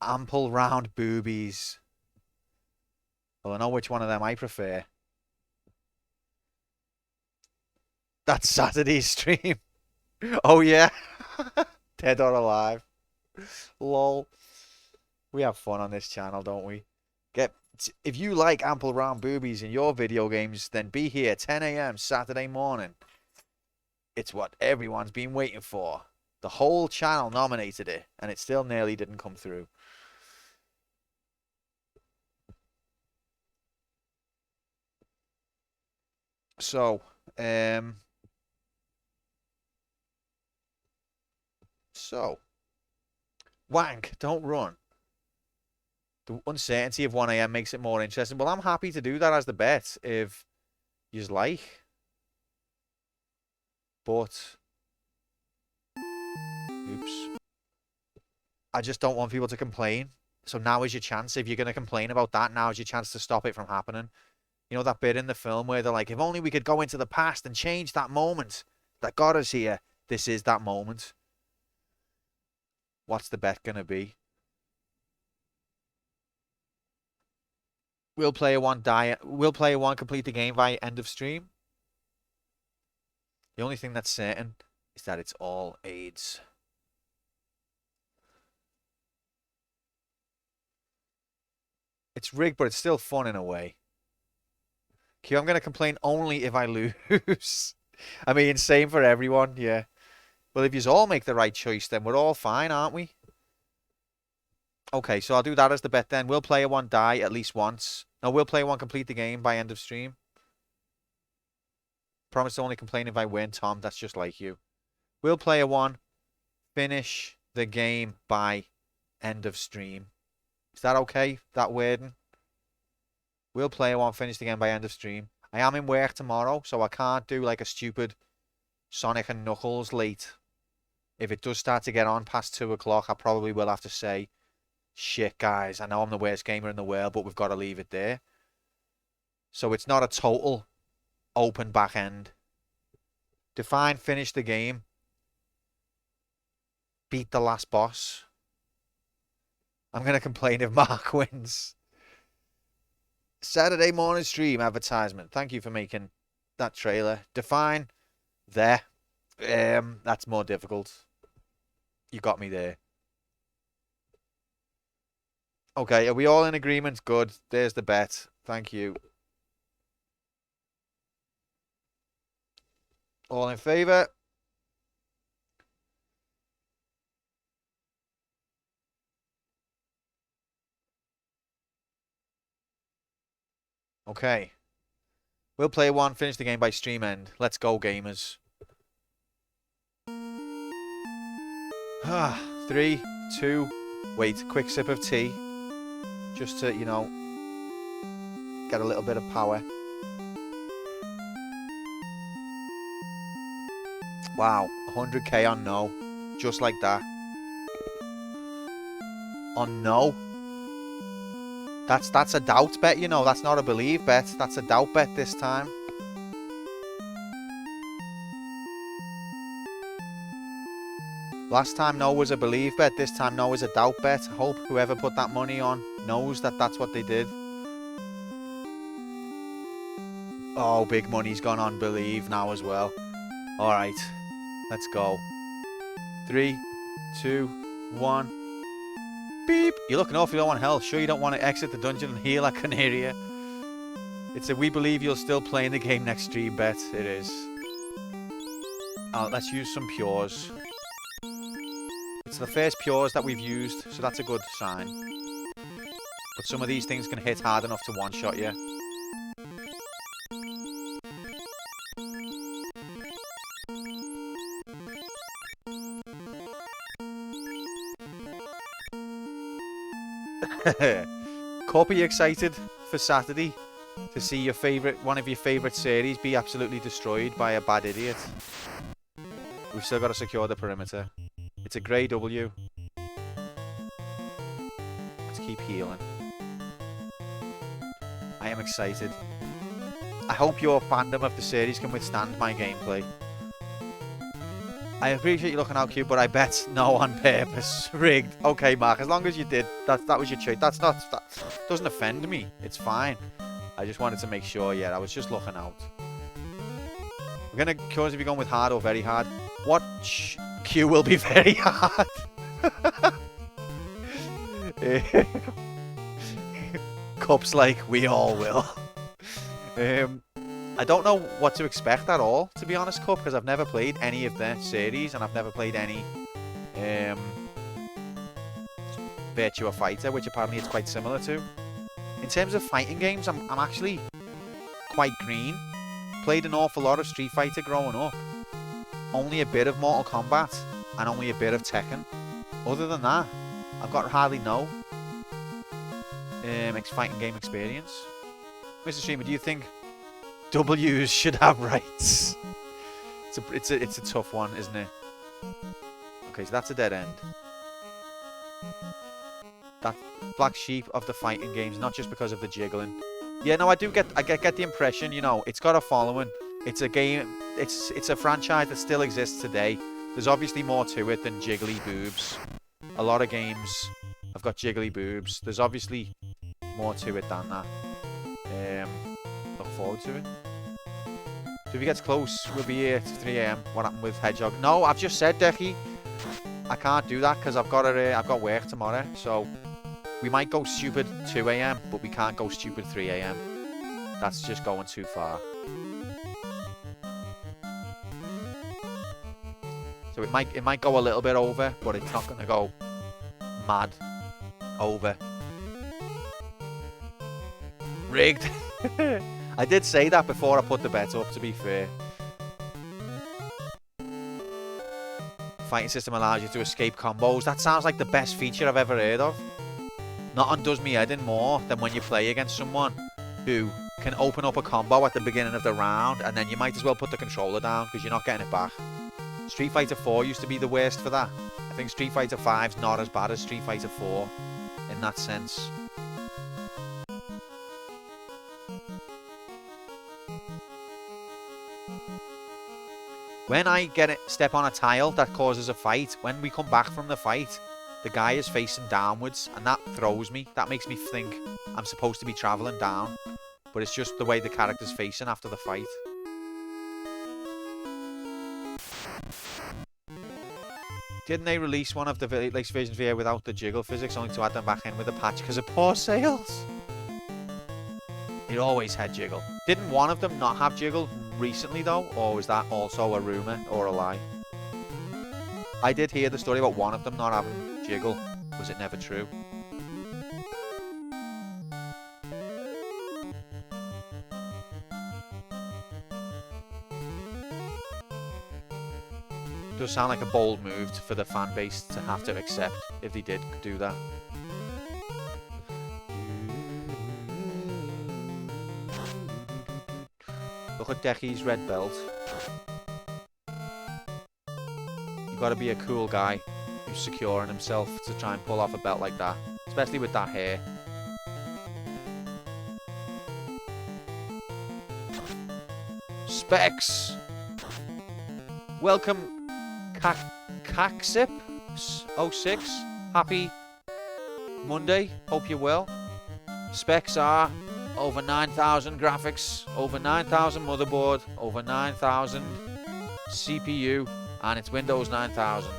[SPEAKER 1] Ample round boobies. Well, I know which one of them I prefer. That's Saturday's stream. Oh, yeah. Dead or alive. Lol. We have fun on this channel, don't we? If you like ample round boobies in your video games, then be here 10 a.m. Saturday morning. It's what everyone's been waiting for. The whole channel nominated it, and it still nearly didn't come through. So, wank, don't run. The uncertainty of 1 a.m. makes it more interesting. Well, I'm happy to do that as the bet if you like. But, oops. I just don't want people to complain. So now is your chance. If you're going to complain about that, now is your chance to stop it from happening. You know that bit in the film where they're like, if only we could go into the past and change that moment that got us here. This is that moment. What's the bet going to be? Will player one die? Will player one complete the game by end of stream? The only thing that's certain is that it's all AIDS. It's rigged, but it's still fun in a way. Q, I'm going to complain only if I lose. I mean, same for everyone, yeah. Well, if you all make the right choice, then we're all fine, aren't we? Okay, so I'll do that as the bet then. Will player one die at least once? No, will player one complete the game by end of stream? Promise to only complain if I win, Tom. That's just like you. Will player one finish the game by end of stream? Is that okay? That wording? Will player one finish the game by end of stream? I am in work tomorrow, so I can't do like a stupid Sonic and Knuckles late. If it does start to get on past 2 o'clock, I probably will have to say, shit, guys, I know I'm the worst gamer in the world, but we've got to leave it there. So it's not a total open back end. Define, finish the game. Beat the last boss. I'm going to complain if Mark wins. Saturday morning stream advertisement. Thank you for making that trailer. Define there. That's more difficult. You got me there. Okay, are we all in agreement? Good. There's the bet. Thank you. All in favor? Okay. We'll play one, finish the game by stream end. Let's go, gamers. Ah, 3, 2, wait, quick sip of tea. Just to, you know, get a little bit of power. Wow, 100k on no. Just like that. On no. That's a doubt bet, you know. That's not a believe bet. That's a doubt bet this time. Last time no was a believe bet. This time no is a doubt bet. I hope whoever put that money on knows that that's what they did. Oh, big money's gone on believe now as well. All right, let's go. 3, 2, 1. Beep. You're looking awfully low on health. Sure you don't want to exit the dungeon and heal at Canaria? It's a we believe you'll still play in the game next stream bet. It is. Let's use some pures. It's the first pures that we've used, so that's a good sign. But some of these things can hit hard enough to one-shot you. Corp, are you excited for Saturday to see your one of your favourite series be absolutely destroyed by a bad idiot? We've still got to secure the perimeter. It's a grey W. Let's keep healing. I am excited. I hope your fandom of the series can withstand my gameplay. I appreciate you looking out cute, but I bet no on purpose. Rigged. Okay, Mark, as long as you did, that was your choice. That doesn't offend me. It's fine. I just wanted to make sure, yeah, I was just looking out. We're going to curious if you're going with hard or very hard. What Q will be very hard? Cup's like, we all will. I don't know what to expect at all, to be honest, Cup, because I've never played any of the series and I've never played any Virtua Fighter, which apparently it's quite similar to. In terms of fighting games, I'm actually quite green. Played an awful lot of Street Fighter growing up. Only a bit of Mortal Kombat and only a bit of Tekken. Other than that, I've got hardly no fighting game experience. Mr. Streamer, do you think W's should have rights? It's a tough one, isn't it? Okay, so that's a dead end. That black sheep of the fighting games, not just because of the jiggling. Yeah, no, I get the impression, you know, it's got a following. It's a game, it's a franchise that still exists today. There's obviously more to it than jiggly boobs. A lot of games have got jiggly boobs. There's obviously more to it than that. Look forward to it. So if he gets close, we'll be here at 3 AM. What happened with Hedgehog? No, I've just said, Decky, I can't do that because I've got work tomorrow. So we might go stupid 2 AM, but we can't go stupid 3 AM. That's just going too far. So it might go a little bit over, but it's not gonna go mad over. Rigged. I did say that before I put the bet up, to be fair. Fighting system allows you to escape combos. That sounds like the best feature I've ever heard of. Nothing does me head in more than when you play against someone who can open up a combo at the beginning of the round, and then you might as well put the controller down because you're not getting it back. Street Fighter 4 used to be the worst for that. I think Street Fighter 5's not as bad as Street Fighter 4 in that sense. When I step on a tile that causes a fight, when we come back from the fight, the guy is facing downwards, and that throws me. That makes me think I'm supposed to be travelling down, but it's just the way the character's facing after the fight. Didn't they release one of the latest versions here without the jiggle physics, only to add them back in with a patch because of poor sales? It always had jiggle. Didn't one of them not have jiggle recently though, or was that also a rumor or a lie? I did hear the story about one of them not having jiggle. Was it never true? Does sound like a bold move for the fan base to have to accept if they did do that. Look at Decky's red belt. You gotta be a cool guy who's secure in himself to try and pull off a belt like that, especially with that hair. Specs! Welcome, Caxip06. Happy Monday. Hope you're well. Specs are over 9,000 graphics, over 9,000 motherboard, over 9,000 CPU, and it's Windows 9000.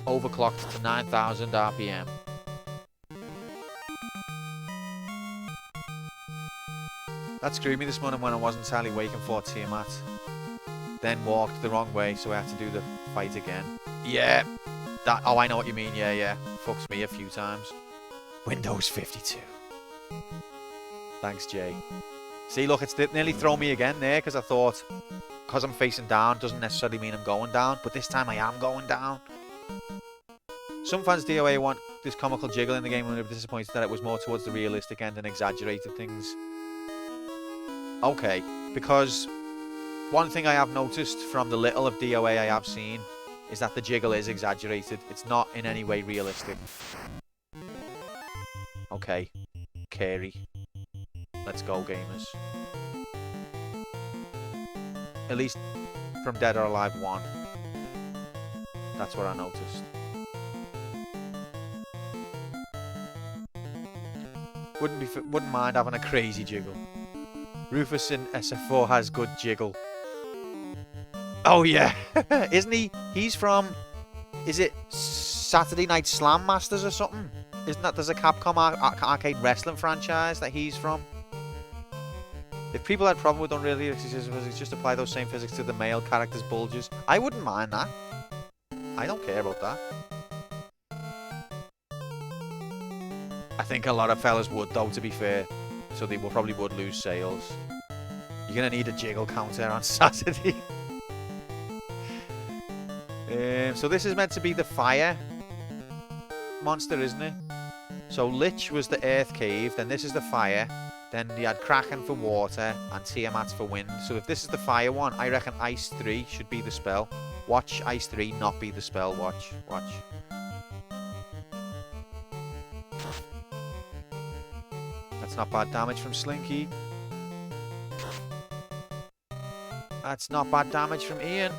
[SPEAKER 1] Overclocked to 9,000 RPM. That screwed me this morning when I wasn't entirely waking for Tiamat. Then walked the wrong way, so I had to do the fight again. Yeah, that. Oh, I know what you mean. Yeah. Fucks me a few times. Windows 52. Thanks, Jay. See, look, it's nearly thrown me again there because I thought, because I'm facing down doesn't necessarily mean I'm going down, but this time I am going down. Some fans DOA want this comical jiggle in the game and were disappointed that it was more towards the realistic end and exaggerated things. Okay, because one thing I have noticed from the little of DOA I have seen is that the jiggle is exaggerated. It's not in any way realistic. Okay, Carey. Let's go, gamers. At least from Dead or Alive 1. That's what I noticed. Wouldn't mind having a crazy jiggle. Rufus in SF4 has good jiggle. Oh yeah, isn't he? He's from, is it Saturday Night Slam Masters or something? Isn't that, there's a Capcom arcade wrestling franchise that he's from? If people had a problem with Unreal physics, just apply those same physics to the male character's bulges. I wouldn't mind that. I don't care about that. I think a lot of fellas would though, to be fair. So they probably would lose sales. You're going to need a jiggle counter on Saturday. So this is meant to be the fire monster, isn't it? So Lich was the earth cave, then this is the fire. Then you had Kraken for water and Tiamat for wind. So if this is the fire one, I reckon Ice 3 should be the spell. Watch Ice 3 not be the spell. Watch. That's not bad damage from Slinky. That's not bad damage from Ian.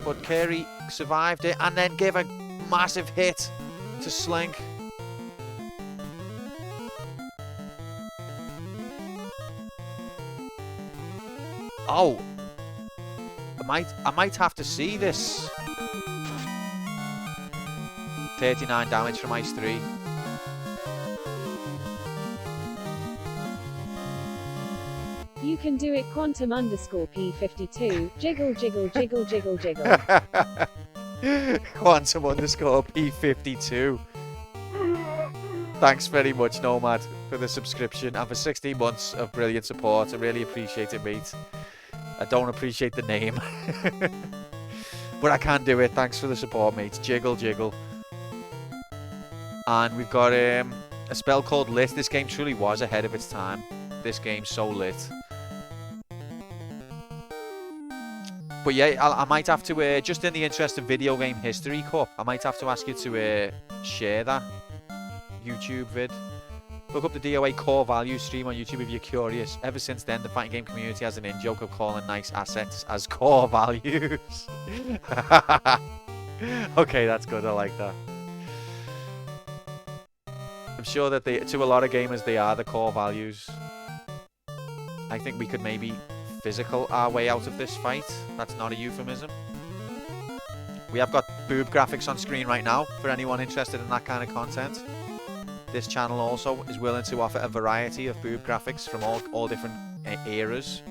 [SPEAKER 1] But Carey survived it and then gave a massive hit to Slink. Oh, I might have to see this. 39 damage from Ice 3.
[SPEAKER 2] You can do it Quantum_P52. Jiggle, jiggle, jiggle, jiggle, jiggle.
[SPEAKER 1] Quantum_P52. Thanks very much, Nomad, for the subscription and for 16 months of brilliant support. I really appreciate it, mate. I don't appreciate the name. But I can do it. Thanks for the support, mate. Jiggle, jiggle. And we've got a spell called Lit. This game truly was ahead of its time. This game's so lit. But yeah, I might have to, just in the interest of Video Game History Cup, I might have to ask you to share that YouTube vid. Look up the DOA core value stream on YouTube if you're curious. Ever since then, the fighting game community has an in-joke of calling nice assets as core values. Okay, that's good. I like that. I'm sure that to a lot of gamers, they are the core values. I think we could maybe physical our way out of this fight. That's not a euphemism. We have got boob graphics on screen right now for anyone interested in that kind of content. This channel also is willing to offer a variety of boob graphics from all different eras.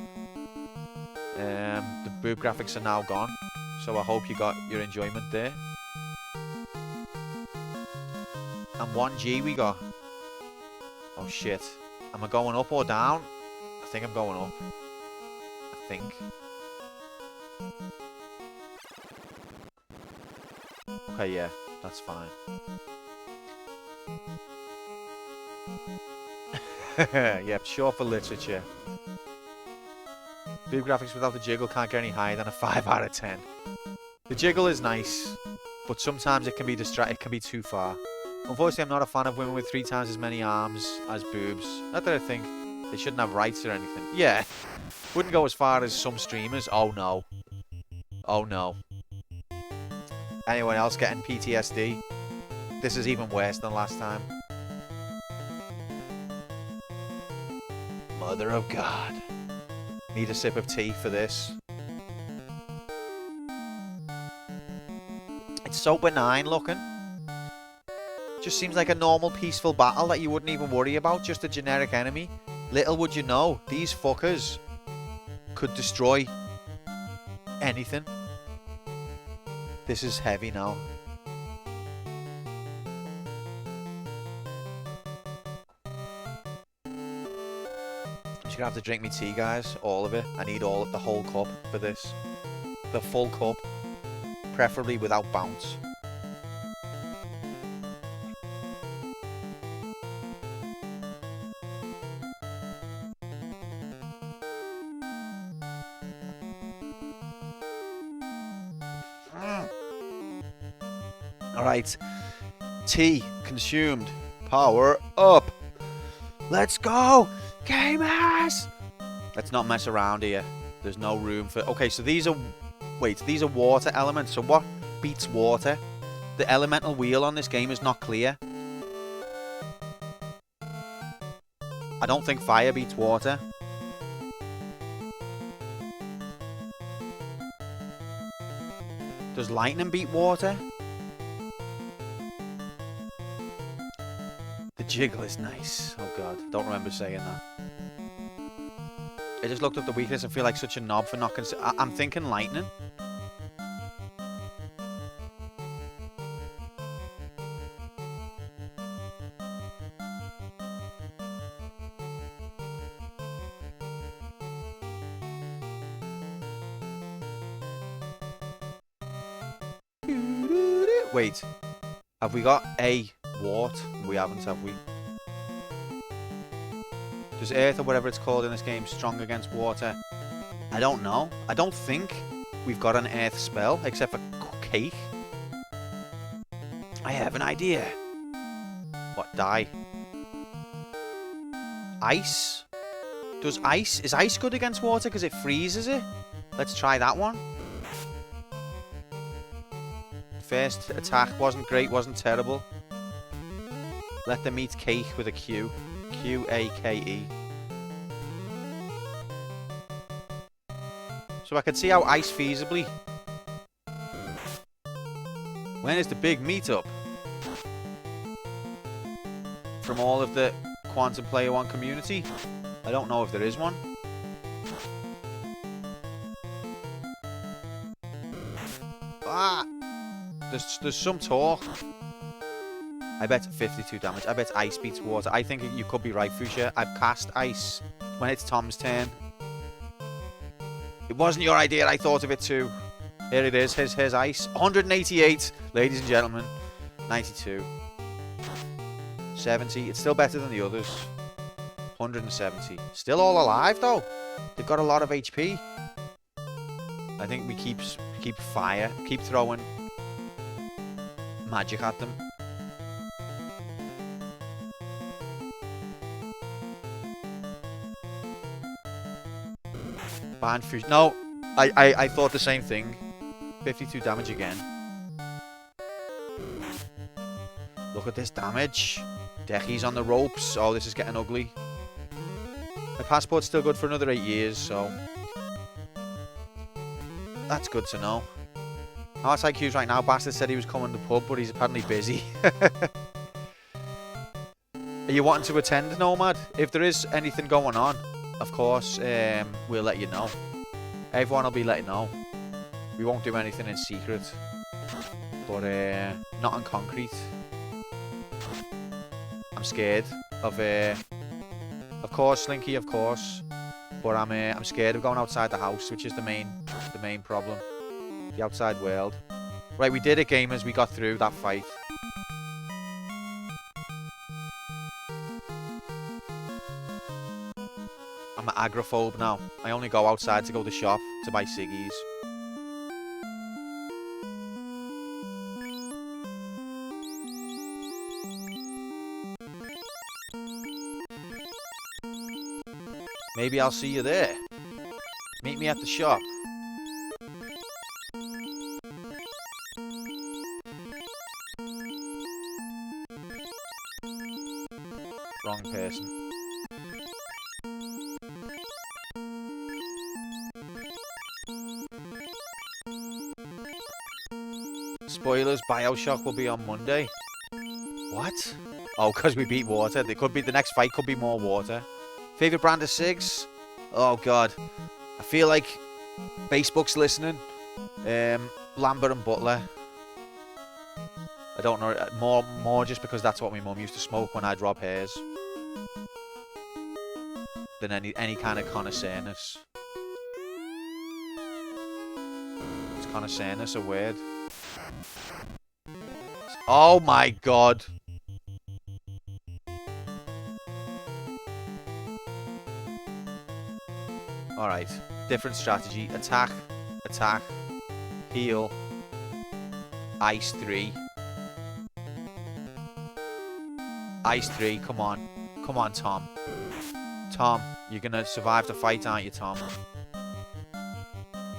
[SPEAKER 1] The boob graphics are now gone, so I hope you got your enjoyment there. And 1G we got. Oh shit. Am I going up or down? I think I'm going up. I think. Okay, yeah, that's fine. Yep, short for literature. Boob graphics without the jiggle can't get any higher than a 5 out of 10. The jiggle is nice, but sometimes it can be it can be too far. Unfortunately, I'm not a fan of women with 3 times as many arms as boobs. Not that I think they shouldn't have rights or anything. Yeah, wouldn't go as far as some streamers. Oh no. Oh no. Anyone else getting PTSD? This is even worse than last time. Mother of God. Need a sip of tea for this. It's so benign looking. Just seems like a normal peaceful battle that you wouldn't even worry about. Just a generic enemy. Little would you know, these fuckers could destroy anything. This is heavy now. I'm just gonna have to drink my tea, guys. All of it. I need the whole cup for this. The full cup. Preferably without bounce. Alright. Tea consumed. Power up. Let's go! Gamers! Let's not mess around here. There's no room for... Okay, so these are... Wait, these are water elements. So what beats water? The elemental wheel on this game is not clear. I don't think fire beats water. Does lightning beat water? The jiggle is nice. Oh god, don't remember saying that. I just looked up the weakness and feel like such a knob for not considering... I'm thinking lightning. Wait, have we got a wart? We haven't, have we? Does earth or whatever it's called in this game strong against water? I don't know. I don't think we've got an earth spell except for cake. I have an idea. What, die? Ice? Is ice good against water because it freezes it? Let's try that one. First attack wasn't great, wasn't terrible. Let them eat cake with a Q. Q-A-K-E. So I could see how ice feasibly. When is the big meetup? From all of the Quantum Player One community? I don't know if there is one. Ah! There's some talk. I bet 52 damage. I bet ice beats water. I think you could be right, Fuchsia. I've cast ice when it's Tom's turn. It wasn't your idea. I thought of it too. Here it is. Here's ice. 188, ladies and gentlemen. 92. 70. It's still better than the others. 170. Still all alive though. They've got a lot of HP. I think we keep fire. Keep throwing magic at them. Band fusion. No, I thought the same thing. 52 damage again. Look at this damage. Decky's on the ropes. Oh, this is getting ugly. My passport's still good for another 8 years, so that's good to know. I'm outside queues right now. Bastard said he was coming to the pub, but he's apparently busy. Are you wanting to attend, Nomad? If there is anything going on, of course, we'll let you know. Everyone will be letting know. We won't do anything in secret. But not on concrete. I'm scared of course, Slinky, of course. But I'm scared of going outside the house, which is the main problem. The outside world. Right, we did it, gamers. We got through that fight. I'm an agoraphobe now. I only go outside to go to the shop to buy ciggies. Maybe I'll see you there. Meet me at the shop. Wrong person. Spoilers, BioShock will be on Monday. What? Oh, because we beat water. There could be, the next fight could be more water. Favorite brand of cigs? Oh god. I feel like Facebook's listening. Lambert and Butler. I don't know. More just because that's what my mum used to smoke when I'd rob hers. Than any kind of connoisseurness. Is connoisseurness a word? Oh my god. Alright. Different strategy. Attack. Attack. Heal. Ice 3. Ice 3. Come on. Come on, Tom. Tom, you're gonna survive the fight, aren't you, Tom?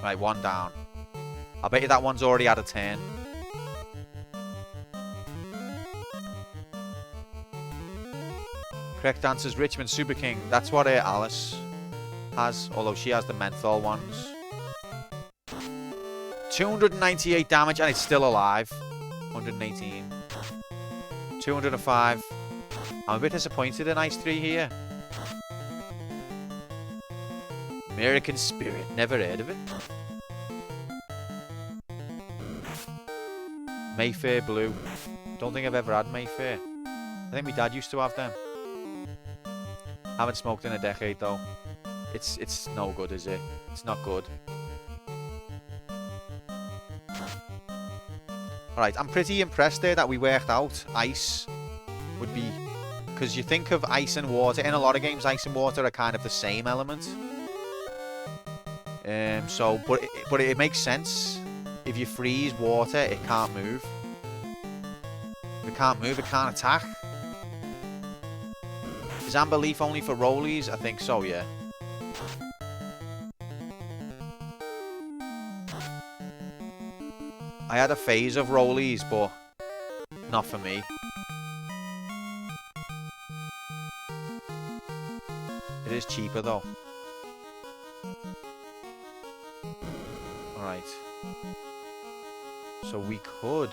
[SPEAKER 1] Right, one down. I bet you that one's already had a turn. Correct answer's Richmond Super King. That's what Alice has, although she has the menthol ones. 298 damage and it's still alive. 118. 205. I'm a bit disappointed in Ice 3 here. American Spirit. Never heard of it. Mayfair Blue. Don't think I've ever had Mayfair. I think my dad used to have them. Haven't smoked in a decade though. It's no good, is it? It's not good. Alright, I'm pretty impressed there that we worked out ice would be... Because you think of ice and water. In a lot of games, ice and water are kind of the same element. But it makes sense. If you freeze water, it can't move. If it can't move, it can't attack. Is Amber Leaf only for rollies? I think so, yeah. I had a phase of rollies, but not for me. It is cheaper though. Alright. So we could...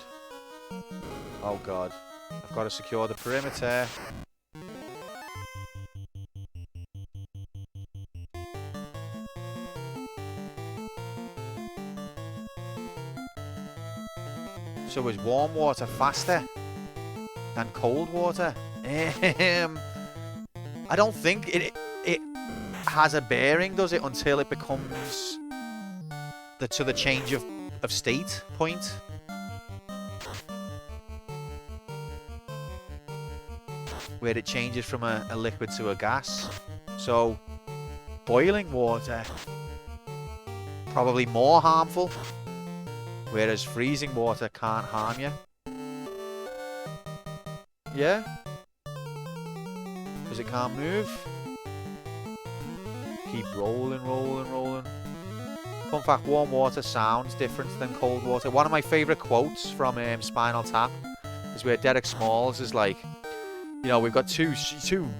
[SPEAKER 1] Oh god. I've got to secure the perimeter. So is warm water faster than cold water? I don't think it has a bearing, does it, until it becomes to the change of state point. Where it changes from a liquid to a gas. So boiling water probably more harmful. Whereas freezing water can't harm you. Yeah? Because it can't move. Keep rolling, rolling, rolling. Fun fact, warm water sounds different than cold water. One of my favourite quotes from Spinal Tap is where Derek Smalls is like, you know, we've got two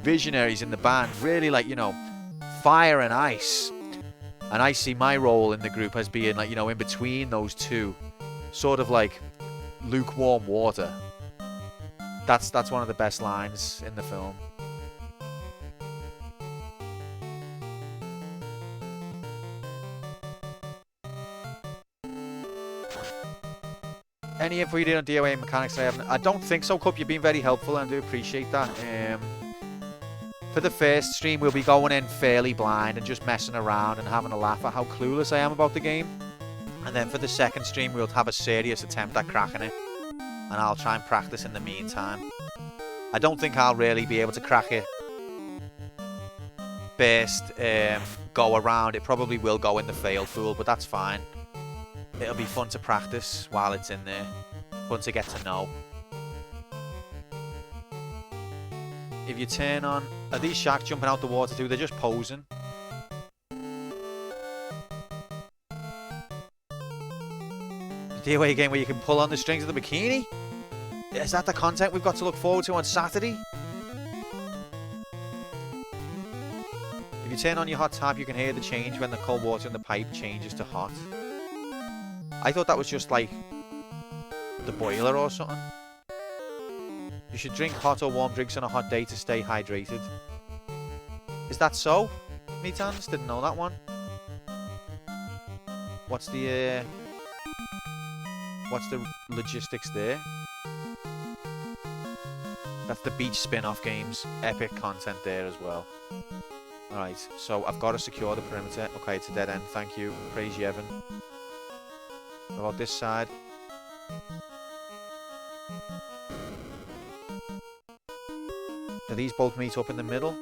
[SPEAKER 1] visionaries in the band, really like, you know, fire and ice. And I see my role in the group as being like, you know, in between those two. sort of like lukewarm water. That's one of the best lines in the film. Any info you did on DOA mechanics I don't think so, Cup. You've been very helpful and I do appreciate that. For the first stream, we'll be going in fairly blind and just messing around and having a laugh at how clueless I am about the game. And then for the second stream, we'll have a serious attempt at cracking it. And I'll try and practice in the meantime. I don't think I'll really be able to crack it first go around. It probably will go in the fail pool, but that's fine. It'll be fun to practice while it's in there. Fun to get to know. If you turn on... Are these sharks jumping out the water too? They're just posing. The DOA game where you can pull on the strings of the bikini? Is that the content we've got to look forward to on Saturday? If you turn on your hot tap, you can hear the change when the cold water in the pipe changes to hot. I thought that was just like the boiler or something. You should drink hot or warm drinks on a hot day to stay hydrated. Is that so? Meatans? Didn't know that one. What's the logistics there? That's the beach spin-off games. Epic content there as well. Alright, so I've got to secure the perimeter. Okay, it's a dead end. Thank you. Praise Yevon. What about this side? Do these both meet up in the middle?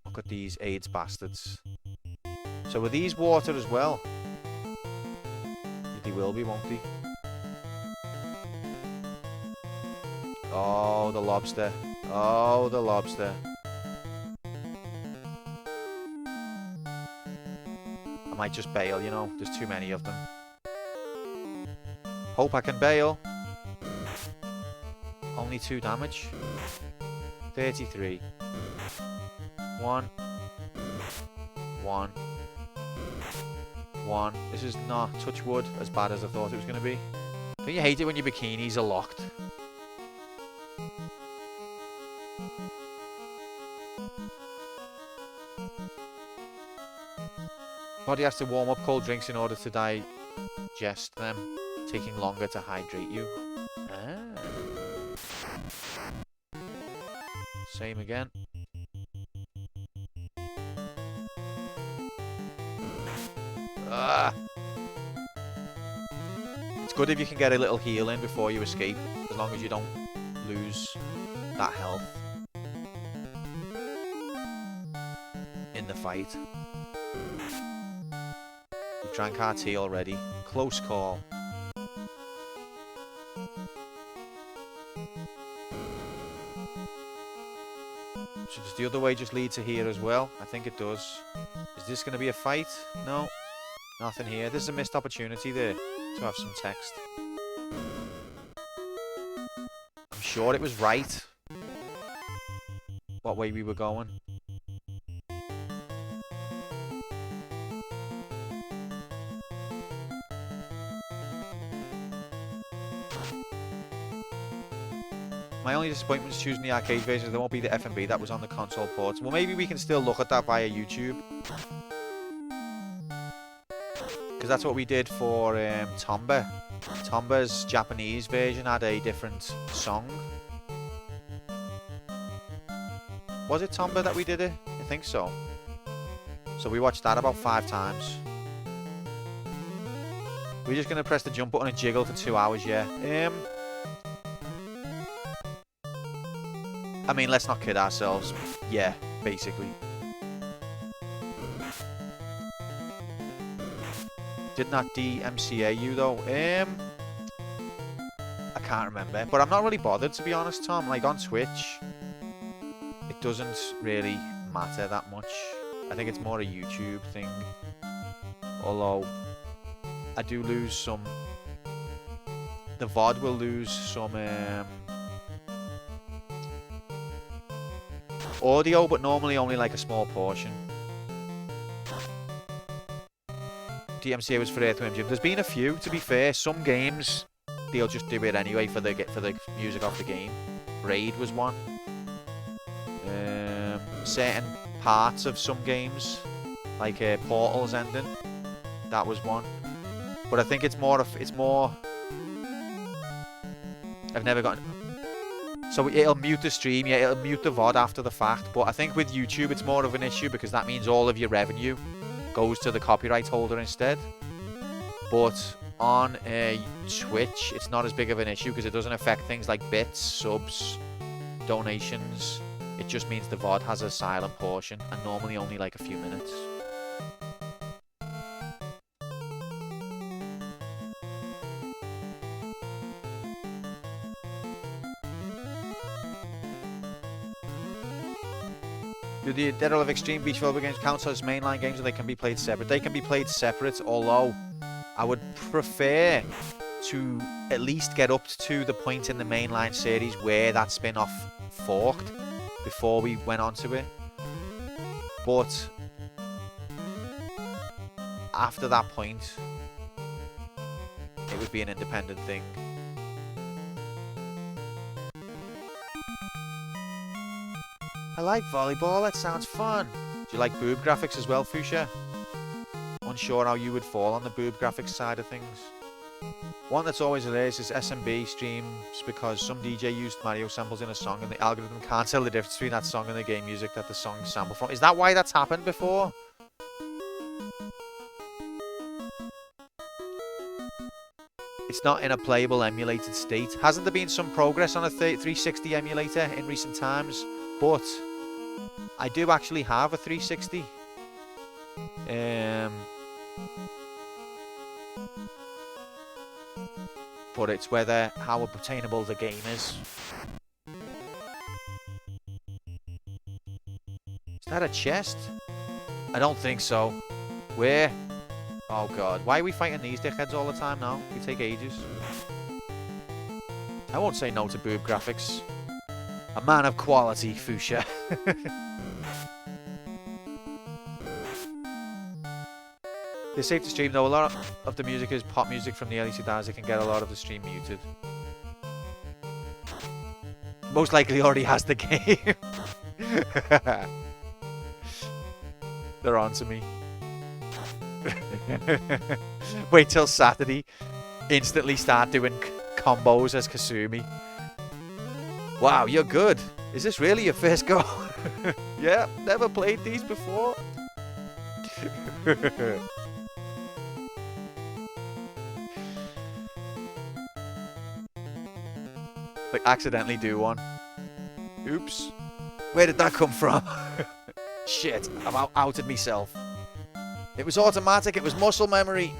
[SPEAKER 1] Look at these AIDS bastards. So are these water as well? They will be, won't they? Oh, the lobster. Oh, the lobster. I might just bail, you know. There's too many of them. Hope I can bail. Only 2 damage. 33. 1. 1. 1. This is not, touch wood, as bad as I thought it was going to be. Don't you hate it when your bikinis are locked? Body has to warm up cold drinks in order to digest them, taking longer to hydrate you. Ah. Same again. Ah. It's good if you can get a little heal in before you escape, as long as you don't lose that health in the fight. We've drank our tea already. Close call. So does the other way just lead to here as well? I think it does. Is this going to be a fight? No. Nothing here. This is a missed opportunity there to have some text. I'm sure it was right what way we were going. My only disappointment is choosing the arcade version. There won't be the FMV that was on the console ports. Well, maybe we can still look at that via YouTube. Because that's what we did for Tomba. Tomba's Japanese version had a different song. Was it Tomba that we did it? I think so. So we watched that about 5 times. We're just going to press the jump button and jiggle for 2 hours, yeah. I mean, let's not kid ourselves. Yeah, basically. Did not DMCA you though? I can't remember. But I'm not really bothered, to be honest, Tom. Like, on Twitch, it doesn't really matter that much. I think it's more a YouTube thing. Although, I do lose some... The VOD will lose some... audio, but normally only like a small portion. DMCA was for Earthworm Jim. There's been a few, to be fair. Some games, they'll just do it anyway for the music off the game. Braid was one. Certain parts of some games, like Portal's ending, that was one. But I think it's more. I've never gotten. So it'll mute the stream, yeah, it'll mute the VOD after the fact. But I think with YouTube, it's more of an issue because that means all of your revenue goes to the copyright holder instead. But on Twitch, it's not as big of an issue because it doesn't affect things like bits, subs, donations. It just means the VOD has a silent portion, and normally only like a few minutes. Do the Dead or Alive Extreme Beach Volleyball games count as mainline games, or they can be played separate? They can be played separate, although I would prefer to at least get up to the point in the mainline series where that spin-off forked before we went on to it. But after that point, it would be an independent thing. I like volleyball, that sounds fun. Do you like boob graphics as well, Fuchsia? Unsure how you would fall on the boob graphics side of things. One that's always hilarious is SMB streams because some DJ used Mario samples in a song and the algorithm can't tell the difference between that song and the game music that the song sampled from. Is that why that's happened before? It's not in a playable emulated state. Hasn't there been some progress on a 360 emulator in recent times? But I do actually have a 360. But it's whether how obtainable the game is. Is that a chest? I don't think so. Where? Oh god, why are we fighting these dickheads all the time now? We take ages. I won't say no to boob graphics. A man of quality, Fuchsia. It's safe to stream though. A lot of the music is pop music from the early 2000s. It can get a lot of the stream muted. Most likely already has the game. They're on to me. Wait till Saturday. Instantly start doing combos as Kasumi. Wow, you're good. Is this really your first go? Yeah, never played these before. Like, accidentally do one. Oops. Where did that come from? Shit, I've outed myself. It was automatic, it was muscle memory.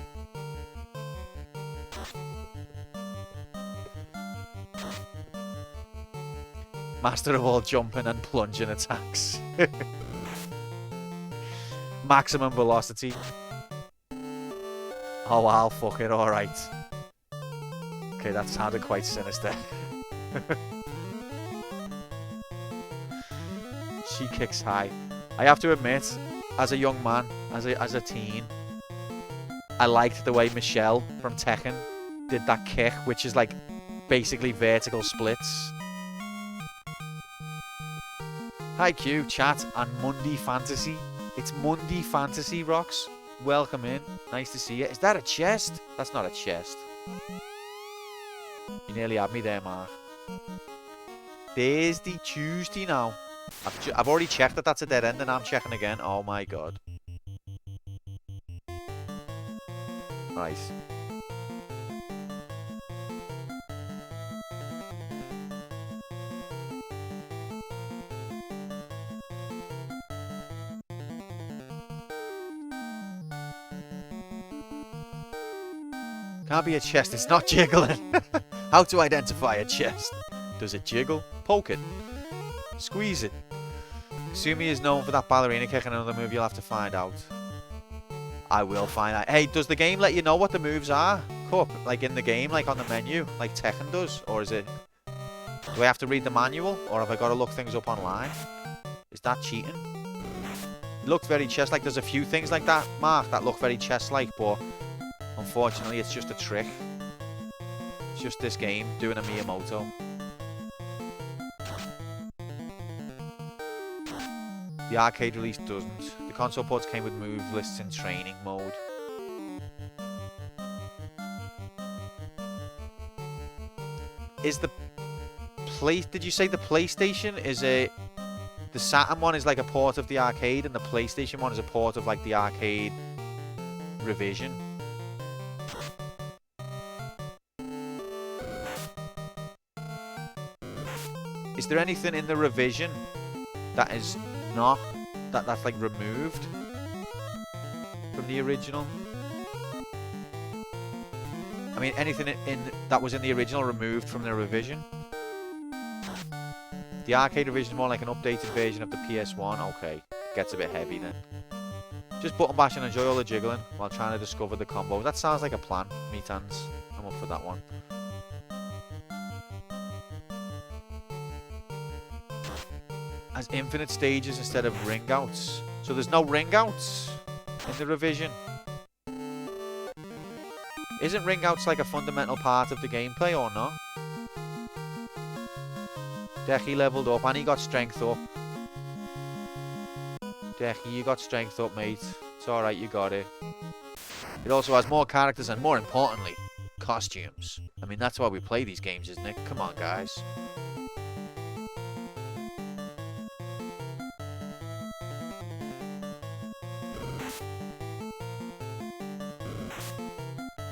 [SPEAKER 1] Master of all jumping and plunging attacks. Maximum velocity. Oh, I'll fuck it, alright. Okay, that sounded quite sinister. She kicks high. I have to admit, as a young man, as a teen, I liked the way Michelle from Tekken did that kick, which is like basically vertical splits. Hi Q, chat, and Mundi Fantasy. It's Mundi Fantasy, Rocks. Welcome in. Nice to see you. Is that a chest? That's not a chest. You nearly had me there, Mark. Thursday, Tuesday now. I've already checked that that's a dead end and I'm checking again. Oh my god. Nice. Can't be a chest, it's not jiggling. How to identify a chest? Does it jiggle? Poke it. Squeeze it. Kasumi is known for that ballerina kick, and another move you'll have to find out. I will find out. Hey, does the game let you know what the moves are? Cup, like in the game, like on the menu, like Tekken does? Or is it... Do I have to read the manual? Or have I got to look things up online? Is that cheating? It looked very chess-like. There's a few things like that, Mark, that look very chess-like, but unfortunately it's just a trick. It's just this game doing a Miyamoto. The arcade release doesn't. The console ports came with move lists in training mode. Is the did you say the PlayStation is a... The Saturn one is like a port of the arcade, and the PlayStation one is a port of like the arcade revision? Is there anything in the revision that is not... that's like removed from the original? I mean, anything in that was in the original removed from the revision? The arcade revision is more like an updated version of the PS1. Okay, gets a bit heavy then. Just button bash and enjoy all the jiggling while trying to discover the combos. That sounds like a plan, Metans. I'm up for that one. As infinite stages instead of ring outs. So there's no ring outs in the revision. Isn't ring outs like a fundamental part of the gameplay or not? Decky leveled up and he got strength up. Decky, you got strength up, mate. It's alright, you got it. It also has more characters and, more importantly, costumes. I mean, that's why we play these games, isn't it? Come on, guys.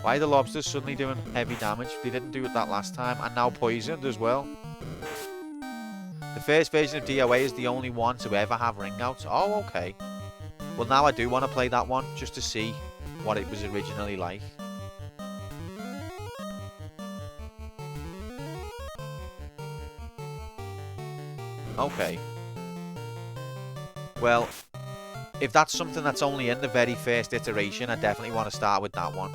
[SPEAKER 1] Why are the lobsters suddenly doing heavy damage? They didn't do it that last time, and now poisoned as well. The first version of DOA is the only one to ever have ring outs. Oh, okay. Well, now I do want to play that one, just to see what it was originally like. Okay. Well, if that's something that's only in the very first iteration, I definitely want to start with that one.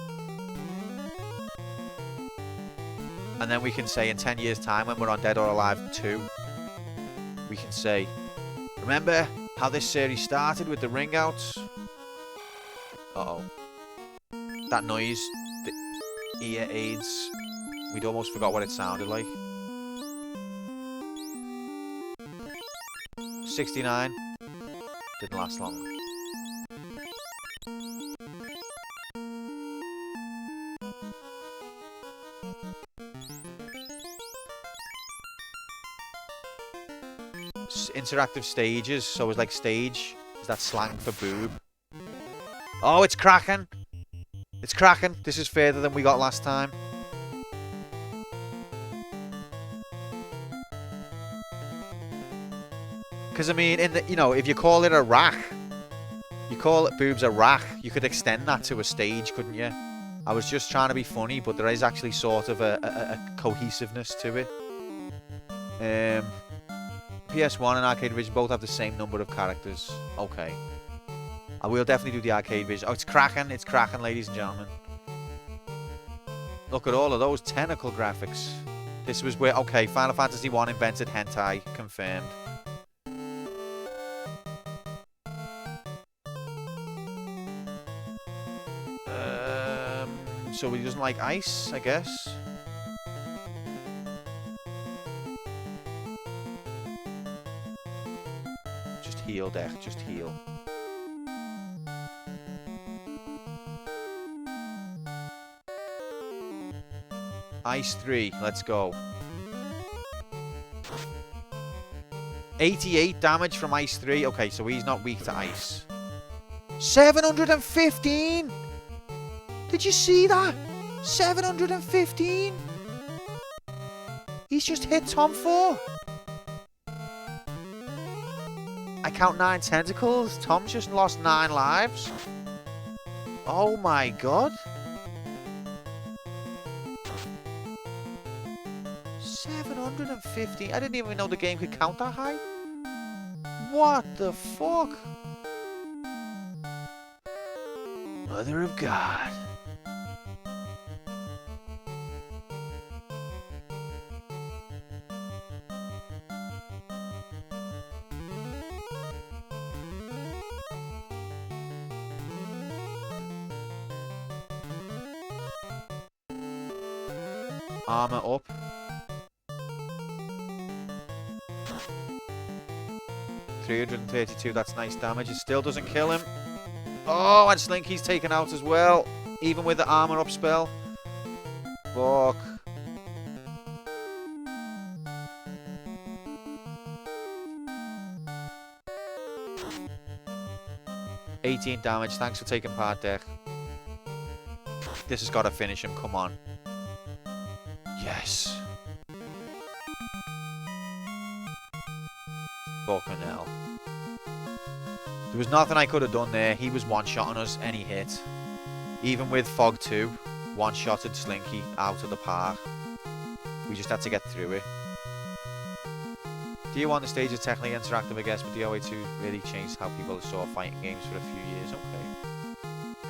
[SPEAKER 1] And then we can say in 10 years' time, when we're on Dead or Alive 2, we can say, remember how this series started with the ring outs? Uh-oh. That noise, the ear aids, we'd almost forgot what it sounded like. 69. Didn't last long. Interactive stages, so it's like stage. Is that slang for boob? Oh, it's cracking! It's cracking! This is further than we got last time. Because, I mean, in the, you know, if you call it a rack, you call it boobs a rack, you could extend that to a stage, couldn't you? I was just trying to be funny, but there is actually sort of a cohesiveness to it. PS1 and Arcade Vision both have the same number of characters. Okay. I will definitely do the Arcade Vision. Oh, it's cracking, ladies and gentlemen. Look at all of those tentacle graphics. This was where, okay, Final Fantasy 1 invented hentai, confirmed. So he doesn't like ice, I guess. Just heal, Deck. Just heal. Ice 3. Let's go. 88 damage from Ice 3. Okay, so he's not weak to ice. 715! Did you see that? 715? He's just hit Tom 4. I count 9 tentacles. Tom's just lost 9 lives. Oh my god. 750. I didn't even know the game could count that high. What the fuck? Mother of God. Armor up. $332, that's nice damage. It still doesn't kill him. Oh, and Slinky's taken out as well. Even with the armor up spell. Fuck. $18 damage. Thanks for taking part, Deck. This has got to finish him. Come on. Yes. Fucking hell. There was nothing I could have done there. He was one-shotting us any hit. Even with Fog 2, one-shotted Slinky out of the park. We just had to get through it. DO1, the stage is technically interactive, I guess, but DOA2 really changed how people saw fighting games for a few years. Okay.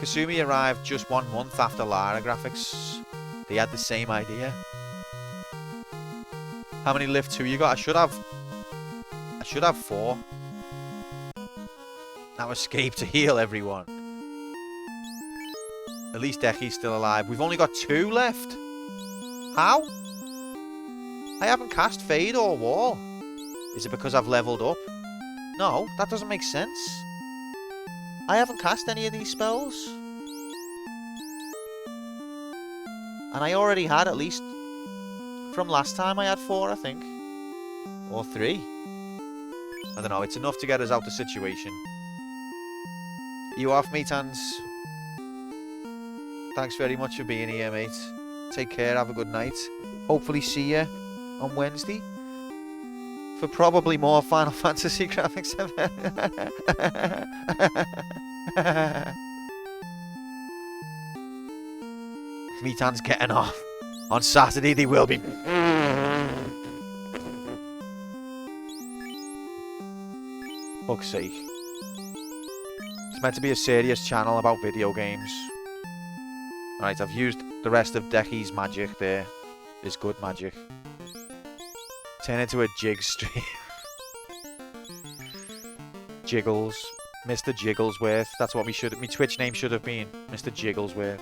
[SPEAKER 1] Kasumi arrived just 1 month after Lara graphics. They had the same idea. How many lift 2 you got? I should have 4. Now escape to heal everyone. At least Decky's still alive. We've only got 2 left. How? I haven't cast Fade or Wall. Is it because I've leveled up? No, that doesn't make sense. I haven't cast any of these spells. And I already had at least... From last time I had 4, I think. Or 3. I don't know, it's enough to get us out the situation. You off, Metans? Thanks very much for being here, mate. Take care, have a good night. Hopefully see you on Wednesday. For probably more Final Fantasy graphics. Metan's getting off. On Saturday they will be. Fuck's sake. It's meant to be a serious channel about video games. Right, I've used the rest of Decky's magic there. It's good magic. Turn into a jig stream. Jiggles. Mr. Jigglesworth. That's what my Twitch name should have been. Mr. Jigglesworth.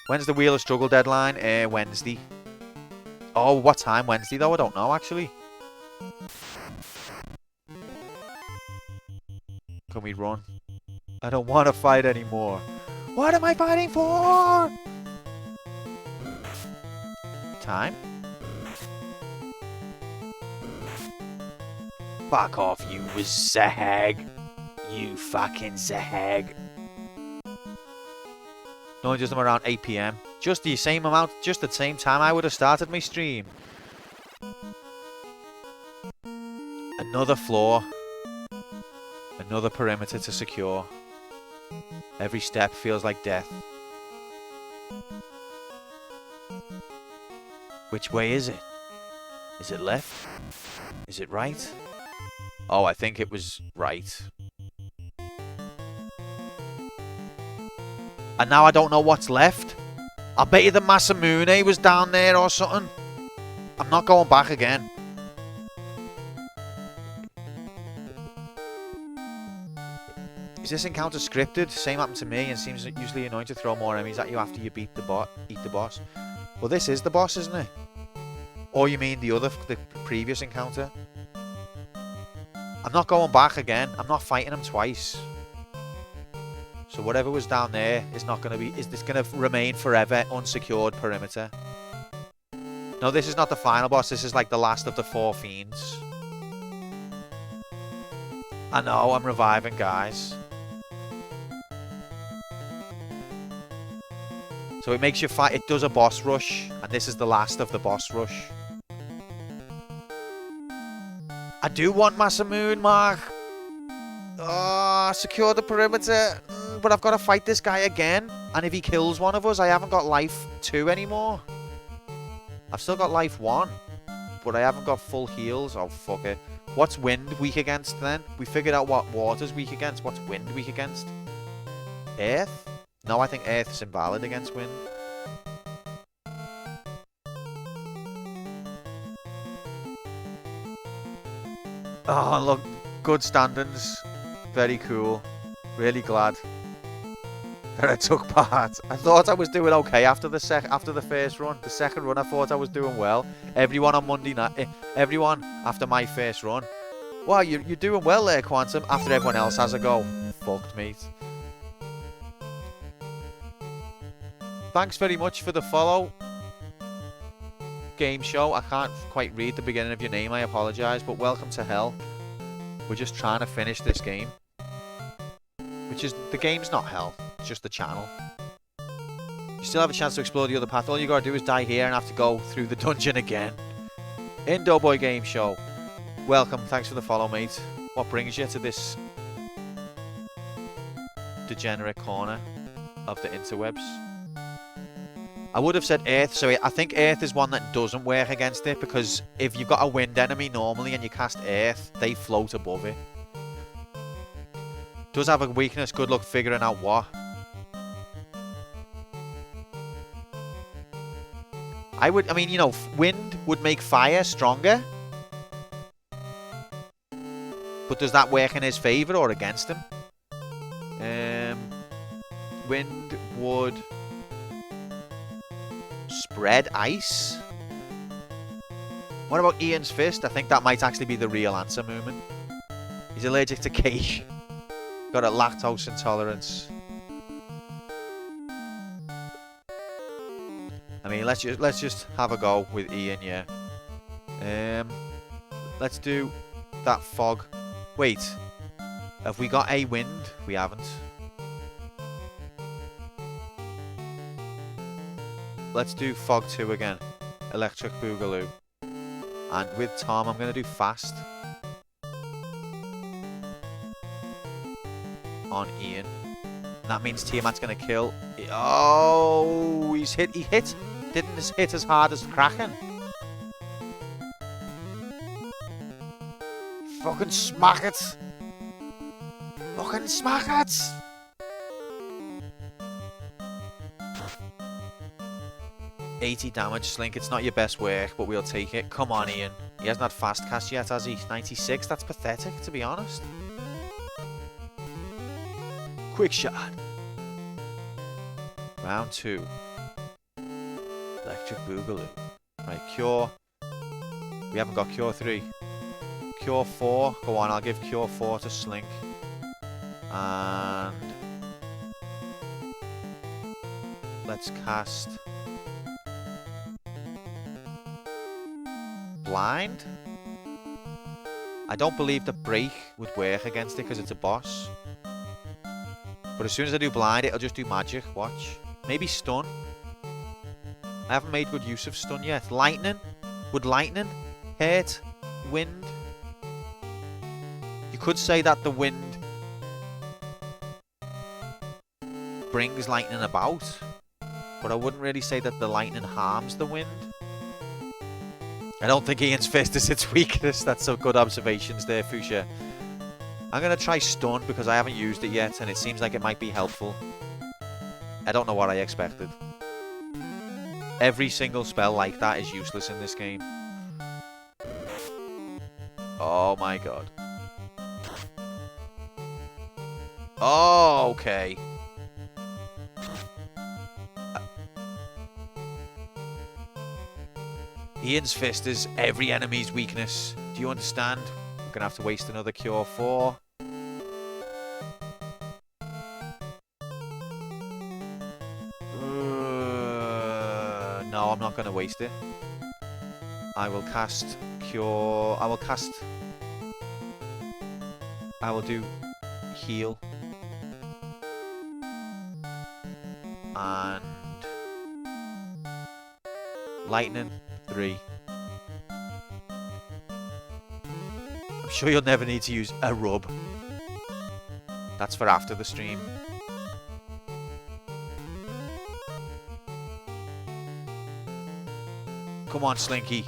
[SPEAKER 1] When's the Wheel of Struggle deadline? Wednesday. Oh, what time Wednesday though? I don't know actually. Can we run? I don't want to fight anymore. What am I fighting for? Time? Fuck off, you zag. You fucking zag. No, just around 8 PM. Just the same amount, just the same time I would have started my stream. Another floor. Another perimeter to secure. Every step feels like death. Which way is it? Is it left? Is it right? Oh, I think it was right. And now I don't know what's left. I bet you the Masamune was down there or something. I'm not going back again. Is this encounter scripted? Same happened to me and seems usually annoying to throw more enemies at you after you eat the boss. Well, this is the boss, isn't it? Or you mean the previous encounter? I'm not going back again. I'm not fighting him twice. So whatever was down there is not going to be... Is this going to remain forever unsecured perimeter? No, this is not the final boss. This is like the last of the 4 fiends. I know, I'm reviving, guys. So it makes you fight... It does a boss rush. And this is the last of the boss rush. I do want Masamune, Mark. Oh, secure the perimeter. But I've got to fight this guy again. And if he kills one of us, I haven't got life 2 anymore. I've still got life 1. But I haven't got full heals. Oh, fuck it. What's wind weak against then? We figured out what water's weak against. What's wind weak against? Earth? No, I think Earth's invalid against wind. Oh, look. Good standings. Very cool. Really glad. that I took part. I thought I was doing okay after the first run. The second run, I thought I was doing well. Everyone on Monday night, everyone after my first run. Wow, you're doing well there, Quantum. After everyone else has a go. Fucked, mate. Thanks very much for the follow. Game show. I can't quite read the beginning of your name. I apologise, but welcome to hell. We're just trying to finish this game. Which is, the game's not hell. It's just the channel. You still have a chance to explore the other path. All you gotta do is die here and have to go through the dungeon again. In Doughboy Game Show. Welcome. Thanks for the follow, mate. What brings you to this degenerate corner of the interwebs? I would have said Earth, so I think Earth is one that doesn't work against it, because if you've got a wind enemy normally and you cast Earth, they float above it. Does have a weakness, good luck figuring out what. I mean, you know, wind would make fire stronger. But does that work in his favour or against him? Wind would spread ice. What about Ian's fist? I think that might actually be the real answer, Moomin. He's allergic to cake. Got a lactose intolerance. I mean, let's just have a go with Ian, yeah. Let's do that fog. Wait, have we got a wind? We haven't. Let's do fog 2 again. Electric Boogaloo. And with Tom, I'm gonna do fast. On Ian. And that means Tiamat's gonna kill. Oh, he's hit. He hit. Didn't hit as hard as Kraken. Fucking smack it. Fucking smack it. $80 damage, Slink. It's not your best work, but we'll take it. Come on, Ian. He hasn't had fast cast yet, has he? 96. That's pathetic, to be honest. Quick shot. Round 2. Electric Boogaloo. Right, Cure. We haven't got Cure 3. Cure 4. Go on, I'll give Cure 4 to Slink. And let's cast Blind. I don't believe the break would work against it because it's a boss. But as soon as I do Blind, it'll just do magic. Watch. Maybe Stun. I haven't made good use of Stun yet. Lightning. Would Lightning hurt Wind? You could say that the Wind brings Lightning about. But I wouldn't really say that the Lightning harms the Wind. I don't think Ian's fist is its weakness. That's some good observations there, Fuchsia. I'm going to try Stun because I haven't used it yet and it seems like it might be helpful. I don't know what I expected. Every single spell like that is useless in this game. Oh my god. Oh, okay. Ian's fist is every enemy's weakness. Do you understand? I'm going to have to waste another Cure 4. No, I'm not going to waste it. I will cast Cure. I will do Heal. And Lightning 3. I'm sure you'll never need to use a rub. That's for after the stream. Come on, Slinky.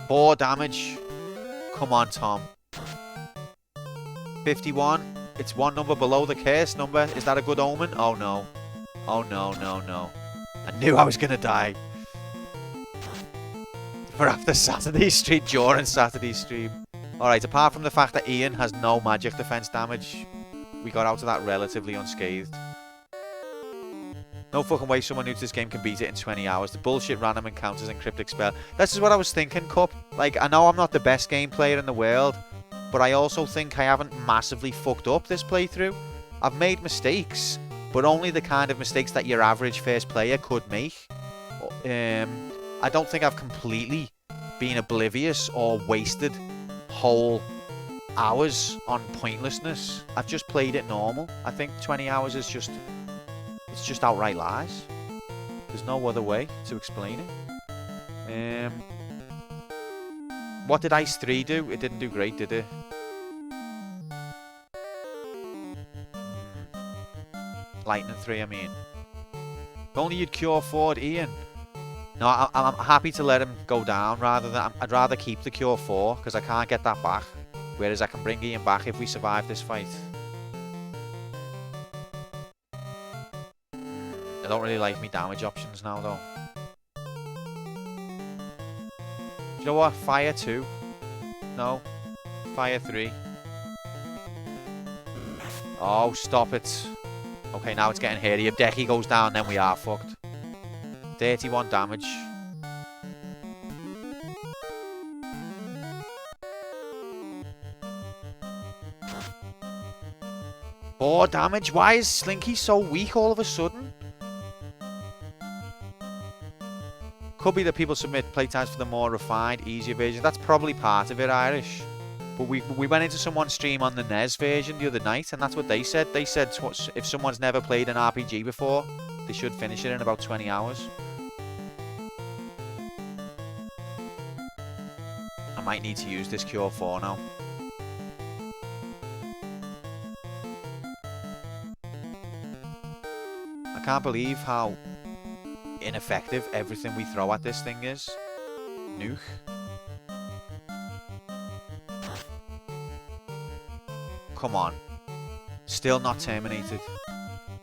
[SPEAKER 1] 4 damage. Come on, Tom. 51. It's one number below the curse number. Is that a good omen? Oh, no. Oh, no, no, no. I knew I was going to die. For after Saturday stream, during Saturday stream. Alright, apart from the fact that Ian has no magic defense damage, we got out of that relatively unscathed. No fucking way someone new to this game can beat it in 20 hours. The bullshit random encounters and cryptic spell. This is what I was thinking, Cup. Like, I know I'm not the best game player in the world, but I also think I haven't massively fucked up this playthrough. I've made mistakes, but only the kind of mistakes that your average first player could make. I don't think I've completely been oblivious or wasted whole hours on pointlessness. I've just played it normal. I think 20 hours is just... it's just outright lies. There's no other way to explain it. What did Ice 3 do? It didn't do great, did it? Lightning 3, I mean. If only you'd cure Ford, Ian. No, I'm happy to let him go down rather than... I'd rather keep the cure 4 because I can't get that back. Whereas I can bring Ian back if we survive this fight. I don't really like me damage options now, though. Do you know what? Fire 2. No. Fire 3. Oh, stop it. Okay, now it's getting hairy. If Decky goes down, then we are fucked. 31 damage. More damage? Why is Slinky so weak all of a sudden? Could be that people submit playtimes for the more refined, easier version. That's probably part of it, Irish. But we went into someone's stream on the NES version the other night, and that's what they said. They said if someone's never played an RPG before, they should finish it in about 20 hours. I might need to use this Cure 4 now. I can't believe how ineffective everything we throw at this thing is. Nuke. Come on. Still not terminated.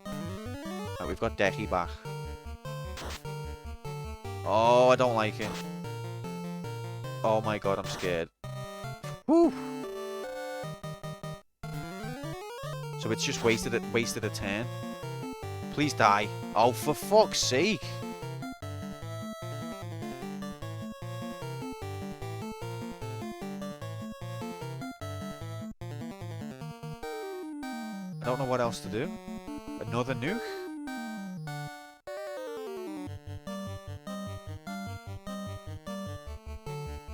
[SPEAKER 1] Right, we've got Decky back. Oh, I don't like it. Oh my god, I'm scared. Woo! So it's just wasted a turn. Please die. Oh, for fuck's sake. I don't know what else to do. Another nuke?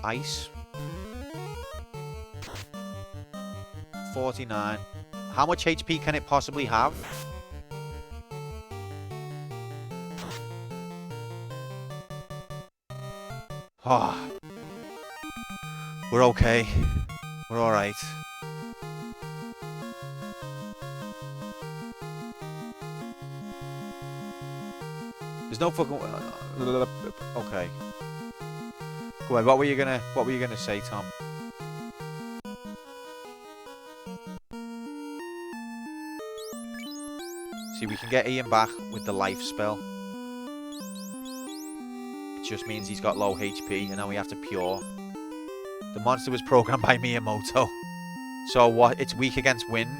[SPEAKER 1] Ice. 49. How much HP can it possibly have? Oh. We're okay. We're alright. There's no fucking... Okay. Go ahead, what were you gonna say, Tom? See, we can get Ian back with the life spell. It just means he's got low HP, and now we have to pure. The monster was programmed by Miyamoto. So what? It's weak against wind.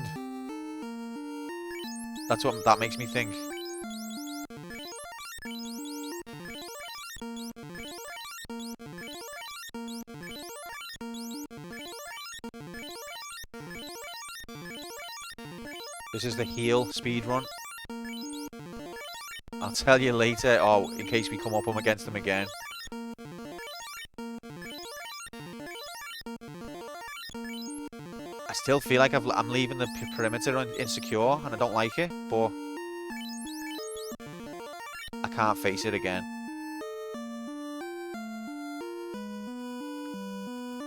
[SPEAKER 1] That's what that makes me think. This is the heal speedrun. I'll tell you later, oh, in case we come up against them again. I still feel like I'm leaving the perimeter insecure, and I don't like it, but I can't face it again.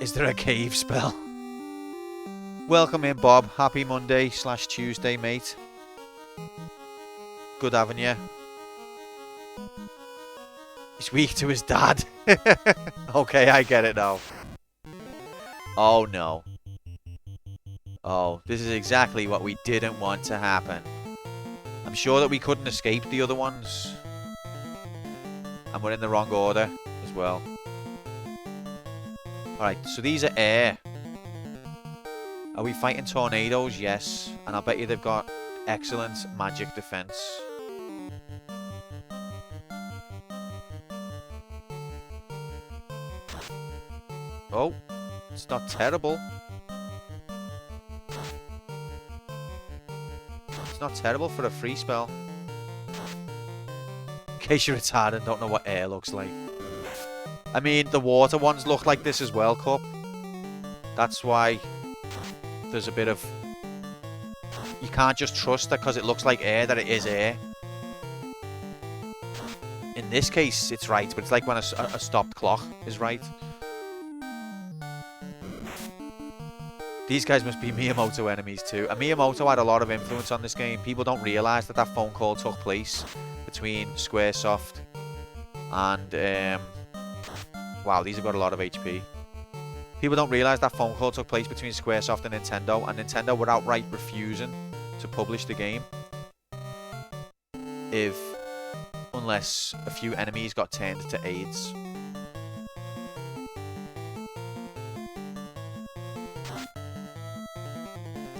[SPEAKER 1] Is there a cave spell? Welcome in, Bob. Happy Monday / Tuesday, mate. Good having you. He's weak to his dad. Okay, I get it now. Oh, no. Oh, this is exactly what we didn't want to happen. I'm sure that we couldn't escape the other ones. And we're in the wrong order as well. Alright, so these are air. Are we fighting tornadoes? Yes. And I bet you they've got excellent magic defense. Oh, it's not terrible. It's not terrible for a free spell. In case you're retarded and don't know what air looks like. I mean, the water ones look like this as well, Cup. That's why there's a bit of... You can't just trust that because it looks like air that it is air. In this case, it's right, but it's like when a stopped clock is right. These guys must be Miyamoto enemies too. And Miyamoto had a lot of influence on this game. People don't realise that that phone call took place between Squaresoft and... wow, these have got a lot of HP. People don't realise that phone call took place between Squaresoft and Nintendo were outright refusing to publish the game unless a few enemies got turned to AIDS.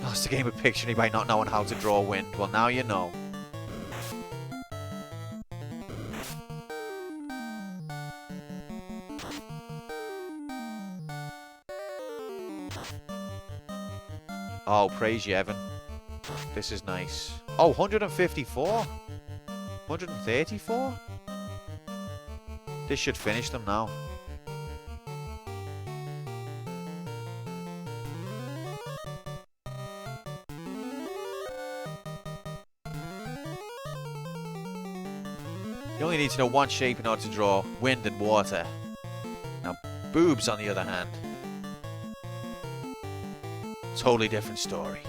[SPEAKER 1] Lost the game of Pictionary by not knowing how to draw wind. Well, now you know. Oh, praise you, Evan. This is nice. Oh, 154? 134? This should finish them now. You only need to know one shape in order to draw wind and water. Now, boobs, on the other hand. Totally different story.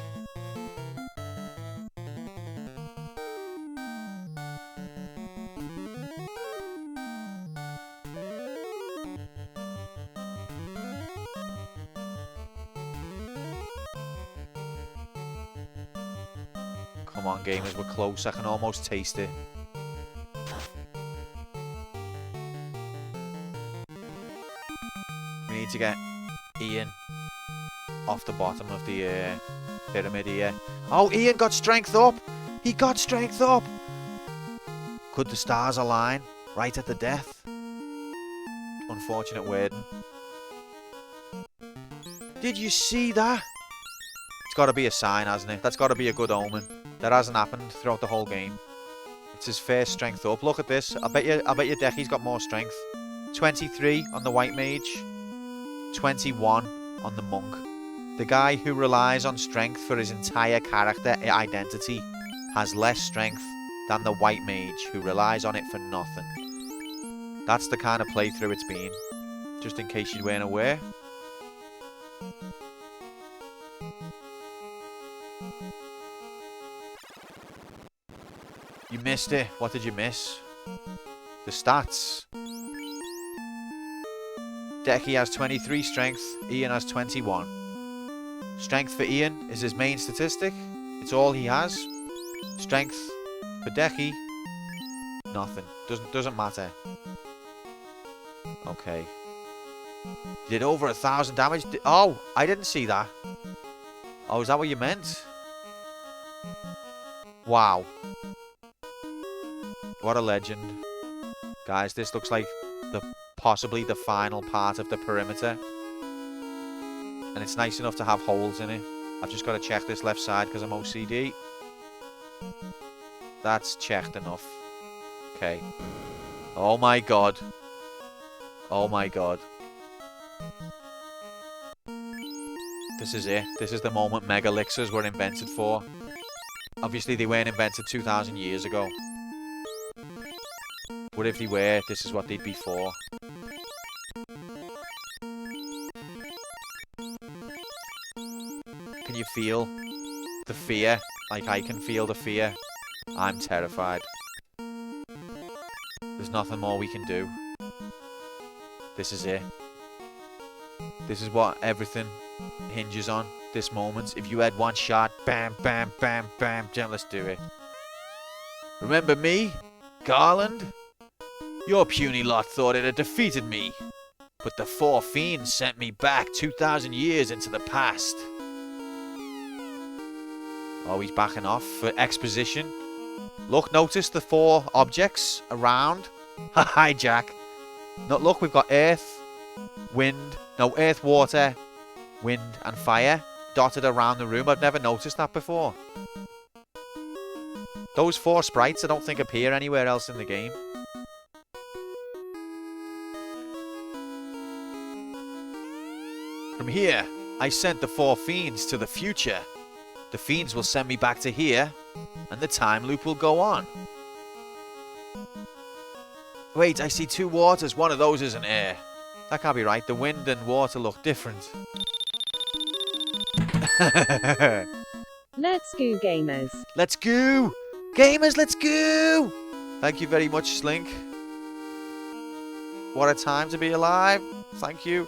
[SPEAKER 1] Come on, gamers, we're close. I can almost taste it. We need to get Ian off the bottom of the pyramid here. Oh, Ian got strength up! He got strength up! Could the stars align right at the death? Unfortunate wording. Did you see that? It's got to be a sign, hasn't it? That's got to be a good omen. That hasn't happened throughout the whole game. It's his first strength up. Look at this. I bet you Decky's got more strength. 23 on the white mage. 21 on the monk. The guy who relies on strength for his entire character identity has less strength than the white mage who relies on it for nothing. That's the kind of playthrough it's been. Just in case you weren't aware. You missed it. What did you miss? The stats. Decky has 23 strength. Ian has 21. Strength for Ian is his main statistic. It's all he has. Strength for Decky, nothing. Doesn't matter. Okay. Did over 1,000 damage. Oh, I didn't see that. Oh, is that what you meant? Wow. What a legend. Guys, this looks like possibly the final part of the perimeter. And it's nice enough to have holes in it. I've just got to check this left side because I'm OCD. That's checked enough. Okay. Oh my god. Oh my god. This is it. This is the moment Mega Elixirs were invented for. Obviously they weren't invented 2,000 years ago. But if they were, this is what they'd be for. Can you feel the fear? Like I can feel the fear. I'm terrified. There's nothing more we can do. This is it. This is what everything hinges on. This moment. If you had one shot, bam, bam, bam, bam. Let's do it. Remember me, Garland? Your puny lot thought it had defeated me. But the four fiends sent me back 2,000 years into the past. Oh, he's backing off for exposition. Look, notice the four objects around. Hi, Jack. No, look, we've got earth, wind, No, earth, water, wind, and fire dotted around the room. I've never noticed that before. Those 4 sprites I don't think appear anywhere else in the game. From here, I sent the 4 fiends to the future. The fiends will send me back to here, and the time loop will go on. Wait, I see 2 waters. One of those isn't air. That can't be right. The wind and water look different.
[SPEAKER 2] Let's go, gamers.
[SPEAKER 1] Let's go! Gamers, let's go! Thank you very much, Slink. What a time to be alive. Thank you.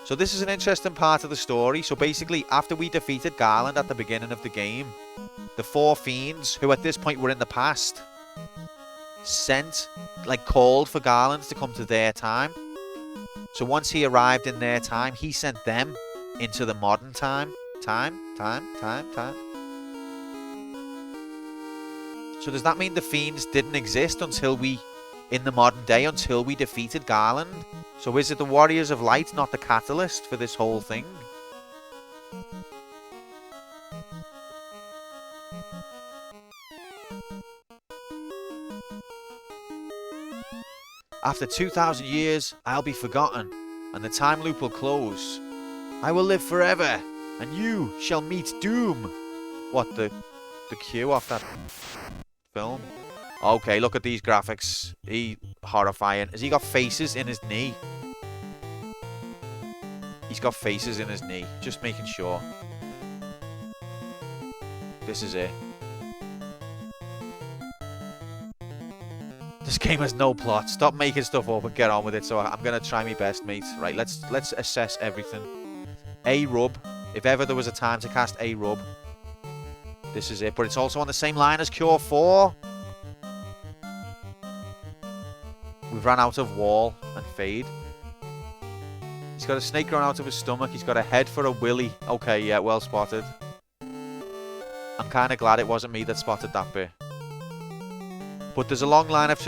[SPEAKER 1] So this is an interesting part of the story. So basically, after we defeated Garland at the beginning of the game, the 4 fiends, who at this point were in the past, called for Garland to come to their time. So once he arrived in their time, he sent them into the modern time. Time. So does that mean the fiends didn't exist in the modern day, until we defeated Garland? So is it the Warriors of Light, not the catalyst for this whole thing? After 2,000 years, I'll be forgotten, and the time loop will close. I will live forever, and you shall meet doom. What, the cue off that film? Okay, look at these graphics. Horrifying. Has he got faces in his knee? He's got faces in his knee. Just making sure. This is it. This game has no plot. Stop making stuff up and get on with it. So I'm going to try my best, mate. Right, let's assess everything. A-Rub. If ever there was a time to cast A-Rub, this is it. But it's also on the same line as Cure 4. We've run out of Wall and Fade. He's got a snake growing out of his stomach. He's got a head for a willy. Okay, yeah, well spotted. I'm kind of glad it wasn't me that spotted that bit. But there's a long line of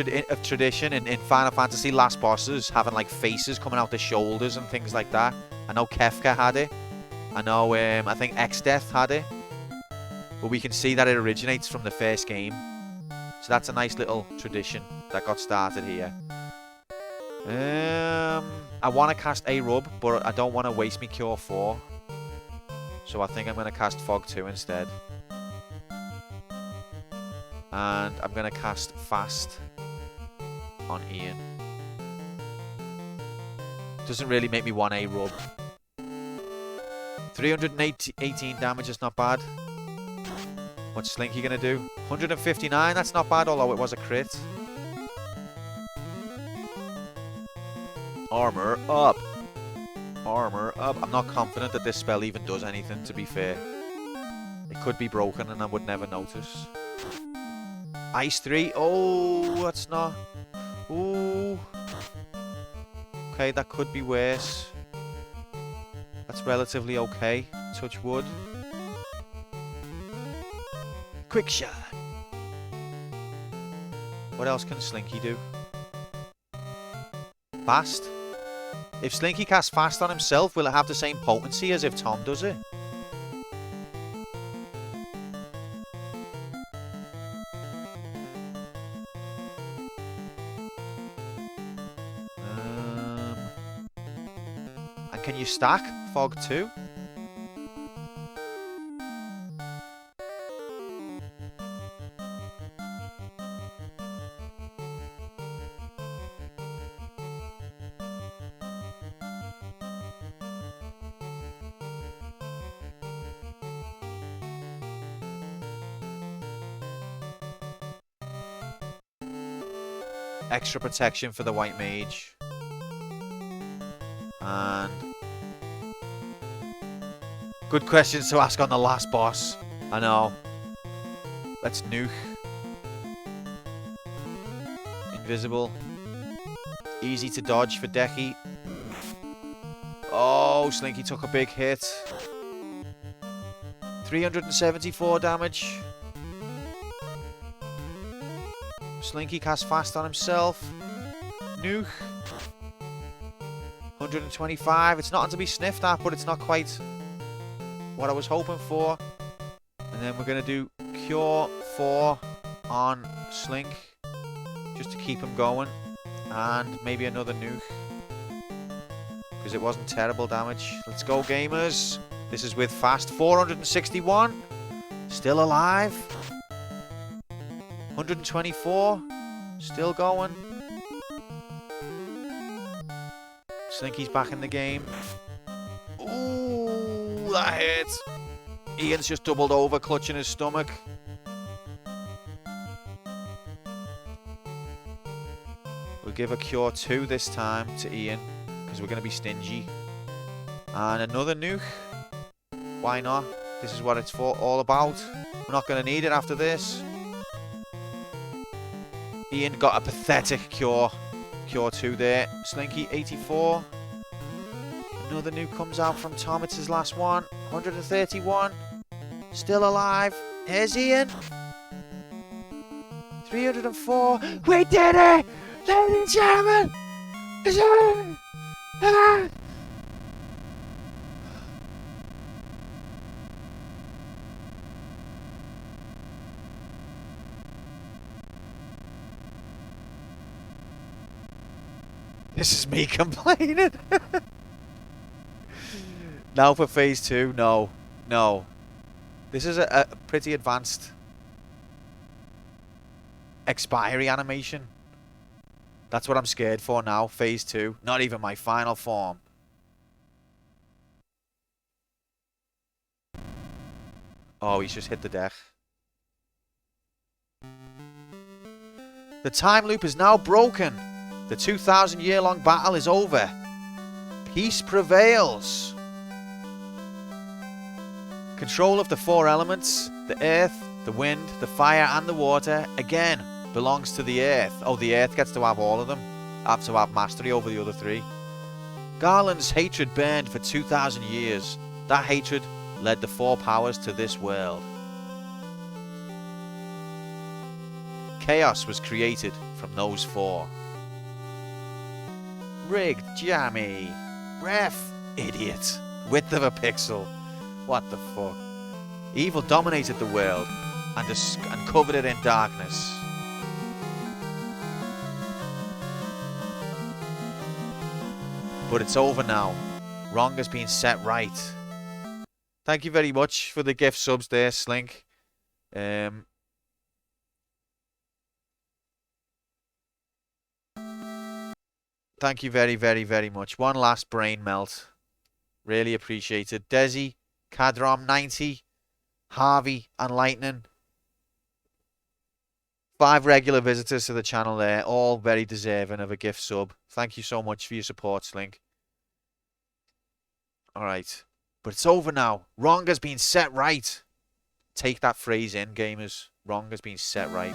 [SPEAKER 1] tradition in Final Fantasy last bosses having like faces coming out the shoulders and things like that. I know Kefka had it. I know, I think Exdeath had it. But we can see that it originates from the first game. So that's a nice little tradition that got started here. I want to cast A-Rub, but I don't want to waste me Cure 4. So I think I'm going to cast Fog 2 instead. And I'm going to cast Fast on Ian. Doesn't really make me want A-Rub. 318 damage is not bad. What's Slinky going to do? 159, that's not bad, although it was a crit. Armor up. Armor up. I'm not confident that this spell even does anything, to be fair. It could be broken and I would never notice. Ice 3. Oh, that's not... Ooh. Okay, that could be worse. That's relatively okay. Touch wood. Quick shot. What else can Slinky do? Fast. If Slinky casts Fast on himself, will it have the same potency as if Tom does it? And can you stack Fog 2? Extra protection for the White Mage. And... good questions to ask on the last boss. I know. Let's nuke. Invisible. Easy to dodge for Decky. Oh, Slinky took a big hit. 374 damage. Slinky casts Fast on himself. Nuke. 125. It's nothing to be sniffed at, but it's not quite what I was hoping for. And then we're going to do Cure 4 on Slink, just to keep him going. And maybe another nuke, because it wasn't terrible damage. Let's go, gamers. This is with Fast 461. Still alive. 124. Still going. Slinky's back in the game. Ooh, that hit. Ian's just doubled over, clutching his stomach. We'll give a Cure 2 this time to Ian, because we're going to be stingy. And another nuke. Why not? This is what it's all about. We're not going to need it after this. Ian got a pathetic Cure 2 there. Slinky, 84. Another nuke comes out from Tom. It's his last one. 131. Still alive. Here's Ian. 304. We did it! Ladies and gentlemen! This is me complaining. Now for phase 2. No. No. This is a pretty advanced expiry animation. That's what I'm scared for now. Phase 2. Not even my final form. Oh, he's just hit the deck. The time loop is now broken. The 2,000-year-long battle is over. Peace prevails. Control of the 4 elements, the earth, the wind, the fire, and the water, again, belongs to the earth. Oh, the earth gets to have all of them. Have to have mastery over the other 3. Garland's hatred burned for 2,000 years. That hatred led the 4 powers to this world. Chaos was created from those 4. Rigged, jammy, ref, idiot, width of a pixel. What the fuck? Evil dominated the world and covered it in darkness. But it's over now. Wrong has been set right. Thank you very much for the gift subs there, Slink. Thank you very, very, very much. One last brain melt. Really appreciated. Desi, Cadrom 90, Harvey, and Lightning. 5 regular visitors to the channel there. All very deserving of a gift sub. Thank you so much for your support, Slink. Alright. But it's over now. Wrong has been set right. Take that phrase in, gamers. Wrong has been set right.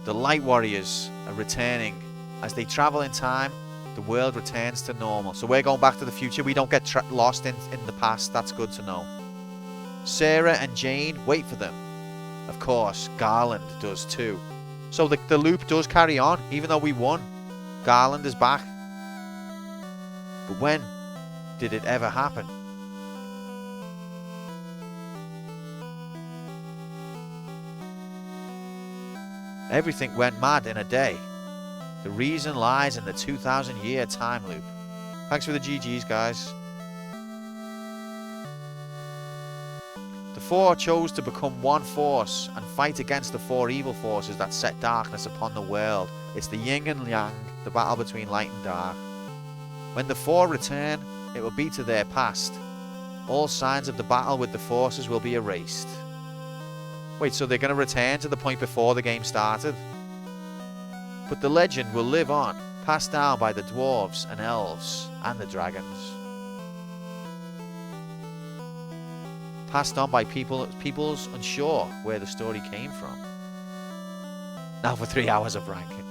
[SPEAKER 1] The Light Warriors are returning. As they travel in time, the world returns to normal. So we're going back to the future. We don't get lost in the past. That's good to know. Sarah and Jane wait for them. Of course, Garland does too. So the loop does carry on, even though we won. Garland is back. But when did it ever happen? Everything went mad in a day. The reason lies in the 2,000-year time loop. Thanks for the GGs, guys. The 4 chose to become one force and fight against the 4 evil forces that set darkness upon the world. It's the yin and yang, the battle between light and dark. When the 4 return, it will be to their past. All signs of the battle with the forces will be erased. Wait, so they're going to return to the point before the game started? But the legend will live on, passed down by the dwarves and elves and the dragons. Passed on by peoples unsure where the story came from. Now for 3 hours of ranking.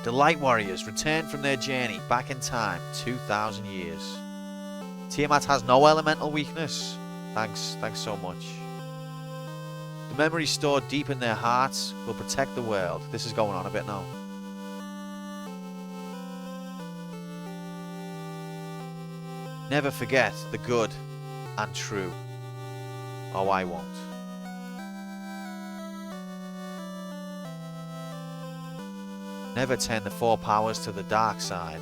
[SPEAKER 1] The Light Warriors return from their journey back in time 2,000 years. Tiamat has no elemental weakness. Thanks so much. The memories stored deep in their hearts will protect the world. This is going on a bit now. Never forget the good and true. Oh, I won't. Never turn the four powers to the dark side.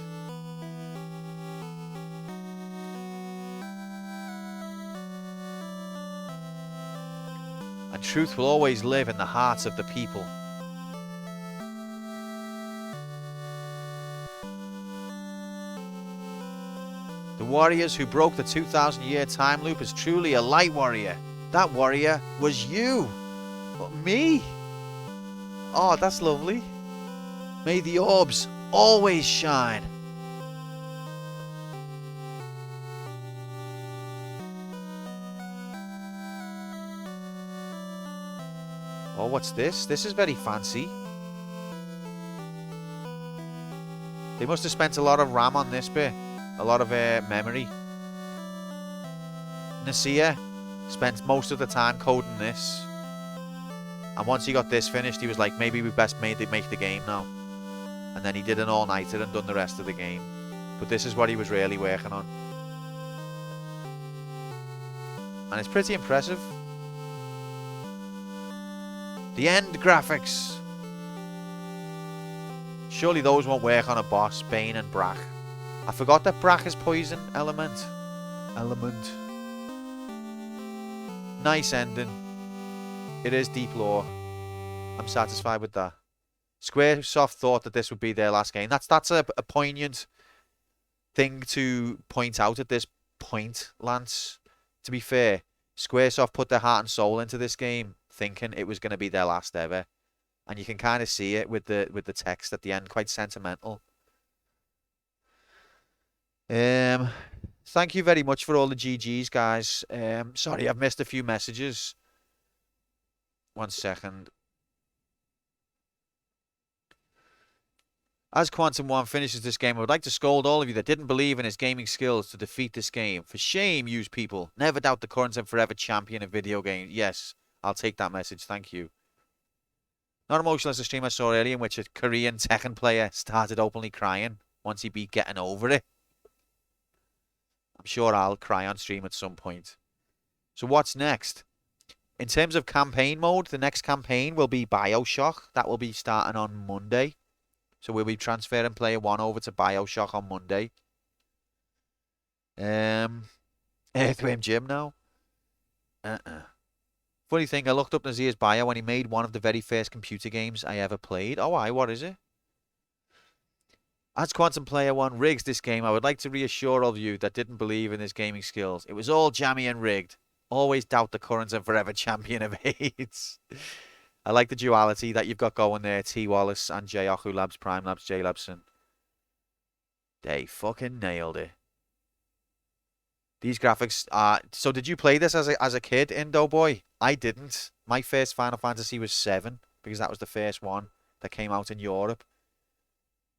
[SPEAKER 1] And truth will always live in the hearts of the people. The warriors who broke the 2,000-year time loop is truly a light warrior. That warrior was you. What, me? Oh, that's lovely. May the orbs always shine. Oh, what's this? This is very fancy. They must have spent a lot of RAM on this bit. A lot of memory. Nasir spent most of the time coding this. And once he got this finished, he was like, maybe we best make the game now. And then he did an all-nighter and done the rest of the game. But this is what he was really working on. And it's pretty impressive. The end graphics. Surely those won't work on a boss, Bane and Brack. I forgot that Brack is poison element. Nice ending. It is deep lore. I'm satisfied with that. Squaresoft thought that this would be their last game. That's a poignant thing to point out at this point, Lance. To be fair, Squaresoft put their heart and soul into this game, thinking it was going to be their last ever, and you can kind of see it with the text at the end, quite sentimental. Thank you very much for all the GGs, guys. Sorry, I've missed a few messages. 1 second. As Quantum One finishes this game, I would like to scold all of you that didn't believe in his gaming skills to defeat this game. For shame, you people. Never doubt the current and forever champion of video games. Yes, I'll take that message. Thank you. Not emotional as a stream I saw earlier in which a Korean Tekken player started openly crying once he beat Getting Over It. I'm sure I'll cry on stream at some point. So what's next? In terms of campaign mode, the next campaign will be BioShock. That will be starting on Monday. So we'll be transferring player 1 over to BioShock on Monday. Earthworm Jim now. Funny thing, I looked up Nazir's bio when he made one of the very first computer games I ever played. Oh, what is it? As Quantum Player 1 rigs this game, I would like to reassure all of you that didn't believe in his gaming skills. It was all jammy and rigged. Always doubt the current and forever champion of AIDS. I like the duality that you've got going there, T. Wallace and J. Oku Labs, Prime Labs, J. Labson. They fucking nailed it. These graphics are... So did you play this as a kid, Indo Boy? I didn't. My first Final Fantasy was 7, because that was the first one that came out in Europe.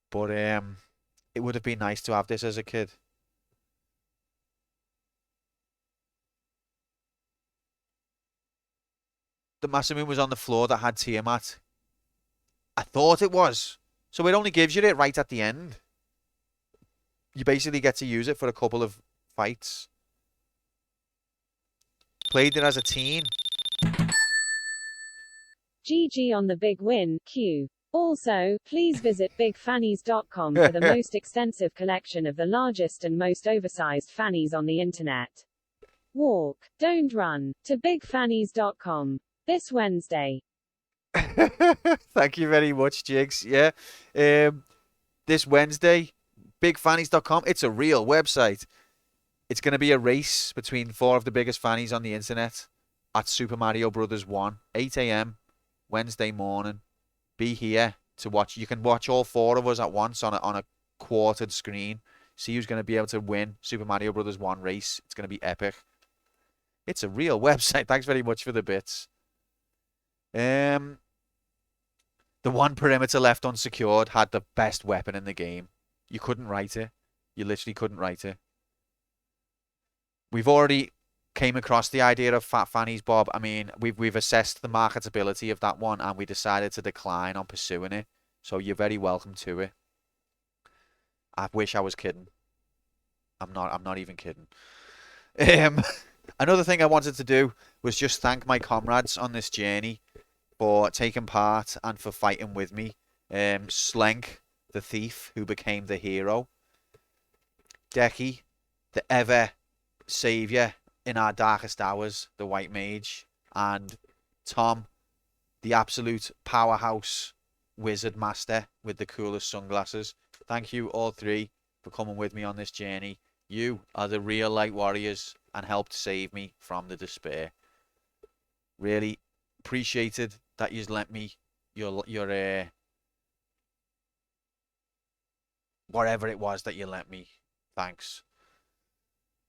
[SPEAKER 1] But it would have been nice to have this as a kid. The Masamune was on the floor that had Tiamat. I thought it was. So it only gives you it right at the end. You basically get to use it for a couple of fights. Played it as a teen.
[SPEAKER 2] GG on the big win, Q. Also, please visit bigfannies.com for the most extensive collection of the largest and most oversized fannies on the internet. Walk, don't run, to bigfannies.com. This Wednesday.
[SPEAKER 1] Thank you very much, Jigs. Yeah. This Wednesday, bigfannies.com. It's a real website. It's going to be a race between 4 of the biggest fannies on the internet at Super Mario Brothers 1, 8 a.m. Wednesday morning. Be here to watch. You can watch all 4 of us at once on a quartered screen. See who's going to be able to win Super Mario Brothers 1 race. It's going to be epic. It's a real website. Thanks very much for the bits. The one perimeter left unsecured had the best weapon in the game. You couldn't write it. You literally couldn't write it. We've already came across the idea of Fat Fanny's, Bob. I mean, we've assessed the marketability of that one, and we decided to decline on pursuing it. So you're very welcome to it. I wish I was kidding. I'm not. I'm not even kidding. Um, Another thing I wanted to do was just thank my comrades on this journey for taking part and for fighting with me. Slenk, the thief who became the hero. Decky, the ever savior in our darkest hours, the white mage. And Tom, the absolute powerhouse wizard master with the coolest sunglasses. Thank you all three for coming with me on this journey. You are the real light warriors and helped save me from the despair. Really appreciated that you've lent me your whatever it was that you lent me. Thanks.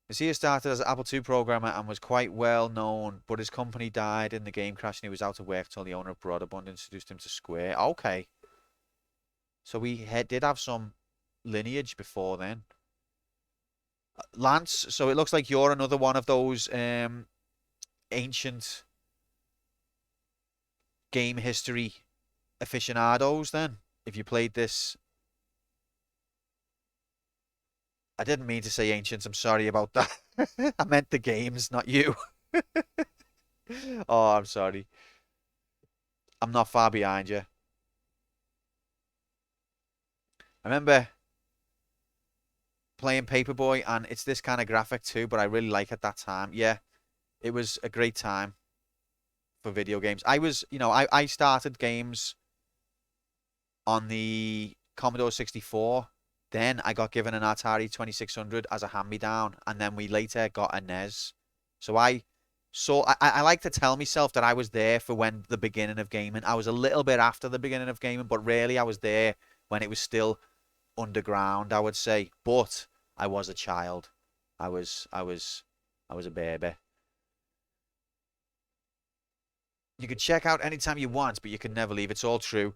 [SPEAKER 1] Messiah started as an Apple II programmer and was quite well known, but his company died in the game crash and he was out of work till the owner of Broadabund introduced him to Square. Okay. So we did have some lineage before then. Lance, so it looks like you're another one of those ancient game history aficionados then. If you played this... I didn't mean to say ancients, I'm sorry about that. I meant the games, not you. Oh, I'm sorry. I'm not far behind you. I remember playing Paperboy, and it's this kind of graphic too, but I really like it at that time. Yeah, it was a great time for video games. I started games on the Commodore 64. Then I got given an Atari 2600 as a hand-me-down, and then we later got a NES. So I like to tell myself that I was there for when the beginning of gaming. I was a little bit after the beginning of gaming, but really I was there when it was still underground, I would say. But I was a child. I was a baby. You can check out anytime you want, but you can never leave. It's all true.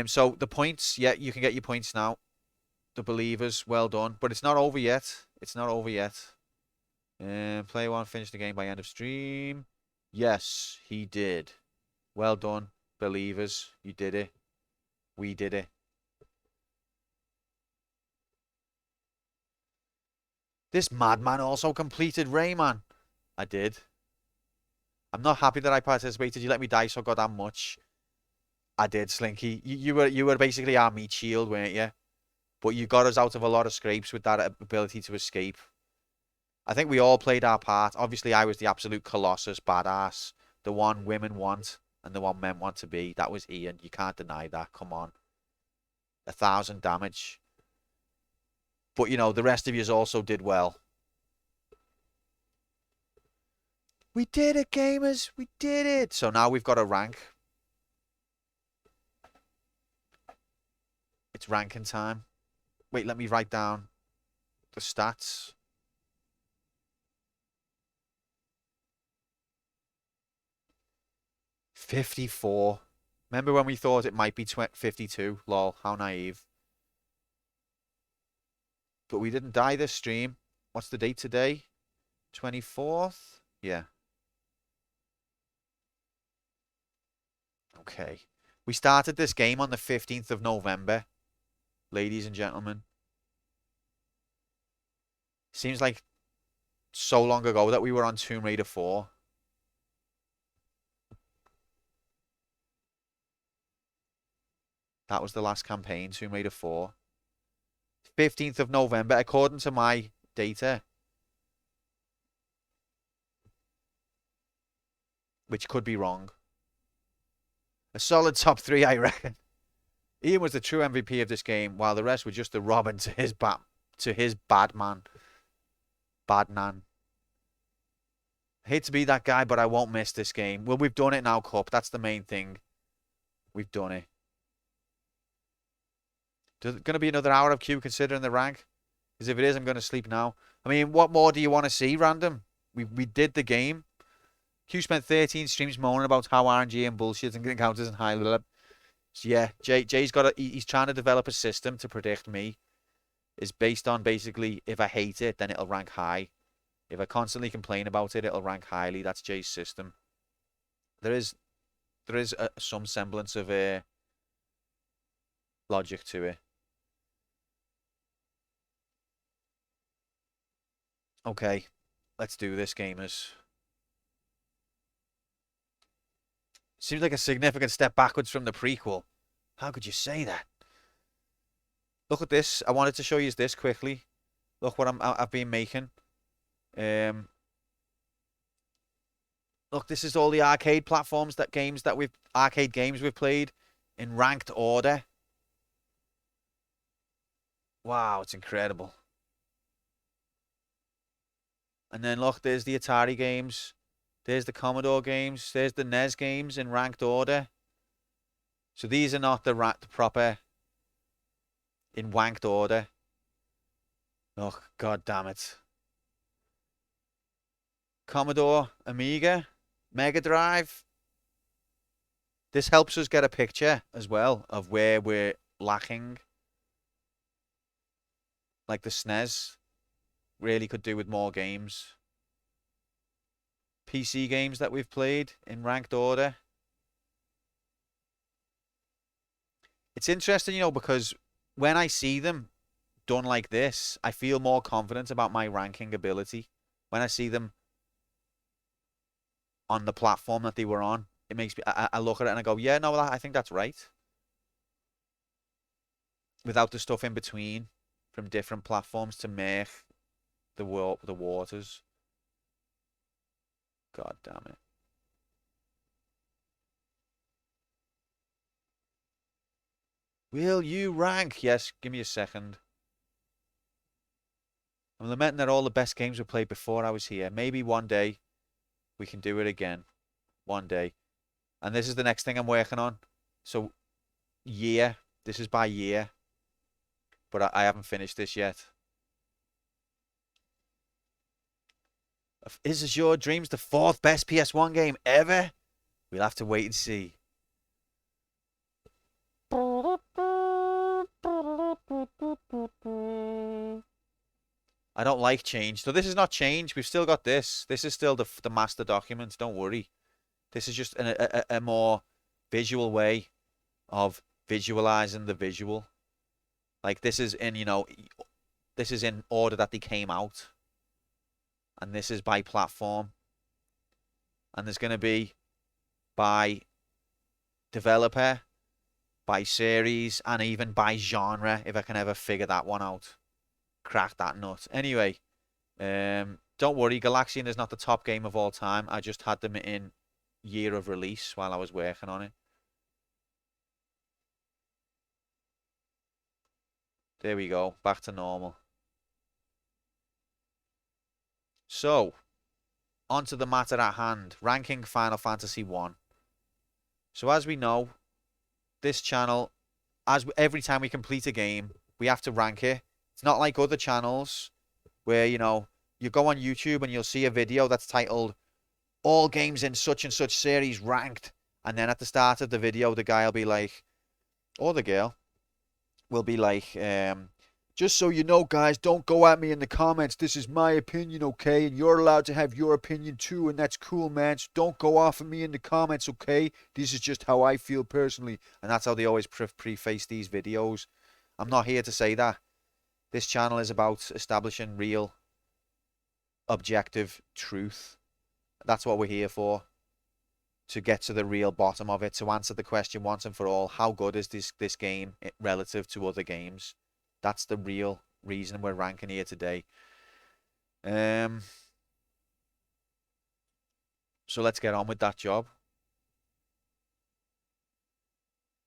[SPEAKER 1] So the points, yeah, you can get your points now. The believers, well done. But it's not over yet. It's not over yet. Player one finished the game by end of stream. Yes, he did. Well done, believers. You did it. We did it. This madman also completed Rayman. I did. I'm not happy that I participated. You let me die so goddamn much. I did, Slinky. You were basically our meat shield, weren't you? But you got us out of a lot of scrapes with that ability to escape. I think we all played our part. Obviously, I was the absolute colossus badass. The one women want and the one men want to be. That was Ian. You can't deny that. Come on. 1,000 damage. But, you know, the rest of you also did well. We did it, gamers. We did it. So now we've got a rank. It's ranking time. Wait, let me write down the stats. $54. Remember when we thought it might be 52? Lol, how naive. But we didn't die this stream. What's the date today? 24th? Yeah. Okay. We started this game on the 15th of November. Ladies and gentlemen. Seems like so long ago that we were on Tomb Raider 4. That was the last campaign, Tomb Raider 4. 15th of November, according to my data. Which could be wrong. A solid top 3, I reckon. Ian was the true MVP of this game, while the rest were just the Robin to his Badman. Badman. I hate to be that guy, but I won't miss this game. Well, we've done it now, Cup. That's the main thing. We've done it. There's going to be another hour of queue considering the rank? Because if it is, I'm going to sleep now. I mean, what more do you want to see, random? We did the game. Q spent 13 streams moaning about how RNG and bullshit and encounters and high level. So yeah, Jay's got he's trying to develop a system to predict me. It's based on basically if I hate it, then it'll rank high. If I constantly complain about it, it'll rank highly. That's Jay's system. There is some semblance of logic to it. Okay, let's do this, gamers. Seems like a significant step backwards from the prequel. How could you say that? Look at this. I wanted to show you this quickly. Look what I've been making. Look, this is all the arcade platforms arcade games we've played in ranked order. Wow, it's incredible. And then look, there's the Atari games. There's the Commodore games. There's the NES games in ranked order. So these are not the proper in wanked order. Oh, god damn it. Commodore, Amiga, Mega Drive. This helps us get a picture as well of where we're lacking. Like the SNES really could do with more games. PC games that we've played in ranked order. It's interesting, you know, because when I see them done like this, I feel more confident about my ranking ability. When I see them on the platform that they were on, it makes me, I look at it and I go, yeah, no, I think that's right. Without the stuff in between from different platforms to make the waters. God damn it. Will you rank? Yes, give me a second. I'm lamenting that all the best games were played before I was here. Maybe one day we can do it again. One day. And this is the next thing I'm working on. So, year. This is by year. But I haven't finished this yet. Is Azure Dreams the 4th best PS1 game ever? We'll have to wait and see. I don't like change. So this is not change. We've still got this. This is still the master document. Don't worry. This is just a more visual way of visualizing the visual. Like this is in, you know, this is in order that they came out. And this is by platform. And there's going to be by developer, by series, and even by genre, if I can ever figure that one out. Crack that nut. Anyway, don't worry, Galaxian is not the top game of all time. I just had them in year of release while I was working on it. There we go, back to normal. So, on to the matter at hand, ranking Final Fantasy 1. So as we know, this channel, every time we complete a game, we have to rank it. It's not like other channels where, you know, you go on YouTube and you'll see a video that's titled all games in such and such series ranked. And then at the start of the video, the guy will be like, or the girl will be like, just so you know, guys, don't go at me in the comments. This is my opinion, okay? And you're allowed to have your opinion too, and that's cool, man. So don't go off of me in the comments, okay? This is just how I feel personally. And that's how they always preface these videos. I'm not here to say that. This channel is about establishing real, objective truth. That's what we're here for. To get to the real bottom of it. To answer the question once and for all. How good is this game relative to other games? That's the real reason we're ranking here today. So let's get on with that job.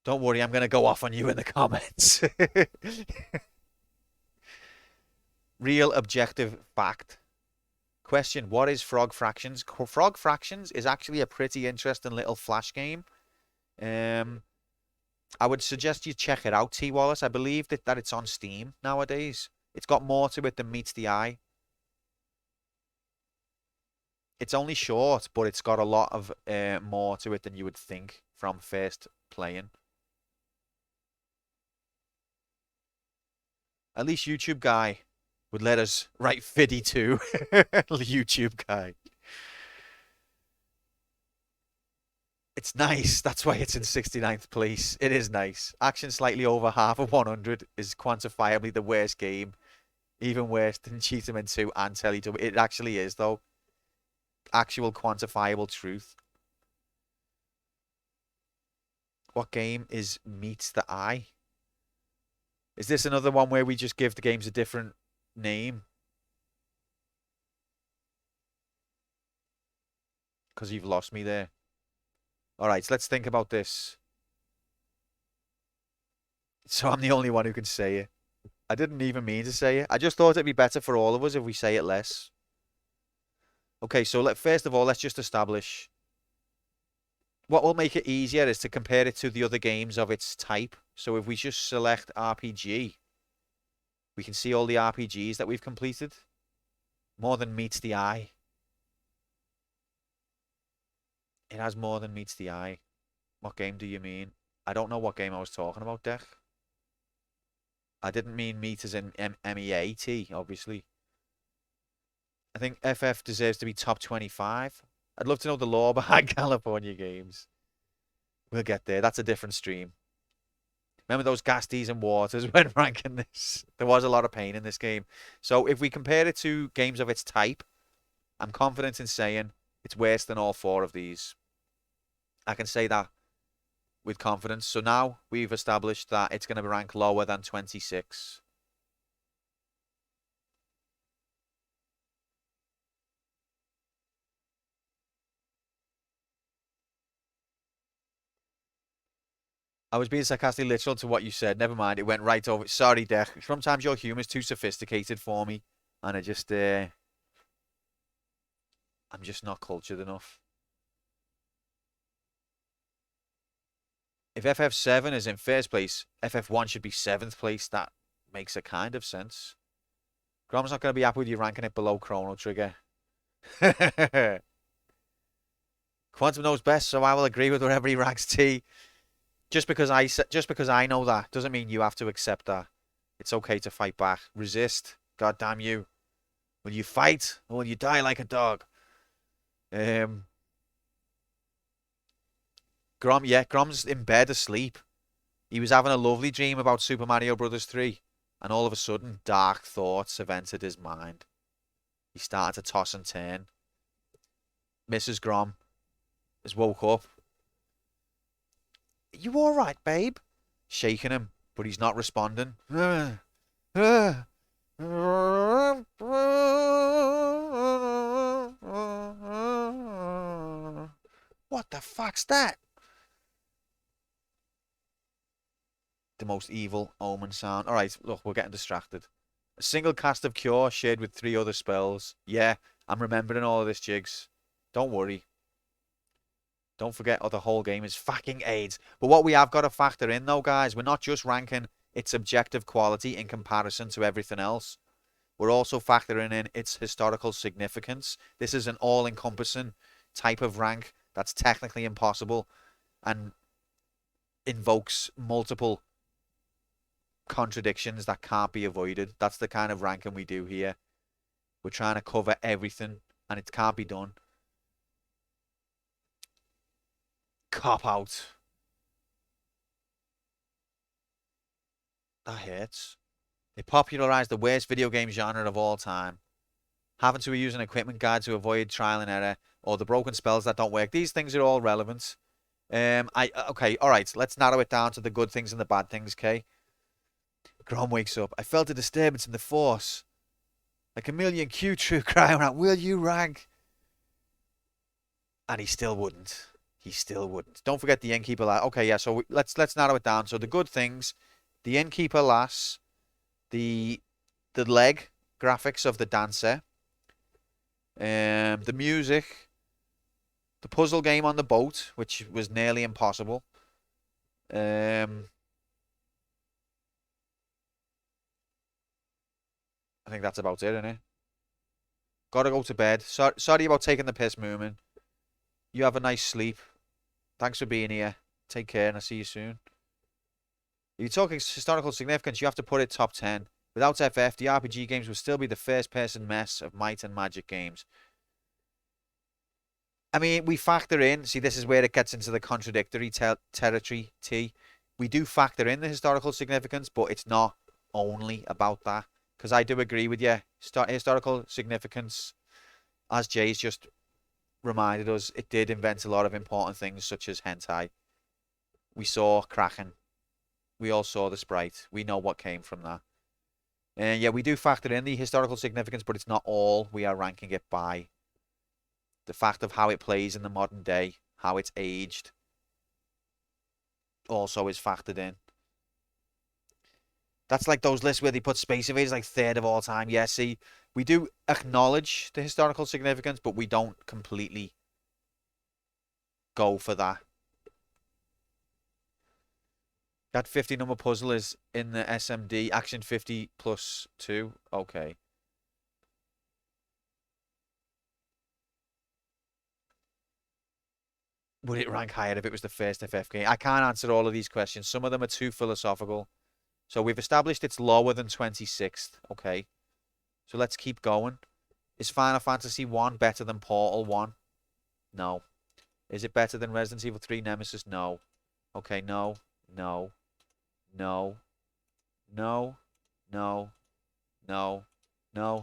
[SPEAKER 1] Don't worry, I'm going to go off on you in the comments. Real objective fact. Question, what is Frog Fractions? Frog Fractions is actually a pretty interesting little flash game. I would suggest you check it out, T. Wallace. I believe that it's on Steam nowadays. It's got more to it than meets the eye. It's only short, but it's got a lot of more to it than you would think from first playing. At least YouTube guy would let us write 52. YouTube guy. It's nice. That's why it's in 69th place. It is nice. Action slightly over half of 100 is quantifiably the worst game. Even worse than Cheetahman 2 and Teletubbies. It actually is, though. Actual quantifiable truth. What game is Meets the Eye? Is this another one where we just give the games a different name? Because you've lost me there. Alright, so let's think about this. So I'm the only one who can say it. I didn't even mean to say it. I just thought it'd be better for all of us if we say it less. Okay, so first of all, let's just establish. What will make it easier is to compare it to the other games of its type. So if we just select RPG, we can see all the RPGs that we've completed. More than meets the eye. It has more than meets the eye. What game do you mean? I don't know what game I was talking about, Dech. I didn't mean meet as in M-E-A-T, obviously. I think FF deserves to be top 25. I'd love to know the lore behind California games. We'll get there. That's a different stream. Remember those Gasties and Waters when ranking this? There was a lot of pain in this game. So if we compare it to games of its type, I'm confident in saying it's worse than all four of these. I can say that with confidence. So now we've established that it's going to rank lower than 26. I was being sarcastically literal to what you said. Never mind. It went right over. Sorry, Dech. Sometimes your humor's too sophisticated for me. And I'm just not cultured enough. If FF7 is in first place, FF1 should be 7th place. That makes a kind of sense. Grom's not going to be happy with you ranking it below Chrono Trigger. Quantum knows best, so I will agree with whatever he ranks T. Just because I know that doesn't mean you have to accept that. It's okay to fight back. Resist. God damn you. Will you fight or will you die like a dog? Grom's in bed asleep. He was having a lovely dream about Super Mario Brothers 3. And all of a sudden, dark thoughts have entered his mind. He started to toss and turn. Mrs. Grom has woke up. You all right, babe? Shaking him, but he's not responding. What the fuck's that? The most evil omen sound. All right, look, we're getting distracted. A single cast of Cure shared with 3 other spells. Yeah, I'm remembering all of this, Jigs. Don't worry. Don't forget, the whole game is fucking AIDS. But what we have got to factor in, though, guys, we're not just ranking its objective quality in comparison to everything else. We're also factoring in its historical significance. This is an all-encompassing type of rank that's technically impossible and invokes multiple contradictions that can't be avoided. That's the kind of ranking we do here. We're trying to cover everything, and it can't be done. Cop out. That hurts. They popularized the worst video game genre of all time. Having to use an equipment guide to avoid trial and error, or the broken spells that don't work. These things are all relevant. Okay, all right. Let's narrow it down to the good things and the bad things, okay? Grom wakes up. I felt a disturbance in the force. Like a million Q-True crying out, will you rank? And he still wouldn't. He still wouldn't. Don't forget the Innkeeper Lass. Okay, yeah, so let's narrow it down. So the good things, the Innkeeper Lass, the leg graphics of the dancer, the music, the puzzle game on the boat, which was nearly impossible. I think that's about it, innit? Gotta go to bed. Sorry about taking the piss, Moomin. You have a nice sleep. Thanks for being here. Take care, and I'll see you soon. If you're talking historical significance, you have to put it top 10. Without FF, the RPG games would still be the first-person mess of Might and Magic games. I mean, we factor in, see, this is where it gets into the contradictory territory, T. We do factor in the historical significance, but it's not only about that. Because I do agree with you. Historical significance, as Jay's just reminded us, it did invent a lot of important things, such as hentai. We saw Kraken. We all saw the Sprite. We know what came from that. And yeah, we do factor in the historical significance, but it's not all. We are ranking it by the fact of how it plays in the modern day, how it's aged, also is factored in. That's like those lists where they put Space Invaders like third of all time. Yeah, see, we do acknowledge the historical significance, but we don't completely go for that. That 50 number puzzle is in the SMD. Action 50 plus 2. Okay. Would it rank higher if it was the first FF game? I can't answer all of these questions. Some of them are too philosophical. So we've established it's lower than 26th. Okay. So let's keep going. Is Final Fantasy 1 better than Portal 1? No. Is it better than Resident Evil 3 Nemesis? No. Okay, no. No. No. No. No. No. No. No.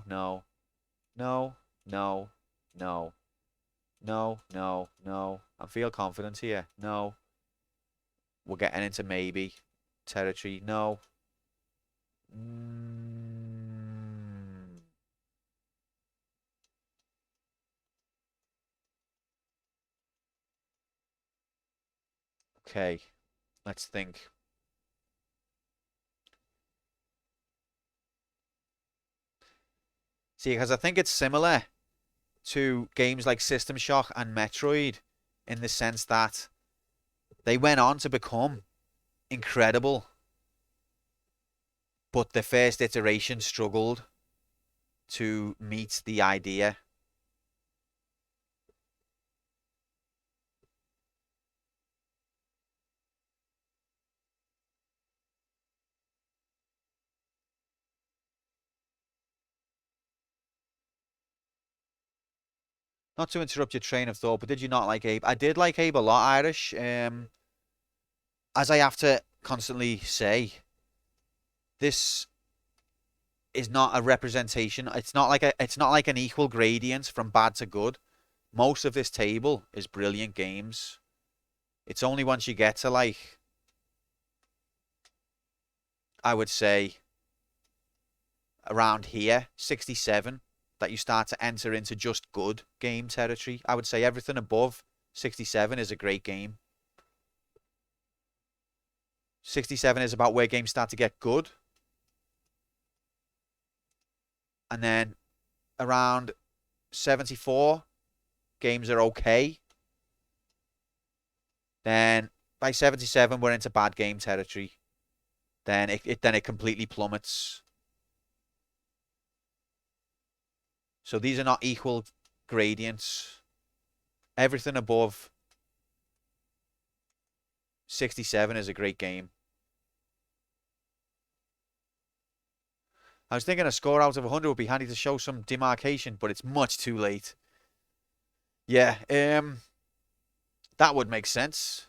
[SPEAKER 1] No. No. No. No. No. No. I feel confident here. No. We're getting into maybe territory. No. Okay. Let's think. See, because I think it's similar to games like System Shock and Metroid in the sense that they went on to become incredible, but the first iteration struggled to meet the idea. Not to interrupt your train of thought, but did you not like Abe? I did like Abe a lot, Irish. As I have to constantly say, this is not a representation. It's not like an equal gradient from bad to good. Most of this table is brilliant games. It's only once you get to like, I would say around here, 67, that you start to enter into just good game territory. I would say everything above 67 is a great game. 67 is about where games start to get good. And then around 74, games are okay. Then by 77, we're into bad game territory. Then it completely plummets. So these are not equal gradients. Everything above 67 is a great game. I was thinking a score out of 100 would be handy to show some demarcation, but it's much too late. Yeah, that would make sense.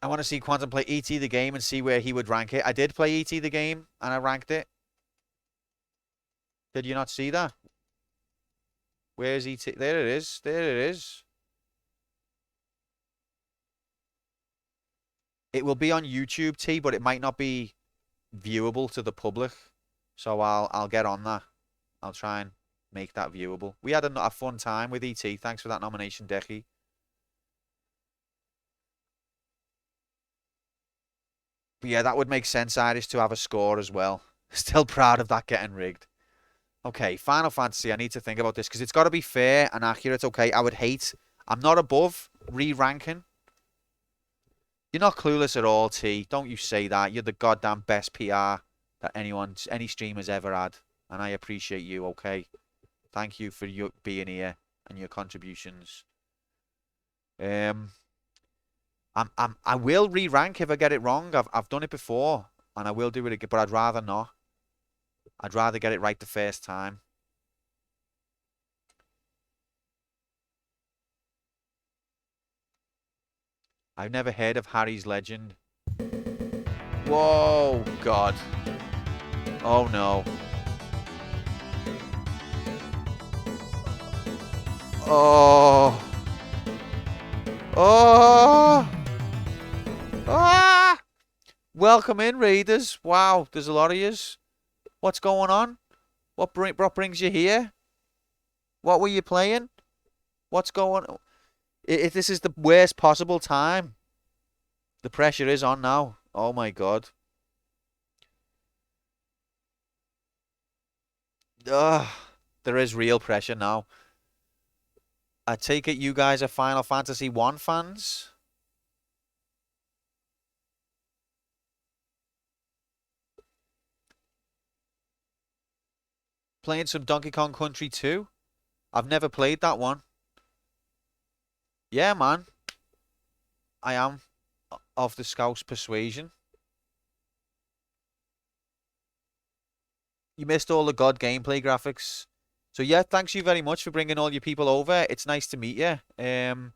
[SPEAKER 1] I want to see Quantum play E.T. the game and see where he would rank it. I did play E.T. the game and I ranked it. Did you not see that? Where's E.T.? There it is. There it is. It will be on YouTube, T, but it might not be viewable to the public. So I'll get on that. I'll try and make that viewable. We had a fun time with E.T. Thanks for that nomination, Decky. But yeah, that would make sense, Irish, to have a score as well. Still proud of that getting rigged. Okay, Final Fantasy. I need to think about this because it's got to be fair and accurate. Okay, I would hate. I'm not above re-ranking. You're not clueless at all, T. Don't you say that. You're the goddamn best PR that any streamer's ever had. And I appreciate you, okay? Thank you for you being here and your contributions. 'Cause I would hate. I'm not above re-ranking. You're not clueless at all, T. Don't you say that. You're the goddamn best PR that anyone's ever had. And I appreciate you, okay? Thank you for you being here and your contributions. 'Cause I would hate. I'm not above re-ranking. You're not clueless at all, T. Don't you say that. You're the goddamn best PR that anyone's ever had. And I appreciate you, okay? Thank you for you being here and your contributions. I will re-rank if I get it wrong. I've done it before, and I will do it again, but I'd rather not. I'd rather get it right the first time. I've never heard of Harry's Legend. Whoa, God. Oh, no. Oh. Oh. Ah. Welcome in, Raiders. Wow, there's a lot of yous. What's going on? What brings you here? What were you playing? What's going on? If this is the worst possible time. The pressure is on now. Oh my God. Ugh. There is real pressure now. I take it you guys are Final Fantasy 1 fans? Playing some Donkey Kong Country 2? I've never played that one. Yeah, man. I am of the Scouse persuasion. You missed all the God gameplay graphics. So yeah, thanks you very much for bringing all your people over. It's nice to meet you. Blame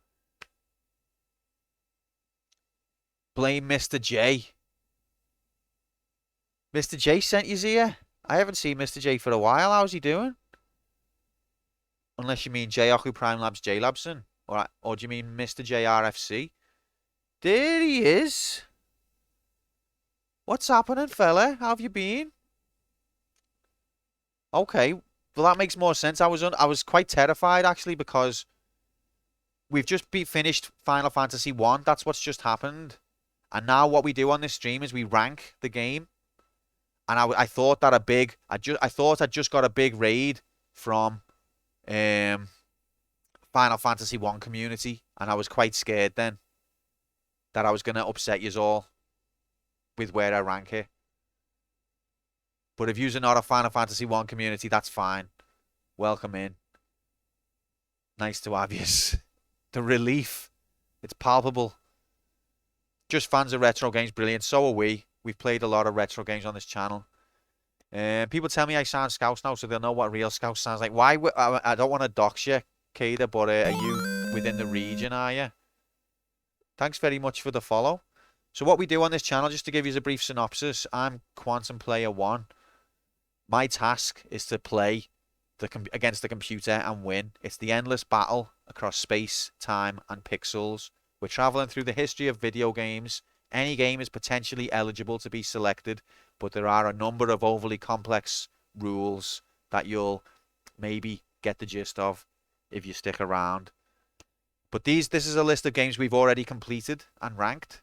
[SPEAKER 1] Mr. J. Mr. J sent you here? I haven't seen Mr. J for a while. How's he doing? Unless you mean J-Oku Prime Labs J Labson. Or do you mean Mr. JRFC? There he is. What's happening, fella? How have you been? Okay, well that makes more sense. I was quite terrified actually because we've just finished Final Fantasy 1. That's what's just happened. And now what we do on this stream is we rank the game. And I thought that I thought I'd just got a big raid from Final Fantasy 1 community, and I was quite scared then that I was going to upset yous all with where I rank it. But if you're not a Final Fantasy 1 community, that's fine. Welcome in. Nice to have yous. The relief. It's palpable. Just fans of retro games, brilliant. So are we. We've played a lot of retro games on this channel. People tell me I sound Scouse now, so they'll know what real Scouse sounds like. Why? I don't want to dox you, Kada, but are you within the region, are you? Thanks very much for the follow. So what we do on this channel, just to give you a brief synopsis, I'm Quantum Player 1. My task is to play against the computer and win. It's the endless battle across space, time, and pixels. We're traveling through the history of video games. Any game is potentially eligible to be selected, but there are a number of overly complex rules that you'll maybe get the gist of if you stick around. But this is a list of games we've already completed and ranked.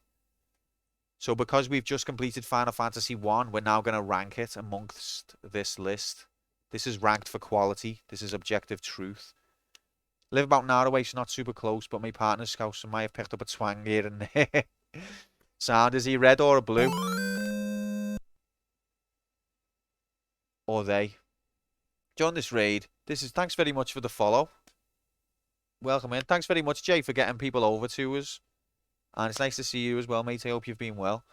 [SPEAKER 1] So because we've just completed Final Fantasy 1, we're now going to rank it amongst this list. This is ranked for quality. This is objective truth. Live about an hour away, so not super close, but my partner's Scouse might have picked up a twang here and there. Sound, is he red or a blue? Or they? Join this raid. Thanks very much for the follow. Welcome in. Thanks very much, Jay, for getting people over to us. And it's nice to see you as well, mate. I hope you've been well.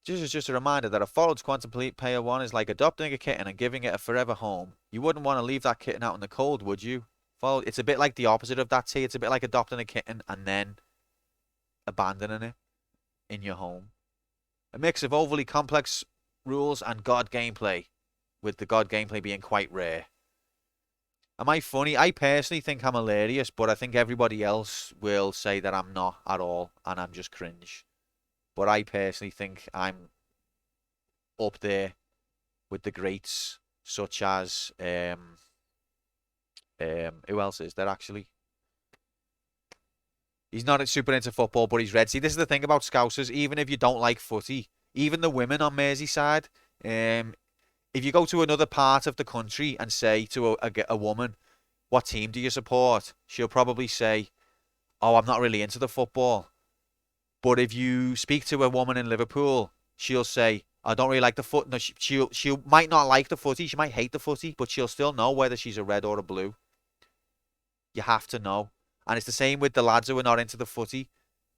[SPEAKER 1] Just a reminder that a follow to Quantum Player 1 is like adopting a kitten and giving it a forever home. You wouldn't want to leave that kitten out in the cold, would you? It's a bit like the opposite of that, T. It's a bit like adopting a kitten and then abandoning it in your home. A mix of overly complex rules and God gameplay, with the God gameplay being quite rare. Am I funny? I personally think I'm hilarious, but I think everybody else will say that I'm not at all, and I'm just cringe. But I personally think I'm up there with the greats, such as who else is there actually? He's not super into football, but he's red. See, this is the thing about Scousers. Even if you don't like footy, even the women on Merseyside, if you go to another part of the country and say to a woman, what team do you support? She'll probably say, oh, I'm not really into the football. But if you speak to a woman in Liverpool, she'll say, I don't really like the foot. No, she might not like the footy. She might hate the footy, but she'll still know whether she's a red or a blue. You have to know. And it's the same with the lads who are not into the footy.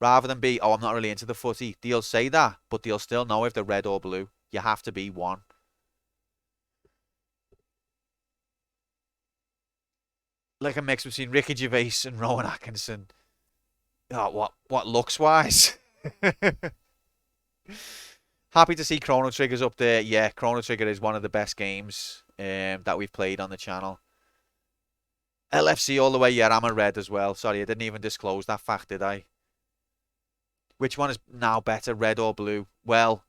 [SPEAKER 1] Rather than be, oh, I'm not really into the footy, they'll say that, but they'll still know if they're red or blue. You have to be one. Like a mix between Ricky Gervais and Rowan Atkinson. Oh, what looks wise. Happy to see Chrono Trigger's up there. Yeah, Chrono Trigger is one of the best games that we've played on the channel. LFC all the way. Yeah, I'm a red as well. Sorry, I didn't even disclose that fact, did I? Which one is now better, red or blue? Well,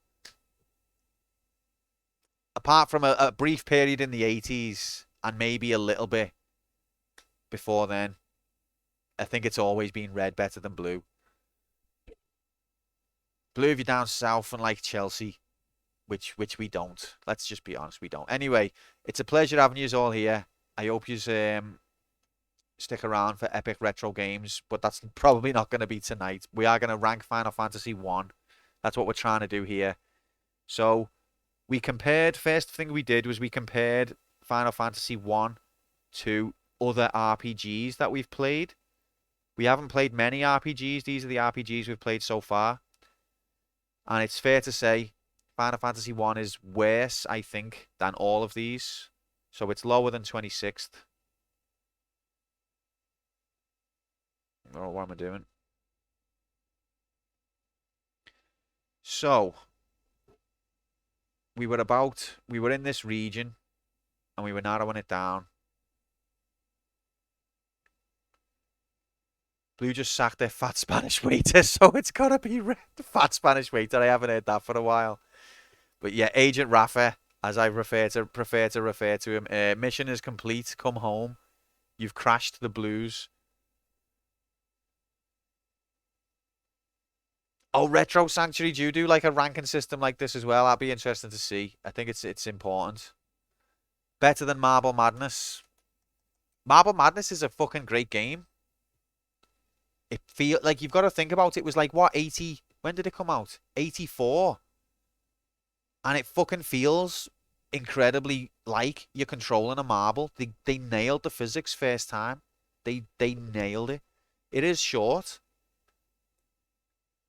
[SPEAKER 1] apart from a brief period in the 80s and maybe a little bit before then, I think it's always been red better than blue. Blue if you're down south and like Chelsea, which we don't. Let's just be honest, we don't. Anyway, it's a pleasure having you all here. I hope you stick around for epic retro games, but that's probably not going to be tonight. We are going to rank Final Fantasy 1. That's what we're trying to do here. So, we compared, first thing we did was we compared Final Fantasy 1 to other RPGs that we've played. We haven't played many RPGs. These are the RPGs we've played so far. And it's fair to say Final Fantasy 1 is worse, I think, than all of these. So it's lower than 26th. Oh, what am I doing? So, we were in this region, and we were narrowing it down. Blue just sacked their fat Spanish waiter, so it's gotta be red. The fat Spanish waiter. I haven't heard that for a while. But yeah, Agent Rafa, as I prefer to refer to him. Mission is complete. Come home. You've crashed the Blues. Oh, Retro Sanctuary, do you do like a ranking system like this as well? That'd be interesting to see. I think it's important. Better than Marble Madness. Marble Madness is a fucking great game. It feel like you've got to think about it. It was like what, 80? When did it come out? 84. And it fucking feels incredibly like you're controlling a marble. They nailed the physics first time. They nailed it. It is short.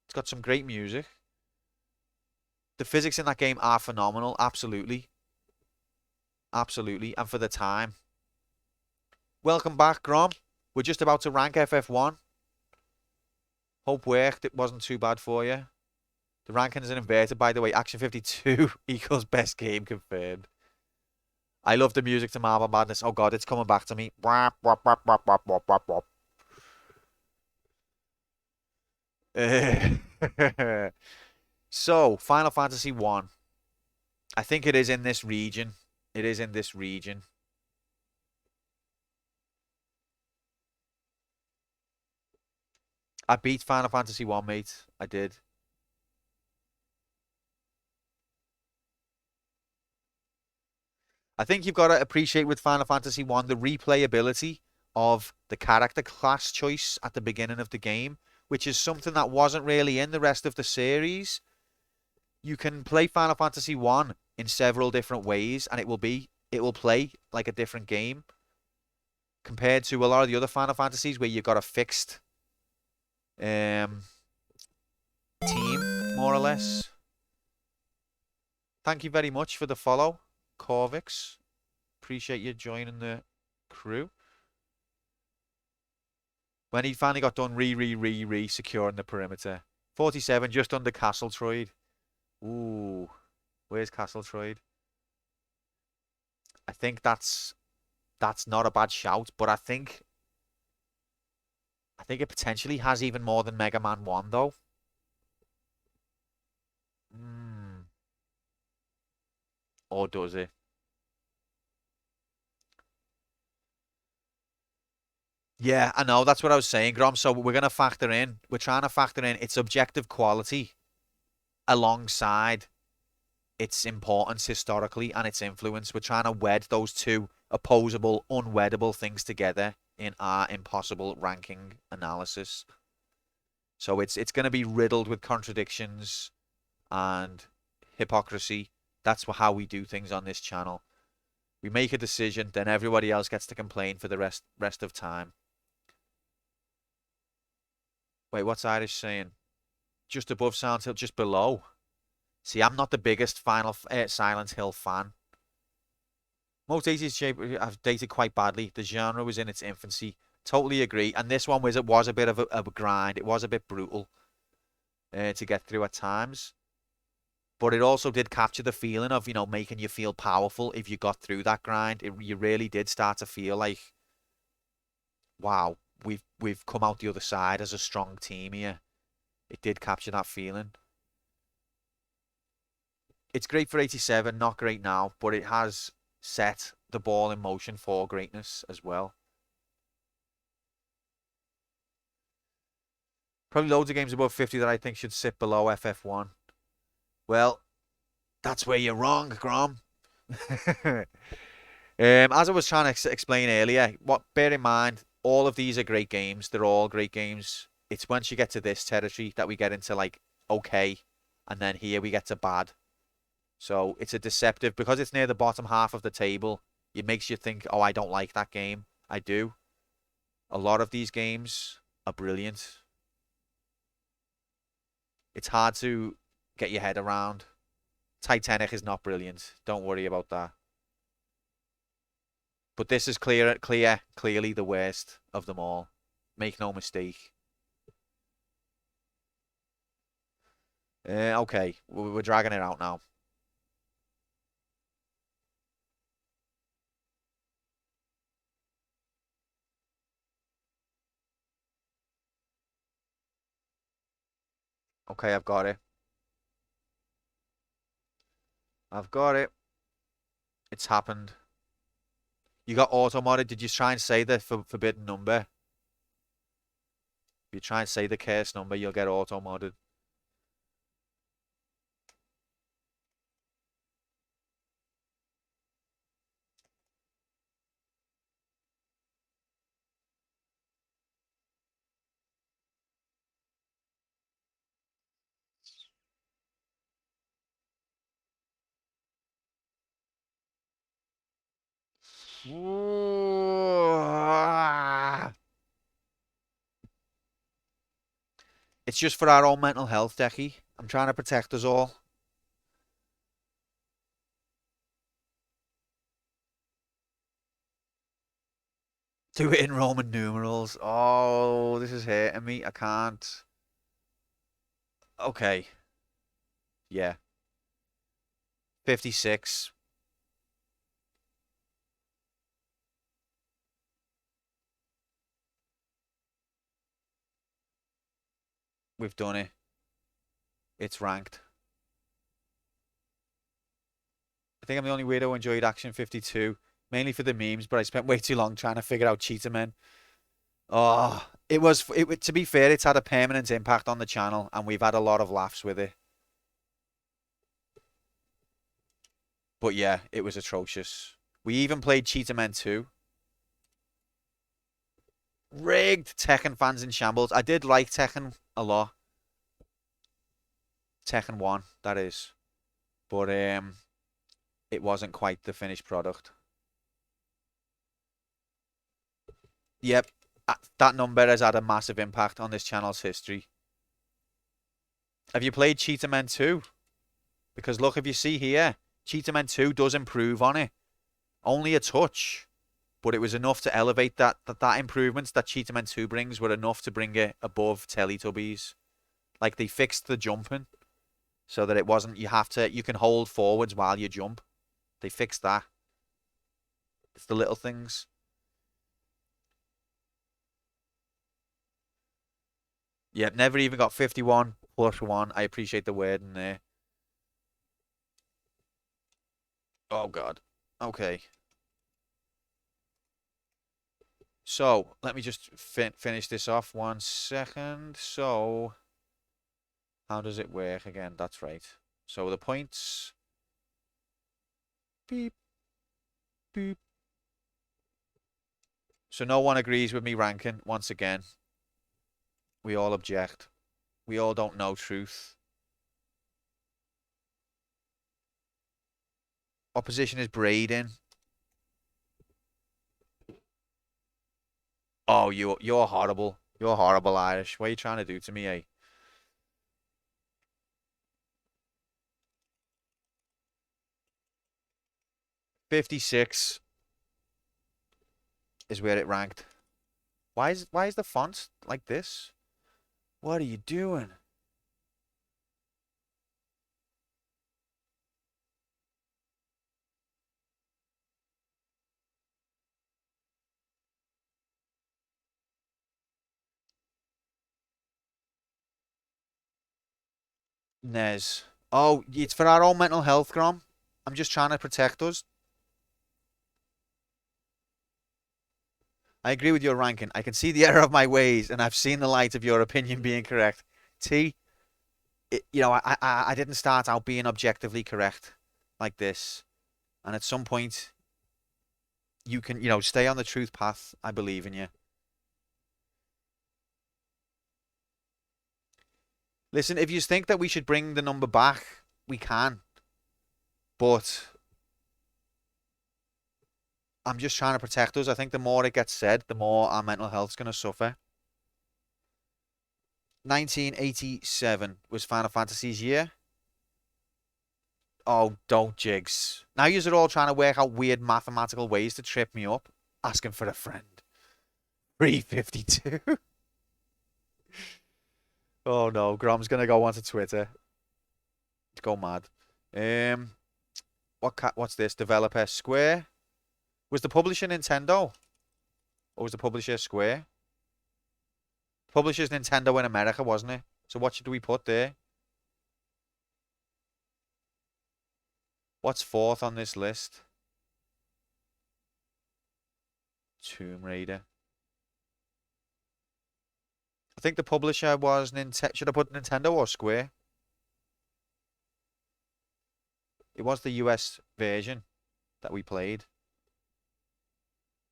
[SPEAKER 1] It's got some great music. The physics in that game are phenomenal. Absolutely. Absolutely. And for the time. Welcome back, Grom. We're just about to rank FF1. Hope worked. It wasn't too bad for you. The rankings are inverted, by the way. Action 52 equals best game confirmed. I love the music to Marble Madness. Oh, God, it's coming back to me. So, Final Fantasy 1. I think it is in this region. It is in this region. I beat Final Fantasy 1, mate. I did. I think you've got to appreciate with Final Fantasy 1 the replayability of the character class choice at the beginning of the game, which is something that wasn't really in the rest of the series. You can play Final Fantasy 1 in several different ways, and it will play like a different game compared to a lot of the other Final Fantasies where you've got a fixed team, more or less. Thank you very much for the follow, Corvix. Appreciate you joining the crew. When he finally got done securing the perimeter. 47, just under Castle Troid. Ooh, where's Castle Troid? I think that's not a bad shout, but I think it potentially has even more than Mega Man 1, though. Or does it? Yeah, I know. That's what I was saying, Grom. So we're trying to factor in its objective quality alongside its importance historically and its influence. We're trying to wed those two opposable, unweddable things together in our impossible ranking analysis. So it's going to be riddled with contradictions and hypocrisy. That's how we do things on this channel. We make a decision, then everybody else gets to complain for the rest of time. Wait, what's Irish saying? Just above Silent Hill, just below. See, I'm not the biggest Silent Hill fan. Most 80s shape have dated quite badly. The genre was in its infancy. Totally agree. And this one was a bit of a grind. It was a bit brutal to get through at times. But it also did capture the feeling of, making you feel powerful if you got through that grind. You really did start to feel like, wow, we've come out the other side as a strong team here. It did capture that feeling. It's great for 87, not great now, but it has set the ball in motion for greatness as well. Probably loads of games above 50 that I think should sit below FF1. Well, that's where you're wrong, Grom. As I was trying to explain earlier, bear in mind, all of these are great games. They're all great games. It's once you get to this territory that we get into like okay, and then here we get to bad. So it's a deceptive, because it's near the bottom half of the table. It makes you think, oh, I don't like that game. I do. A lot of these games are brilliant. It's hard to get your head around. Titanic is not brilliant. Don't worry about that. But this is clearly the worst of them all. Make no mistake. Okay, we're dragging it out now. Okay, I've got it. I've got it. It's happened. You got auto-modded. Did you try and say the forbidden number? If you try and say the curse number, you'll get auto-modded. It's just for our own mental health, Decky. I'm trying to protect us all. Do it in Roman numerals. Oh, this is hurting me. I can't. Okay. Yeah. 56. We've done it. It's ranked. I think I'm the only weirdo who enjoyed Action 52. Mainly for the memes, but I spent way too long trying to figure out Cheetah Men. Oh, to be fair, it's had a permanent impact on the channel, and we've had a lot of laughs with it. But yeah, it was atrocious. We even played Cheetah Men 2. Rigged. Tekken fans in shambles. I did like Tekken a lot. Tekken 1, that is. But it wasn't quite the finished product. Yep, that number has had a massive impact on this channel's history. Have you played Cheetah Men 2? Because look, if you see here, Cheetah Men 2 does improve on it. Only a touch. But it was enough to elevate that improvements that Cheetah Men 2 brings were enough to bring it above Teletubbies. Like, they fixed the jumping so that it wasn't, you can hold forwards while you jump. They fixed that. It's the little things. Yeah, never even got 51 plus 1. I appreciate the word in there. Oh, God. Okay. So, let me just finish this off 1 second. So, how does it work again? That's right. So, the points. Beep. Beep. So, no one agrees with me ranking once again. We all object. We all don't know truth. Opposition is Braden. Oh, you're horrible. You're horrible, Irish. What are you trying to do to me, eh? $56 is where it ranked. Why is the font like this? What are you doing? Nez. Oh, it's for our own mental health, Grom. I'm just trying to protect us. I agree with your ranking. I can see the error of my ways, and I've seen the light of your opinion being correct. T, I didn't start out being objectively correct like this. And at some point, you can, stay on the truth path. I believe in you. Listen, if you think that we should bring the number back, we can. But I'm just trying to protect us. I think the more it gets said, the more our mental health's going to suffer. 1987 was Final Fantasy's year. Oh, don't jigs. Now you're all trying to work out weird mathematical ways to trip me up. Asking for a friend. 352. Oh no, Grom's gonna go onto Twitter. Go mad. What's this? Developer Square. Was the publisher Nintendo? Or was the publisher Square? Publisher's Nintendo in America, wasn't it? So what should we put there? What's fourth on this list? Tomb Raider. I think the publisher was Nintendo. Should I put Nintendo or Square? It was the US version that we played.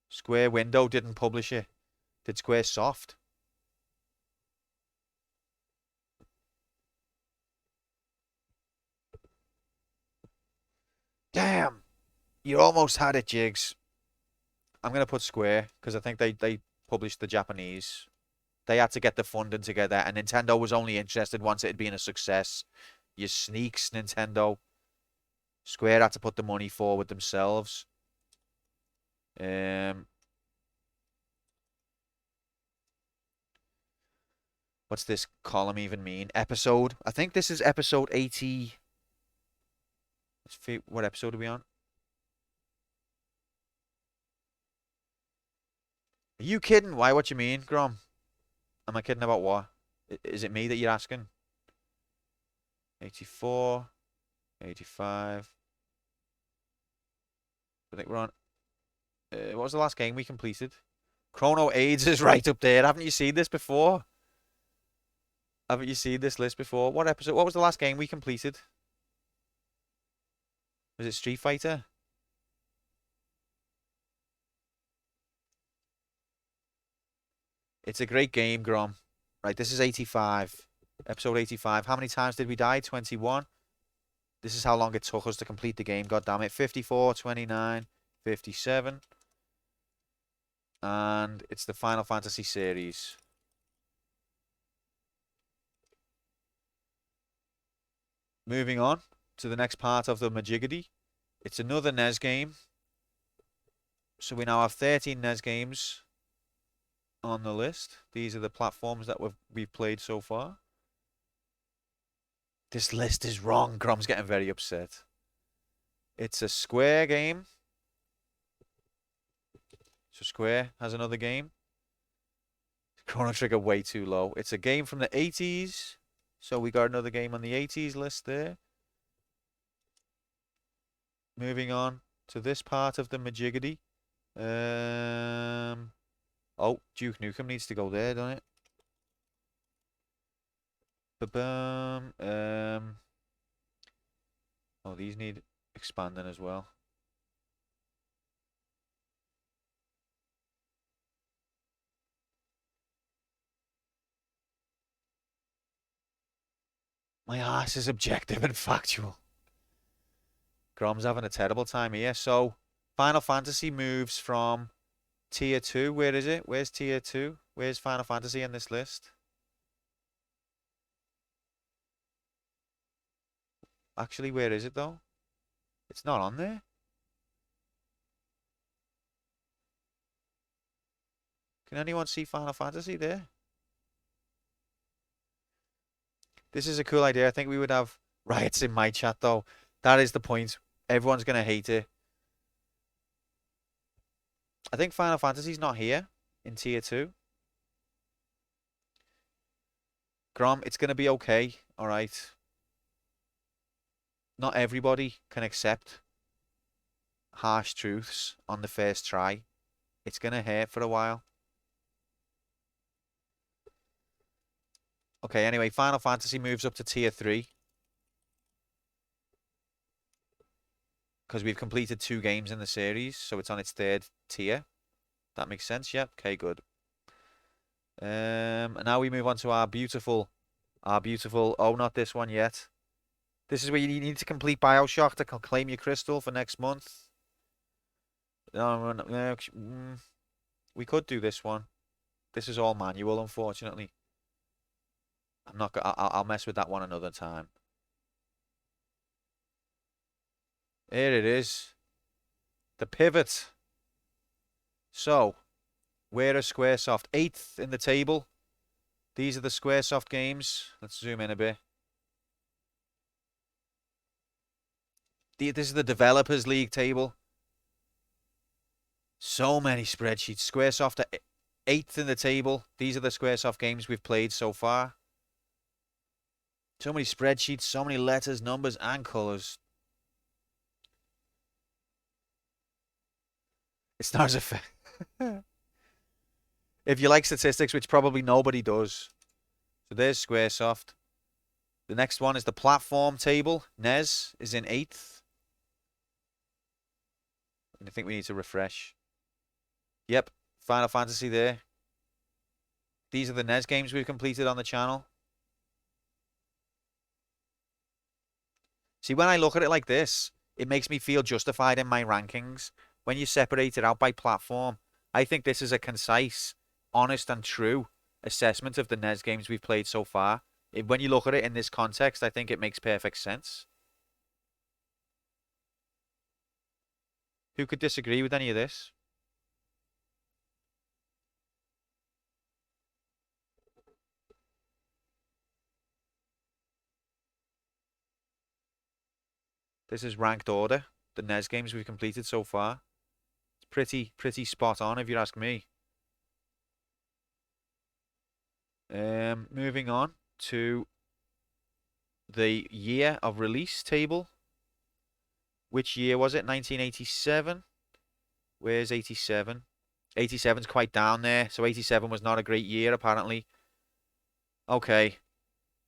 [SPEAKER 1] Square Window didn't publish it. Did Square Soft? Damn! You almost had it, Jigs. I'm going to put Square because I think they published the Japanese. They had to get the funding together, and Nintendo was only interested once it had been a success. You sneaks, Nintendo. Square had to put the money forward themselves. What's this column even mean? Episode. I think this is episode 80. Let's see, what episode are we on? Are you kidding? Why? What you mean, Grom? Am I kidding about what? Is it me that you're asking? 84, 85. I think we're on. What was the last game we completed? Chrono AIDS is right up there. Haven't you seen this before? Haven't you seen this list before? What episode? What was the last game we completed? Was it Street Fighter? It's a great game, Grom. Right, this is 85. Episode 85. How many times did we die? 21. This is how long it took us to complete the game. God damn it. 54, 29, 57. And it's the Final Fantasy series. Moving on to the next part of the Majigity. It's another NES game. So we now have 13 NES games on the list. These are the platforms that we've played so far. This list is wrong. Grom's getting very upset. It's a Square game. So Square has another game. Chrono Trigger way too low. It's a game from the 80s. So we got another game on the 80s list there. Moving on to this part of the Majigity. Oh, Duke Nukem needs to go there, doesn't it? Ba-bum. Oh, these need expanding as well. My ass is objective and factual. Grom's having a terrible time here. So, Final Fantasy moves from Tier 2. Where is it? Where's Tier 2? Where's Final Fantasy in this list? Actually, where is it though? It's not on there. Can anyone see Final Fantasy there? This is a cool idea. I think we would have riots in my chat though. That is the point. Everyone's gonna hate it. I think Final Fantasy's not here in tier 2. Grom, it's gonna be okay. Alright. Not everybody can accept harsh truths on the first try. It's gonna hurt for a while. Okay, anyway, Final Fantasy moves up to tier 3. Because we've completed 2 games in the series, so it's on its 3rd tier. That makes sense, yeah? Okay, good. And now we move on to our beautiful, oh, not this one yet. This is where you need to complete Bioshock to claim your crystal for next month. No, we could do this one. This is all manual, unfortunately. I'm not. I'll mess with that one another time. Here it is. The pivot. So, where are Squaresoft? 8th in the table. These are the Squaresoft games. Let's zoom in a bit. This is the Developers League table. So many spreadsheets. Squaresoft are 8th in the table. These are the Squaresoft games we've played so far. So many spreadsheets, so many letters, numbers, and colors. It's not as effective. If you like statistics, which probably nobody does. So there's Squaresoft. The next one is the platform table. NES is in 8th. I think we need to refresh. Yep, Final Fantasy there. These are the NES games we've completed on the channel. See, when I look at it like this, it makes me feel justified in my rankings. When you separate it out by platform, I think this is a concise, honest, and true assessment of the NES games we've played so far. When you look at it in this context, I think it makes perfect sense. Who could disagree with any of this? This is ranked order. The NES games we've completed so far. It's pretty spot on if you ask me. Moving on to the year of release table. Which year was it? 1987. Where's 87? 87's quite down there. So 87 was not a great year, apparently. Okay.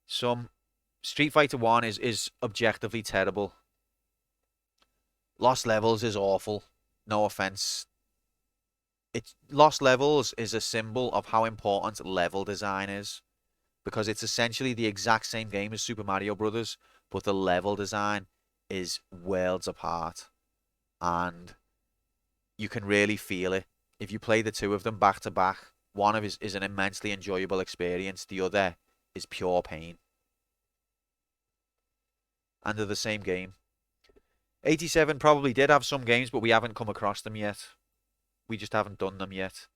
[SPEAKER 1] Some Street Fighter 1 is objectively terrible. Lost Levels is awful. No offense. Lost Levels is a symbol of how important level design is. Because it's essentially the exact same game as Super Mario Brothers, but the level design is worlds apart. And you can really feel it. If you play the two of them back to back, one of is an immensely enjoyable experience. The other is pure pain. And they're the same game. 87 probably did have some games, but we haven't come across them yet. We just haven't done them yet.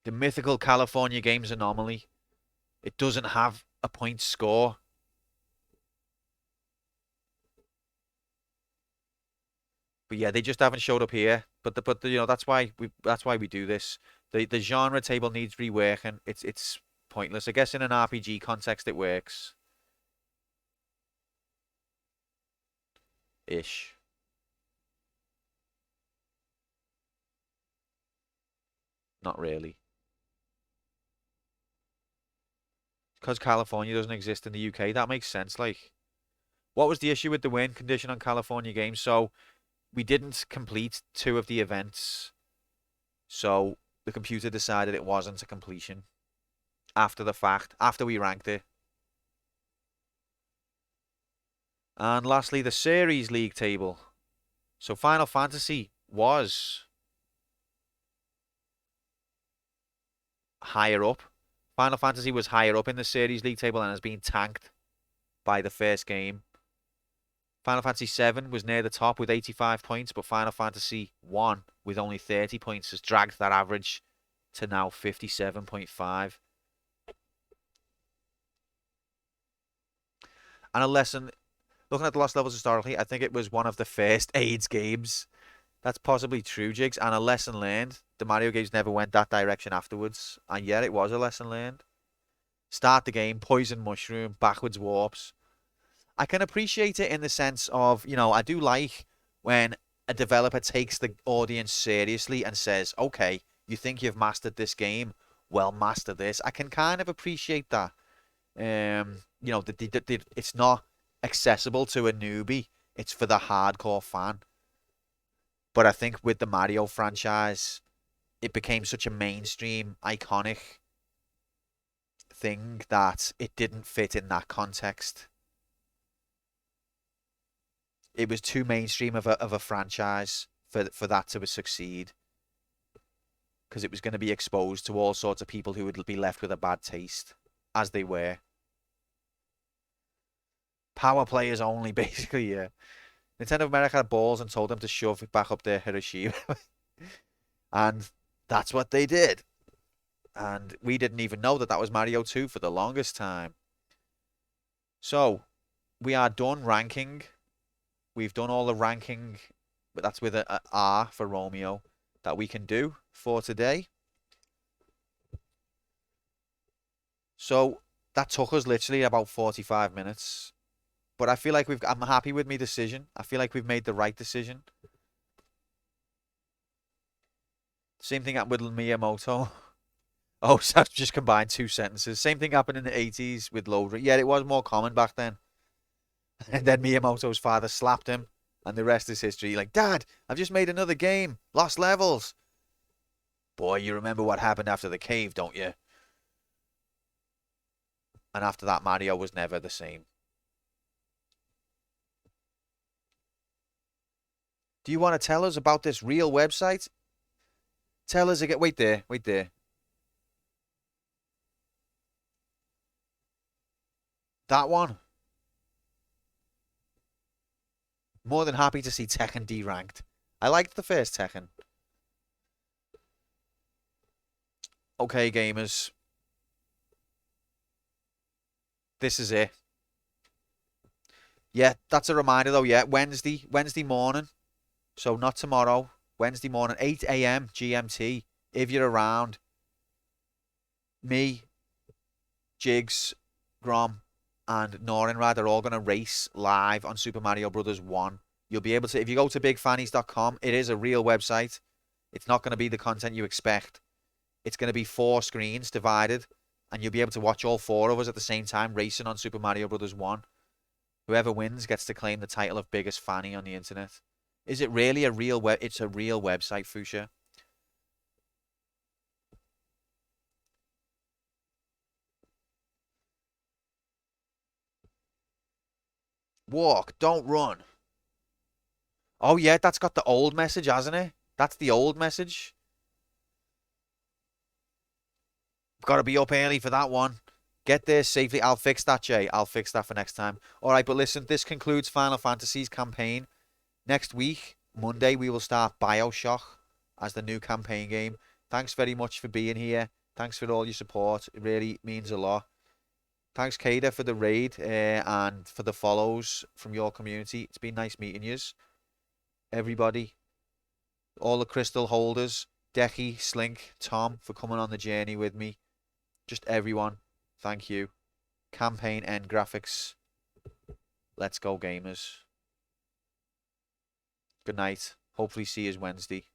[SPEAKER 1] The mythical California Games anomaly. It doesn't have a point score. But yeah, they just haven't showed up here. But you know, that's why we do this. The genre table needs reworking. It's pointless. I guess in an RPG context it works. Ish. Not really. Because California doesn't exist in the UK, that makes sense. Like, what was the issue with the win condition on California games? So we didn't complete 2 of the events. So the computer decided it wasn't a completion after the fact, after we ranked it. And lastly, the Series League table. So Final Fantasy was higher up. Final Fantasy was higher up in the series league table and has been tanked by the first game. Final Fantasy VII was near the top with 85 points, but Final Fantasy 1 with only 30 points has dragged that average to now 57.5. And a lesson, looking at the Lost Levels historically, I think it was one of the first AIDS games. That's possibly true, Jigs, and a lesson learned. The Mario games never went that direction afterwards, and yet it was a lesson learned. Start the game, poison mushroom, backwards warps. I can appreciate it in the sense of, I do like when a developer takes the audience seriously and says, okay, you think you've mastered this game? Well, master this. I can kind of appreciate that. It's not accessible to a newbie. It's for the hardcore fan. But I think with the Mario franchise, it became such a mainstream, iconic thing that it didn't fit in that context. It was too mainstream of a franchise for that to succeed. Because it was going to be exposed to all sorts of people who would be left with a bad taste, as they were. Power players only, basically, yeah. Nintendo of America had balls and told them to shove it back up their Hiroshima. And that's what they did. And we didn't even know that was Mario 2 for the longest time. So, we are done ranking. We've done all the ranking, but that's with a R for Romeo, that we can do for today. So, that took us literally about 45 minutes. But I feel like I'm happy with my decision. I feel like we've made the right decision. Same thing happened with Miyamoto. Oh, so I've just combined two sentences. Same thing happened in the 80s with load. Yeah, it was more common back then. And then Miyamoto's father slapped him. And the rest is history. Like, Dad, I've just made another game. Lost Levels. Boy, you remember what happened after the cave, don't you? And after that, Mario was never the same. Do you want to tell us about this real website? Tell us again. Wait there. Wait there. That one. More than happy to see Tekken deranked. I liked the first Tekken. Okay, gamers. This is it. Yeah, that's a reminder though. Yeah, Wednesday morning. So not tomorrow. Wednesday morning, 8 a.m. GMT. If you're around. Me, Jigs, Grom, and Norinrad are all going to race live on Super Mario Brothers 1. You'll be able to, if you go to bigfannies.com, it is a real website. It's not going to be the content you expect. It's going to be 4 screens divided, and you'll be able to watch all 4 of us at the same time racing on Super Mario Brothers 1. Whoever wins gets to claim the title of biggest fanny on the internet. Is it really a real web? It's a real website, Fuchsia. Walk, don't run. Oh yeah, that's got the old message, hasn't it? That's the old message. Got to be up early for that one. Get there safely. I'll fix that, Jay. I'll fix that for next time. All right, but listen, this concludes Final Fantasy's campaign. Next week, Monday, we will start BioShock as the new campaign game. Thanks very much for being here. Thanks for all your support. It really means a lot. Thanks, Kada, for the raid and for the follows from your community. It's been nice meeting yous. Everybody, all the crystal holders, Decky, Slink, Tom, for coming on the journey with me. Just everyone, thank you. Campaign end graphics. Let's go, gamers. Good night. Hopefully see you Wednesday.